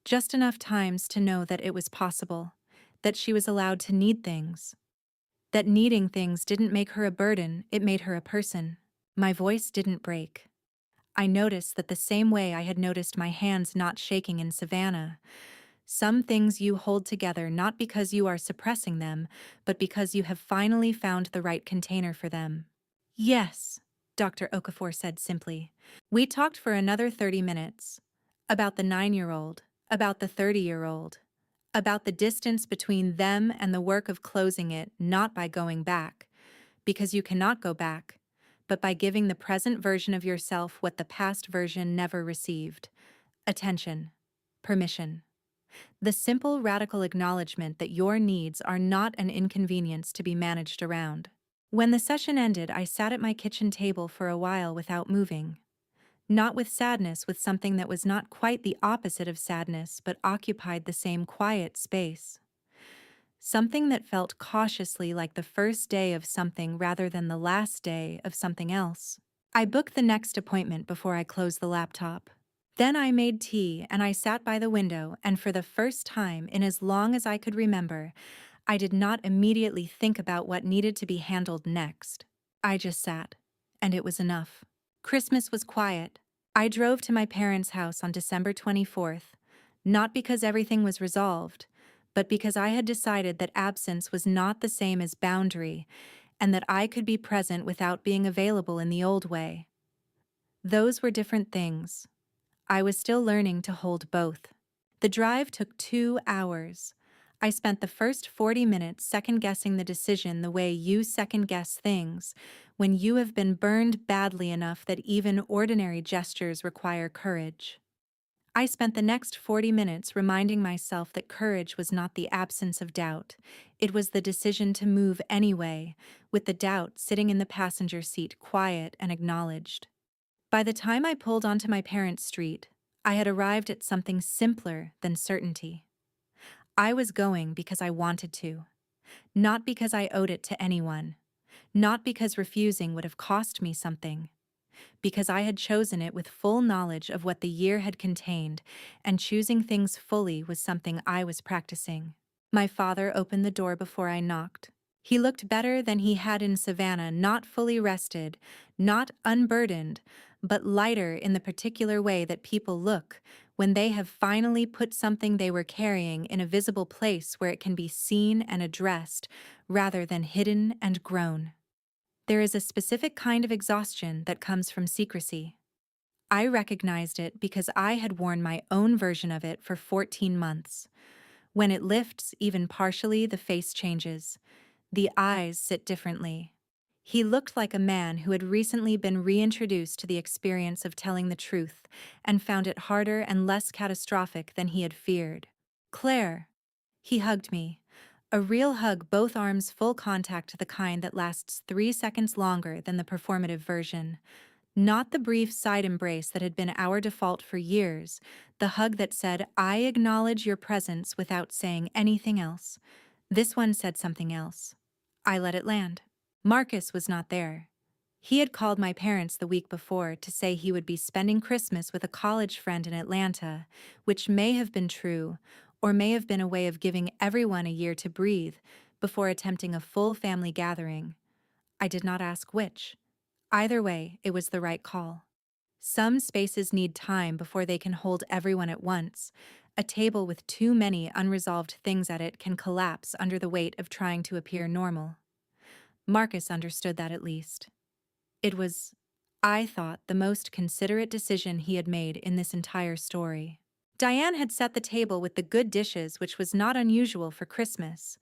Speaker 1: Just enough times to know that it was possible, that she was allowed to need things. That needing things didn't make her a burden, it made her a person. My voice didn't break. I noticed that the same way I had noticed my hands not shaking in Savannah. Some things you hold together not because you are suppressing them, but because you have finally found the right container for them. Yes, Dr. Okafor said simply. We talked for another 30 minutes. About the 9-year-old, about the 30-year-old, about the distance between them and the work of closing it, not by going back, because you cannot go back, but by giving the present version of yourself what the past version never received: attention, permission. The simple radical acknowledgement that your needs are not an inconvenience to be managed around. When the session ended, I sat at my kitchen table for a while without moving. Not with sadness, with something that was not quite the opposite of sadness, but occupied the same quiet space. Something that felt cautiously like the first day of something rather than the last day of something else. I booked the next appointment before I closed the laptop. Then I made tea and I sat by the window, and for the first time in as long as I could remember, I did not immediately think about what needed to be handled next. I just sat, and it was enough. Christmas was quiet. I drove to my parents' house on December 24th, not because everything was resolved, but because I had decided that absence was not the same as boundary, and that I could be present without being available in the old way. Those were different things. I was still learning to hold both. The drive took 2 hours. I spent the first 40 minutes second-guessing the decision the way you second-guess things, when you have been burned badly enough that even ordinary gestures require courage. I spent the next 40 minutes reminding myself that courage was not the absence of doubt. It was the decision to move anyway, with the doubt sitting in the passenger seat quiet and acknowledged. By the time I pulled onto my parents' street, I had arrived at something simpler than certainty. I was going because I wanted to, not because I owed it to anyone, not because refusing would have cost me something, because I had chosen it with full knowledge of what the year had contained, and choosing things fully was something I was practicing. My father opened the door before I knocked. He looked better than he had in Savannah, not fully rested, not unburdened, but lighter in the particular way that people look when they have finally put something they were carrying in a visible place where it can be seen and addressed, rather than hidden and grown. There is a specific kind of exhaustion that comes from secrecy. I recognized it because I had worn my own version of it for 14 months. When it lifts, even partially, the face changes. The eyes sit differently. He looked like a man who had recently been reintroduced to the experience of telling the truth and found it harder and less catastrophic than he had feared. Claire. He hugged me. A real hug, both arms full contact, the kind that lasts 3 seconds longer than the performative version. Not the brief side embrace that had been our default for years, the hug that said, "I acknowledge your presence," without saying anything else. This one said something else. I let it land. Marcus was not there. He had called my parents the week before to say he would be spending Christmas with a college friend in Atlanta, which may have been true, or may have been a way of giving everyone a year to breathe before attempting a full family gathering. I did not ask which. Either way, it was the right call. Some spaces need time before they can hold everyone at once. A table with too many unresolved things at it can collapse under the weight of trying to appear normal. Marcus understood that at least. It was, I thought, the most considerate decision he had made in this entire story. Diane had set the table with the good dishes, which was not unusual for Christmas,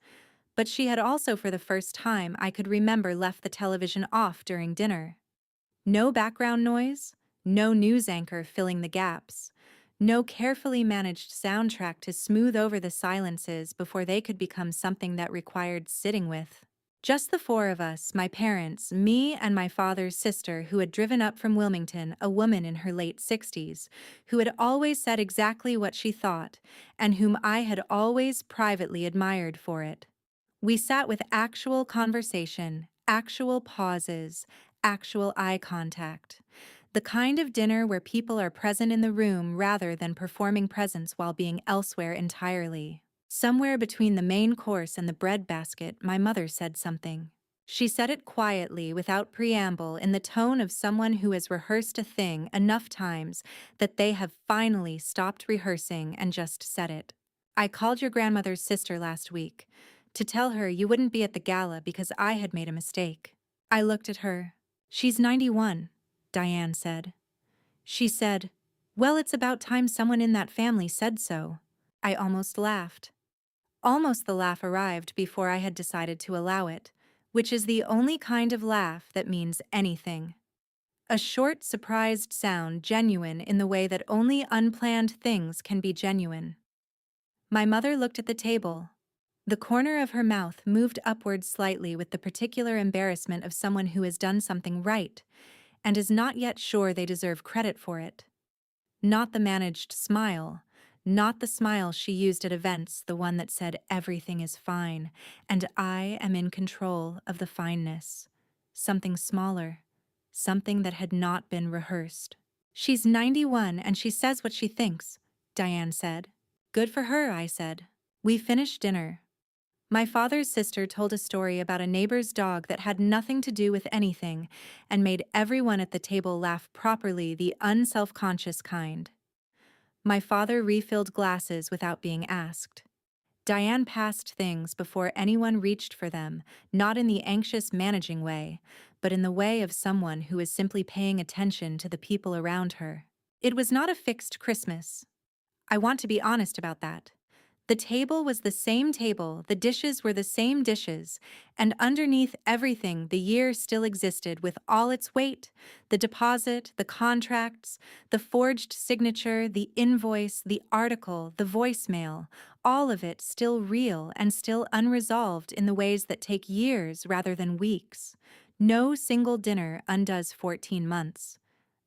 Speaker 1: but she had also, for the first time I could remember, left the television off during dinner. No background noise, no news anchor filling the gaps, no carefully managed soundtrack to smooth over the silences before they could become something that required sitting with. Just the four of us, my parents, me, and my father's sister, who had driven up from Wilmington, a woman in her late 60s, who had always said exactly what she thought, and whom I had always privately admired for it. We sat with actual conversation, actual pauses, actual eye contact. The kind of dinner where people are present in the room rather than performing presence while being elsewhere entirely. Somewhere between the main course and the bread basket, my mother said something. She said it quietly, without preamble, in the tone of someone who has rehearsed a thing enough times that they have finally stopped rehearsing and just said it. I called your grandmother's sister last week to tell her you wouldn't be at the gala because I had made a mistake. I looked at her. She's 91, Diane said. She said, well, it's about time someone in that family said so. I almost laughed. Almost the laugh arrived before I had decided to allow it, which is the only kind of laugh that means anything. A short, surprised sound, genuine in the way that only unplanned things can be genuine. My mother looked at the table. The corner of her mouth moved upward slightly with the particular embarrassment of someone who has done something right and is not yet sure they deserve credit for it. Not the managed smile, not the smile she used at events, the one that said everything is fine and I am in control of the fineness. Something smaller, something that had not been rehearsed. She's 91 and she says what she thinks, Diane said. Good for her, I said. We finished dinner. My father's sister told a story about a neighbor's dog that had nothing to do with anything and made everyone at the table laugh properly, the unself-conscious kind. My father refilled glasses without being asked. Diane passed things before anyone reached for them, not in the anxious managing way, but in the way of someone who is simply paying attention to the people around her. It was not a fixed Christmas. I want to be honest about that. The table was the same table, the dishes were the same dishes, and underneath everything the year still existed with all its weight, the deposit, the contracts, the forged signature, the invoice, the article, the voicemail, all of it still real and still unresolved in the ways that take years rather than weeks. No single dinner undoes 14 months.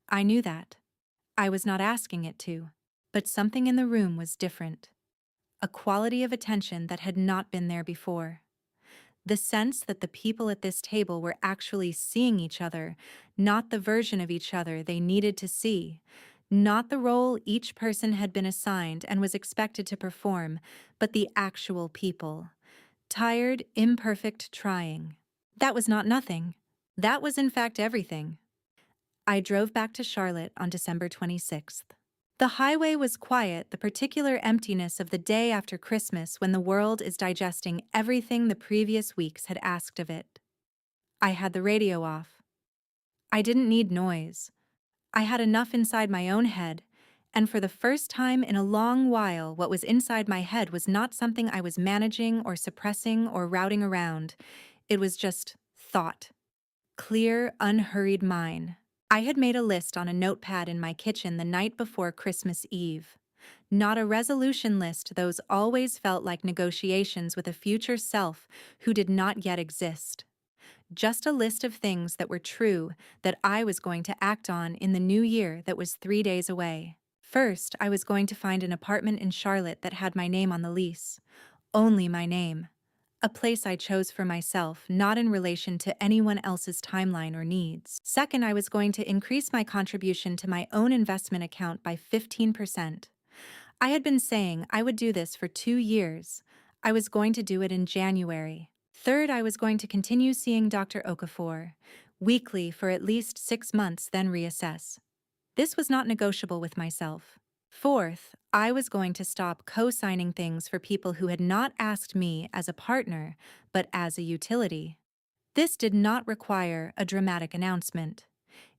Speaker 1: I knew that. I was not asking it to, but something in the room was different. A quality of attention that had not been there before. The sense that the people at this table were actually seeing each other, not the version of each other they needed to see, not the role each person had been assigned and was expected to perform, but the actual people. Tired, imperfect trying. That was not nothing. That was in fact everything. I drove back to Charlotte on December 26th. The highway was quiet, the particular emptiness of the day after Christmas when the world is digesting everything the previous weeks had asked of it. I had the radio off. I didn't need noise. I had enough inside my own head, and for the first time in a long while, what was inside my head was not something I was managing or suppressing or routing around. It was just thought. Clear, unhurried mine. I had made a list on a notepad in my kitchen the night before Christmas Eve. Not a resolution list, those always felt like negotiations with a future self who did not yet exist. Just a list of things that were true that I was going to act on in the new year that was 3 days away. First, I was going to find an apartment in Charlotte that had my name on the lease. Only my name. A place I chose for myself, not in relation to anyone else's timeline or needs. Second, I was going to increase my contribution to my own investment account by 15%. I had been saying I would do this for 2 years. I was going to do it in January. Third, I was going to continue seeing Dr. Okafor weekly for at least 6 months, then reassess. This was not negotiable with myself. Fourth, I was going to stop co-signing things for people who had not asked me as a partner, but as a utility. This did not require a dramatic announcement.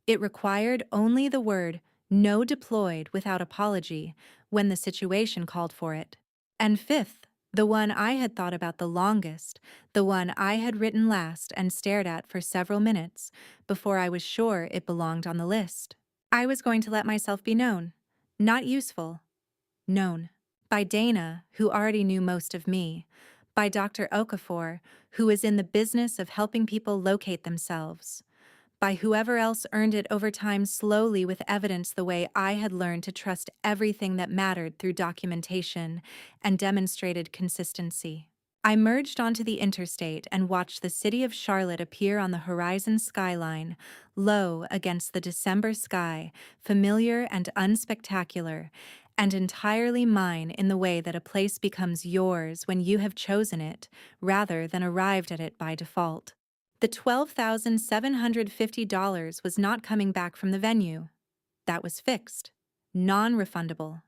Speaker 1: It required only the word "no" deployed without apology when the situation called for it. And fifth, the one I had thought about the longest, the one I had written last and stared at for several minutes before I was sure it belonged on the list. I was going to let myself be known. Not useful. Known. By Dana, who already knew most of me. By Dr. Okafor, who is in the business of helping people locate themselves. By whoever else earned it over time slowly with evidence the way I had learned to trust everything that mattered through documentation and demonstrated consistency. I merged onto the interstate and watched the city of Charlotte appear on the horizon skyline, low against the December sky, familiar and unspectacular, and entirely mine in the way that a place becomes yours when you have chosen it, rather than arrived at it by default. The $12,750 was not coming back from the venue. That was fixed. Non-refundable.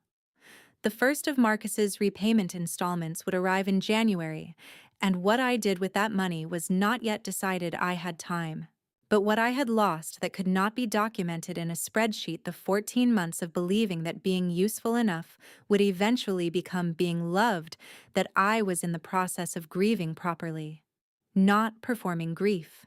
Speaker 1: The first of Marcus's repayment installments would arrive in January, and what I did with that money was not yet decided. I had time. But what I had lost that could not be documented in a spreadsheet, the 14 months of believing that being useful enough would eventually become being loved, that I was in the process of grieving properly. Not performing grief.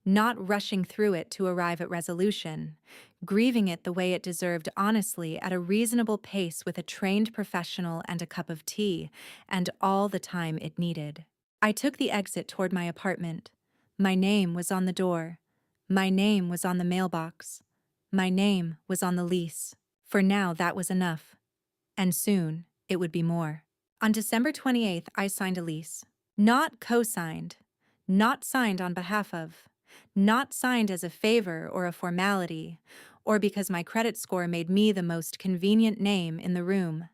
Speaker 1: Not rushing through it to arrive at resolution, grieving it the way it deserved, honestly, at a reasonable pace with a trained professional and a cup of tea, and all the time it needed. I took the exit toward my apartment. My name was on the door. My name was on the mailbox. My name was on the lease. For now, that was enough. And soon, it would be more. On December 28th, I signed a lease. Not co-signed. Not signed on behalf of. Not signed as a favor or a formality, or because my credit score made me the most convenient name in the room.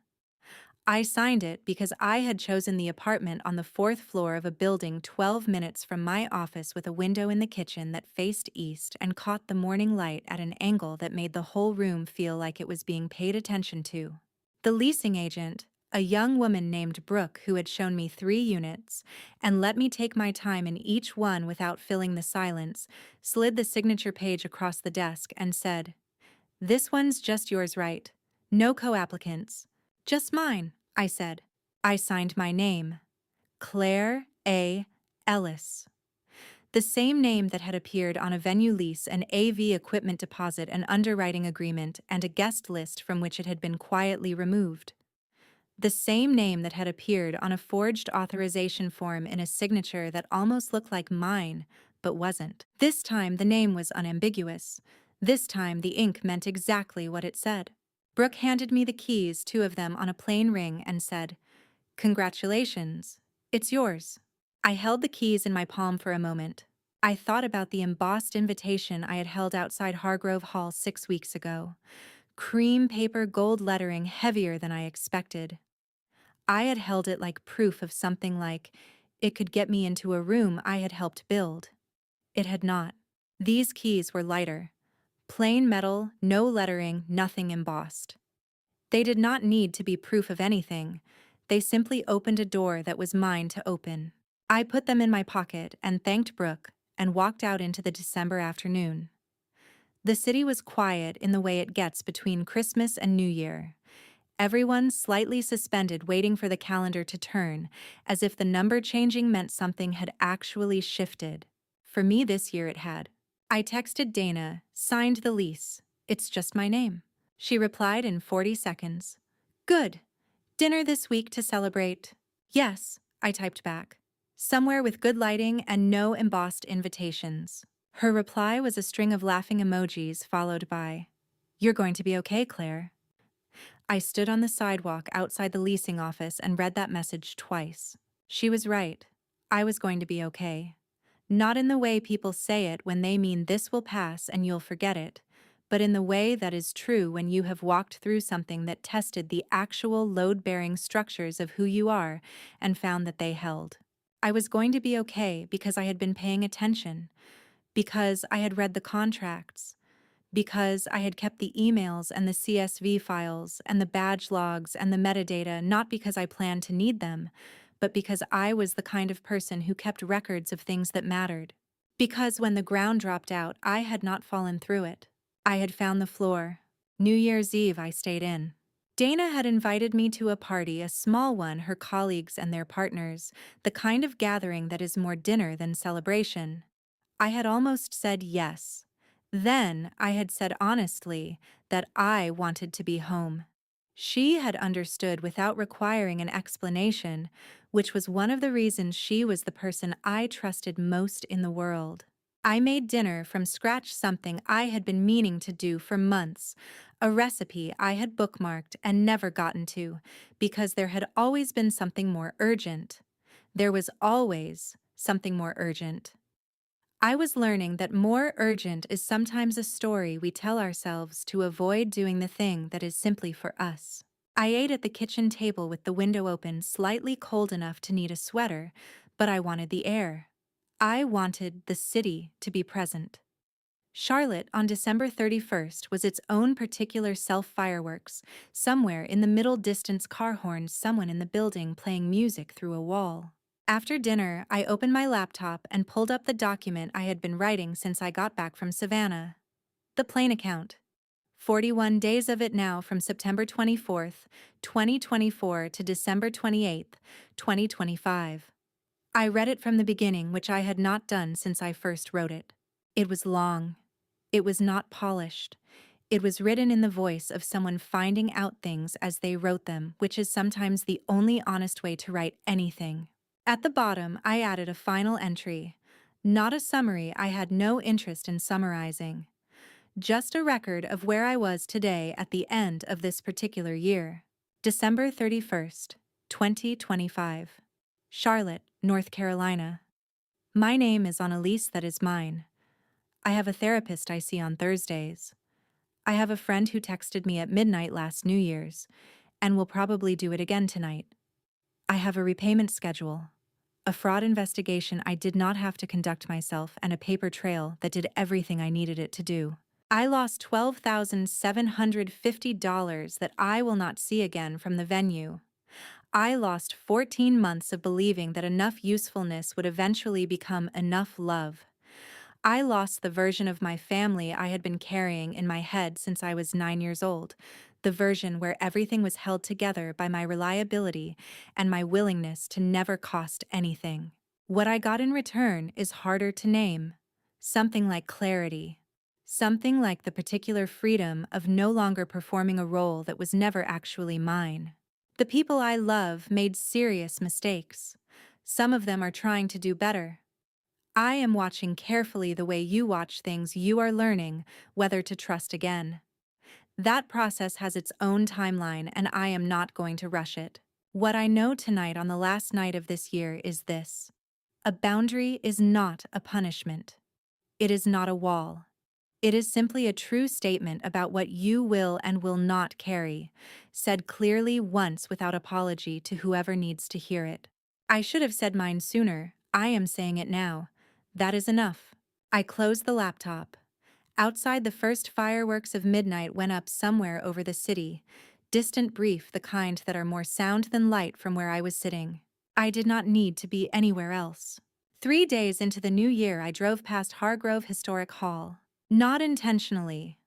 Speaker 1: I signed it because I had chosen the apartment on the 4th floor of a building 12 minutes from my office, with a window in the kitchen that faced east and caught the morning light at an angle that made the whole room feel like it was being paid attention to. The leasing agent, a young woman named Brooke, who had shown me 3 units and let me take my time in each one without filling the silence, slid the signature page across the desk and said, "This one's just yours, right? No co-applicants." "Just mine," I said. I signed my name. Claire A. Ellis. The same name that had appeared on a venue lease, an AV equipment deposit, an underwriting agreement, and a guest list from which it had been quietly removed. The same name that had appeared on a forged authorization form in a signature that almost looked like mine, but wasn't. This time the name was unambiguous. This time the ink meant exactly what it said. Brooke handed me the keys, 2 of them on a plain ring, and said, "Congratulations. It's yours." I held the keys in my palm for a moment. I thought about the embossed invitation I had held outside Hargrove Hall 6 weeks ago. Cream paper gold lettering, heavier than I expected. I had held it like proof of something, like it could get me into a room I had helped build. It had not. These keys were lighter. Plain metal, no lettering, nothing embossed. They did not need to be proof of anything. They simply opened a door that was mine to open. I put them in my pocket and thanked Brooke and walked out into the December afternoon. The city was quiet in the way it gets between Christmas and New Year. Everyone slightly suspended, waiting for the calendar to turn, as if the number changing meant something had actually shifted. For me this year it had. I texted Dana, "Signed the lease. It's just my name." She replied in 40 seconds. "Good. Dinner this week to celebrate?" "Yes," I typed back. "Somewhere with good lighting and no embossed invitations." Her reply was a string of laughing emojis followed by, "You're going to be okay, Claire." I stood on the sidewalk outside the leasing office and read that message twice. She was right. I was going to be okay. Not in the way people say it when they mean this will pass and you'll forget it, but in the way that is true when you have walked through something that tested the actual load-bearing structures of who you are and found that they held. I was going to be okay because I had been paying attention, because I had read the contracts, because I had kept the emails and the CSV files and the badge logs and the metadata, not because I planned to need them, but because I was the kind of person who kept records of things that mattered. Because when the ground dropped out, I had not fallen through it. I had found the floor. New Year's Eve, I stayed in. Dana had invited me to a party, a small one, her colleagues and their partners, the kind of gathering that is more dinner than celebration. I had almost said yes. Then I had said honestly that I wanted to be home. She had understood without requiring an explanation, which was one of the reasons she was the person I trusted most in the world. I made dinner from scratch, something I had been meaning to do for months, a recipe I had bookmarked and never gotten to, because there had always been something more urgent. There was always something more urgent. I was learning that more urgent is sometimes a story we tell ourselves to avoid doing the thing that is simply for us. I ate at the kitchen table with the window open, slightly cold enough to need a sweater, but I wanted the air. I wanted the city to be present. Charlotte on December 31st was its own particular self-fireworks. Somewhere in the middle distance car horns, someone in the building playing music through a wall. After dinner, I opened my laptop and pulled up the document I had been writing since I got back from Savannah. The plane account. 41 days of it now, from September 24th, 2024 to December 28th, 2025. I read it from the beginning, which I had not done since I first wrote it. It was long. It was not polished. It was written in the voice of someone finding out things as they wrote them, which is sometimes the only honest way to write anything. At the bottom, I added a final entry. Not a summary, I had no interest in summarizing. Just a record of where I was today at the end of this particular year. December 31st, 2025. Charlotte, North Carolina. My name is on a lease that is mine. I have a therapist I see on Thursdays. I have a friend who texted me at midnight last New Year's, and will probably do it again tonight. I have a repayment schedule. A fraud investigation I did not have to conduct myself, and a paper trail that did everything I needed it to do. I lost $12,750 that I will not see again from the venue. I lost 14 months of believing that enough usefulness would eventually become enough love. I lost the version of my family I had been carrying in my head since I was 9 years old, the version where everything was held together by my reliability and my willingness to never cost anything. What I got in return is harder to name. Something like clarity. Something like the particular freedom of no longer performing a role that was never actually mine. The people I love made serious mistakes. Some of them are trying to do better. I am watching carefully the way you watch things. You are learning whether to trust again. That process has its own timeline, and I am not going to rush it. What I know tonight on the last night of this year is this. A boundary is not a punishment. It is not a wall. It is simply a true statement about what you will and will not carry, said clearly once without apology to whoever needs to hear it. I should have said mine sooner. I am saying it now. That is enough. I closed the laptop. Outside, the first fireworks of midnight went up somewhere over the city, distant, brief, the kind that are more sound than light from where I was sitting. I did not need to be anywhere else. 3 days into the new year, I drove past Hargrove Historic Hall. Not intentionally.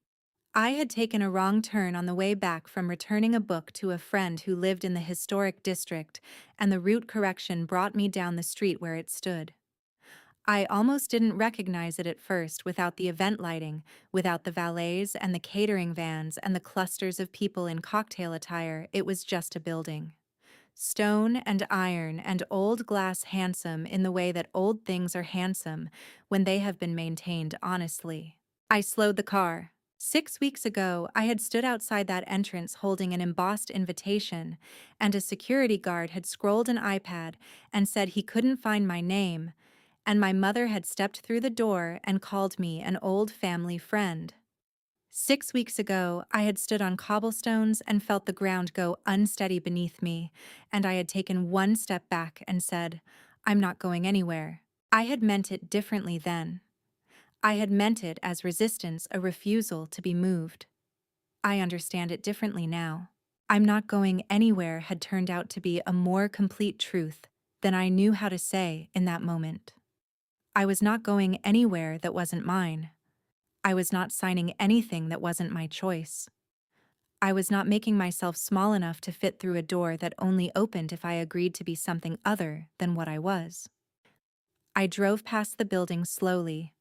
Speaker 1: I had taken a wrong turn on the way back from returning a book to a friend who lived in the historic district, and the route correction brought me down the street where it stood. I almost didn't recognize it at first, without the event lighting, without the valets and the catering vans and the clusters of people in cocktail attire. It was just a building. Stone and iron and old glass, handsome in the way that old things are handsome when they have been maintained honestly. I slowed the car. 6 weeks ago, I had stood outside that entrance holding an embossed invitation, and a security guard had scrolled an iPad and said he couldn't find my name, and my mother had stepped through the door and called me an old family friend. 6 weeks ago, I had stood on cobblestones and felt the ground go unsteady beneath me, and I had taken one step back and said, "I'm not going anywhere." I had meant it differently then. I had meant it as resistance, a refusal to be moved. I understand it differently now. "I'm not going anywhere" had turned out to be a more complete truth than I knew how to say in that moment. I was not going anywhere that wasn't mine. I was not signing anything that wasn't my choice. I was not making myself small enough to fit through a door that only opened if I agreed to be something other than what I was. I drove past the building slowly.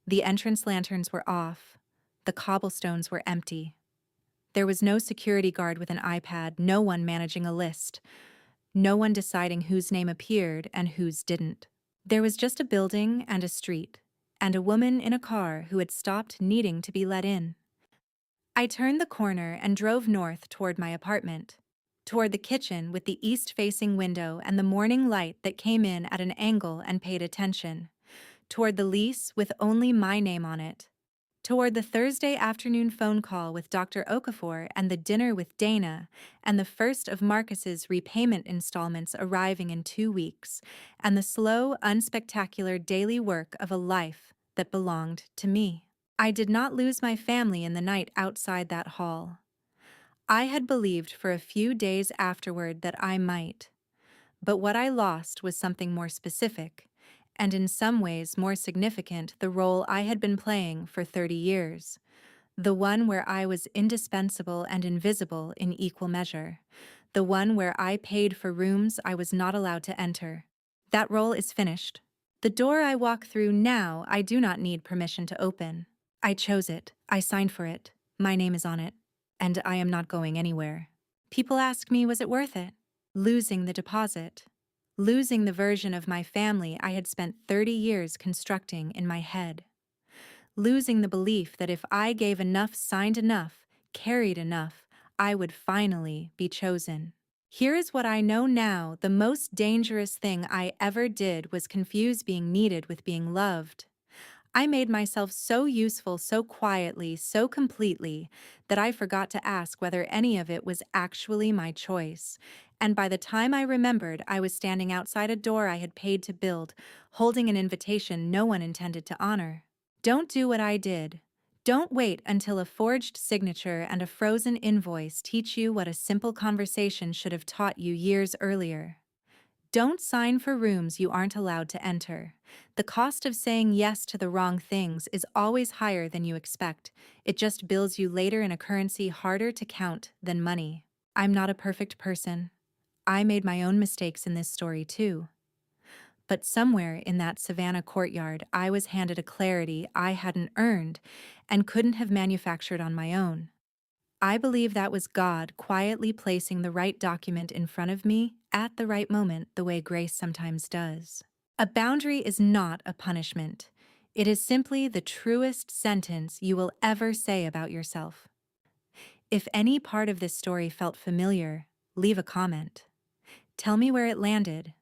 Speaker 1: The entrance lanterns were off. The cobblestones were empty. There was no security guard with an iPad, no one managing a list, no one deciding whose name appeared and whose didn't. There was just a building and a street, and a woman in a car who had stopped needing to be let in. I turned the corner and drove north toward my apartment, toward the kitchen with the east-facing window and the morning light that came in at an angle and paid attention, toward the lease with only my name on it, toward the Thursday afternoon phone call with Dr. Okafor and the dinner with Dana, and the first of Marcus's repayment installments arriving in 2 weeks, and the slow, unspectacular daily work of a life that belonged to me. I did not lose my family in the night outside that hall. I had believed for a few days afterward that I might, but what I lost was something more specific, and in some ways more significant, the role I had been playing for 30 years, the one where I was indispensable and invisible in equal measure, the one where I paid for rooms I was not allowed to enter. That role is finished. The door I walk through now I do not need permission to open. I chose it, I signed for it, my name is on it, and I am not going anywhere. People ask me, was it worth it? Losing the deposit. Losing the version of my family I had spent 30 years constructing in my head. Losing the belief that if I gave enough, signed enough, carried enough, I would finally be chosen. Here is what I know now: the most dangerous thing I ever did was confuse being needed with being loved. I made myself so useful so quietly, so completely, that I forgot to ask whether any of it was actually my choice. And by the time I remembered, I was standing outside a door I had paid to build, holding an invitation no one intended to honor. Don't do what I did. Don't wait until a forged signature and a frozen invoice teach you what a simple conversation should have taught you years earlier. Don't sign for rooms you aren't allowed to enter. The cost of saying yes to the wrong things is always higher than you expect. It just bills you later in a currency harder to count than money. I'm not a perfect person. I made my own mistakes in this story too. But somewhere in that Savannah courtyard, I was handed a clarity I hadn't earned and couldn't have manufactured on my own. I believe that was God quietly placing the right document in front of me at the right moment, the way grace sometimes does. A boundary is not a punishment. It is simply the truest sentence you will ever say about yourself. If any part of this story felt familiar, leave a comment. Tell me where it landed.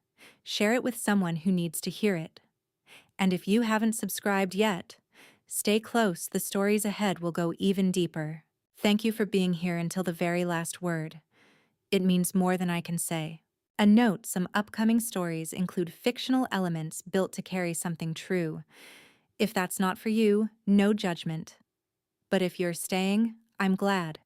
Speaker 1: Share it with someone who needs to hear it. And if you haven't subscribed yet, stay close, the stories ahead will go even deeper. Thank you for being here until the very last word. It means more than I can say. A note: some upcoming stories include fictional elements built to carry something true. If that's not for you, no judgment. But if you're staying, I'm glad.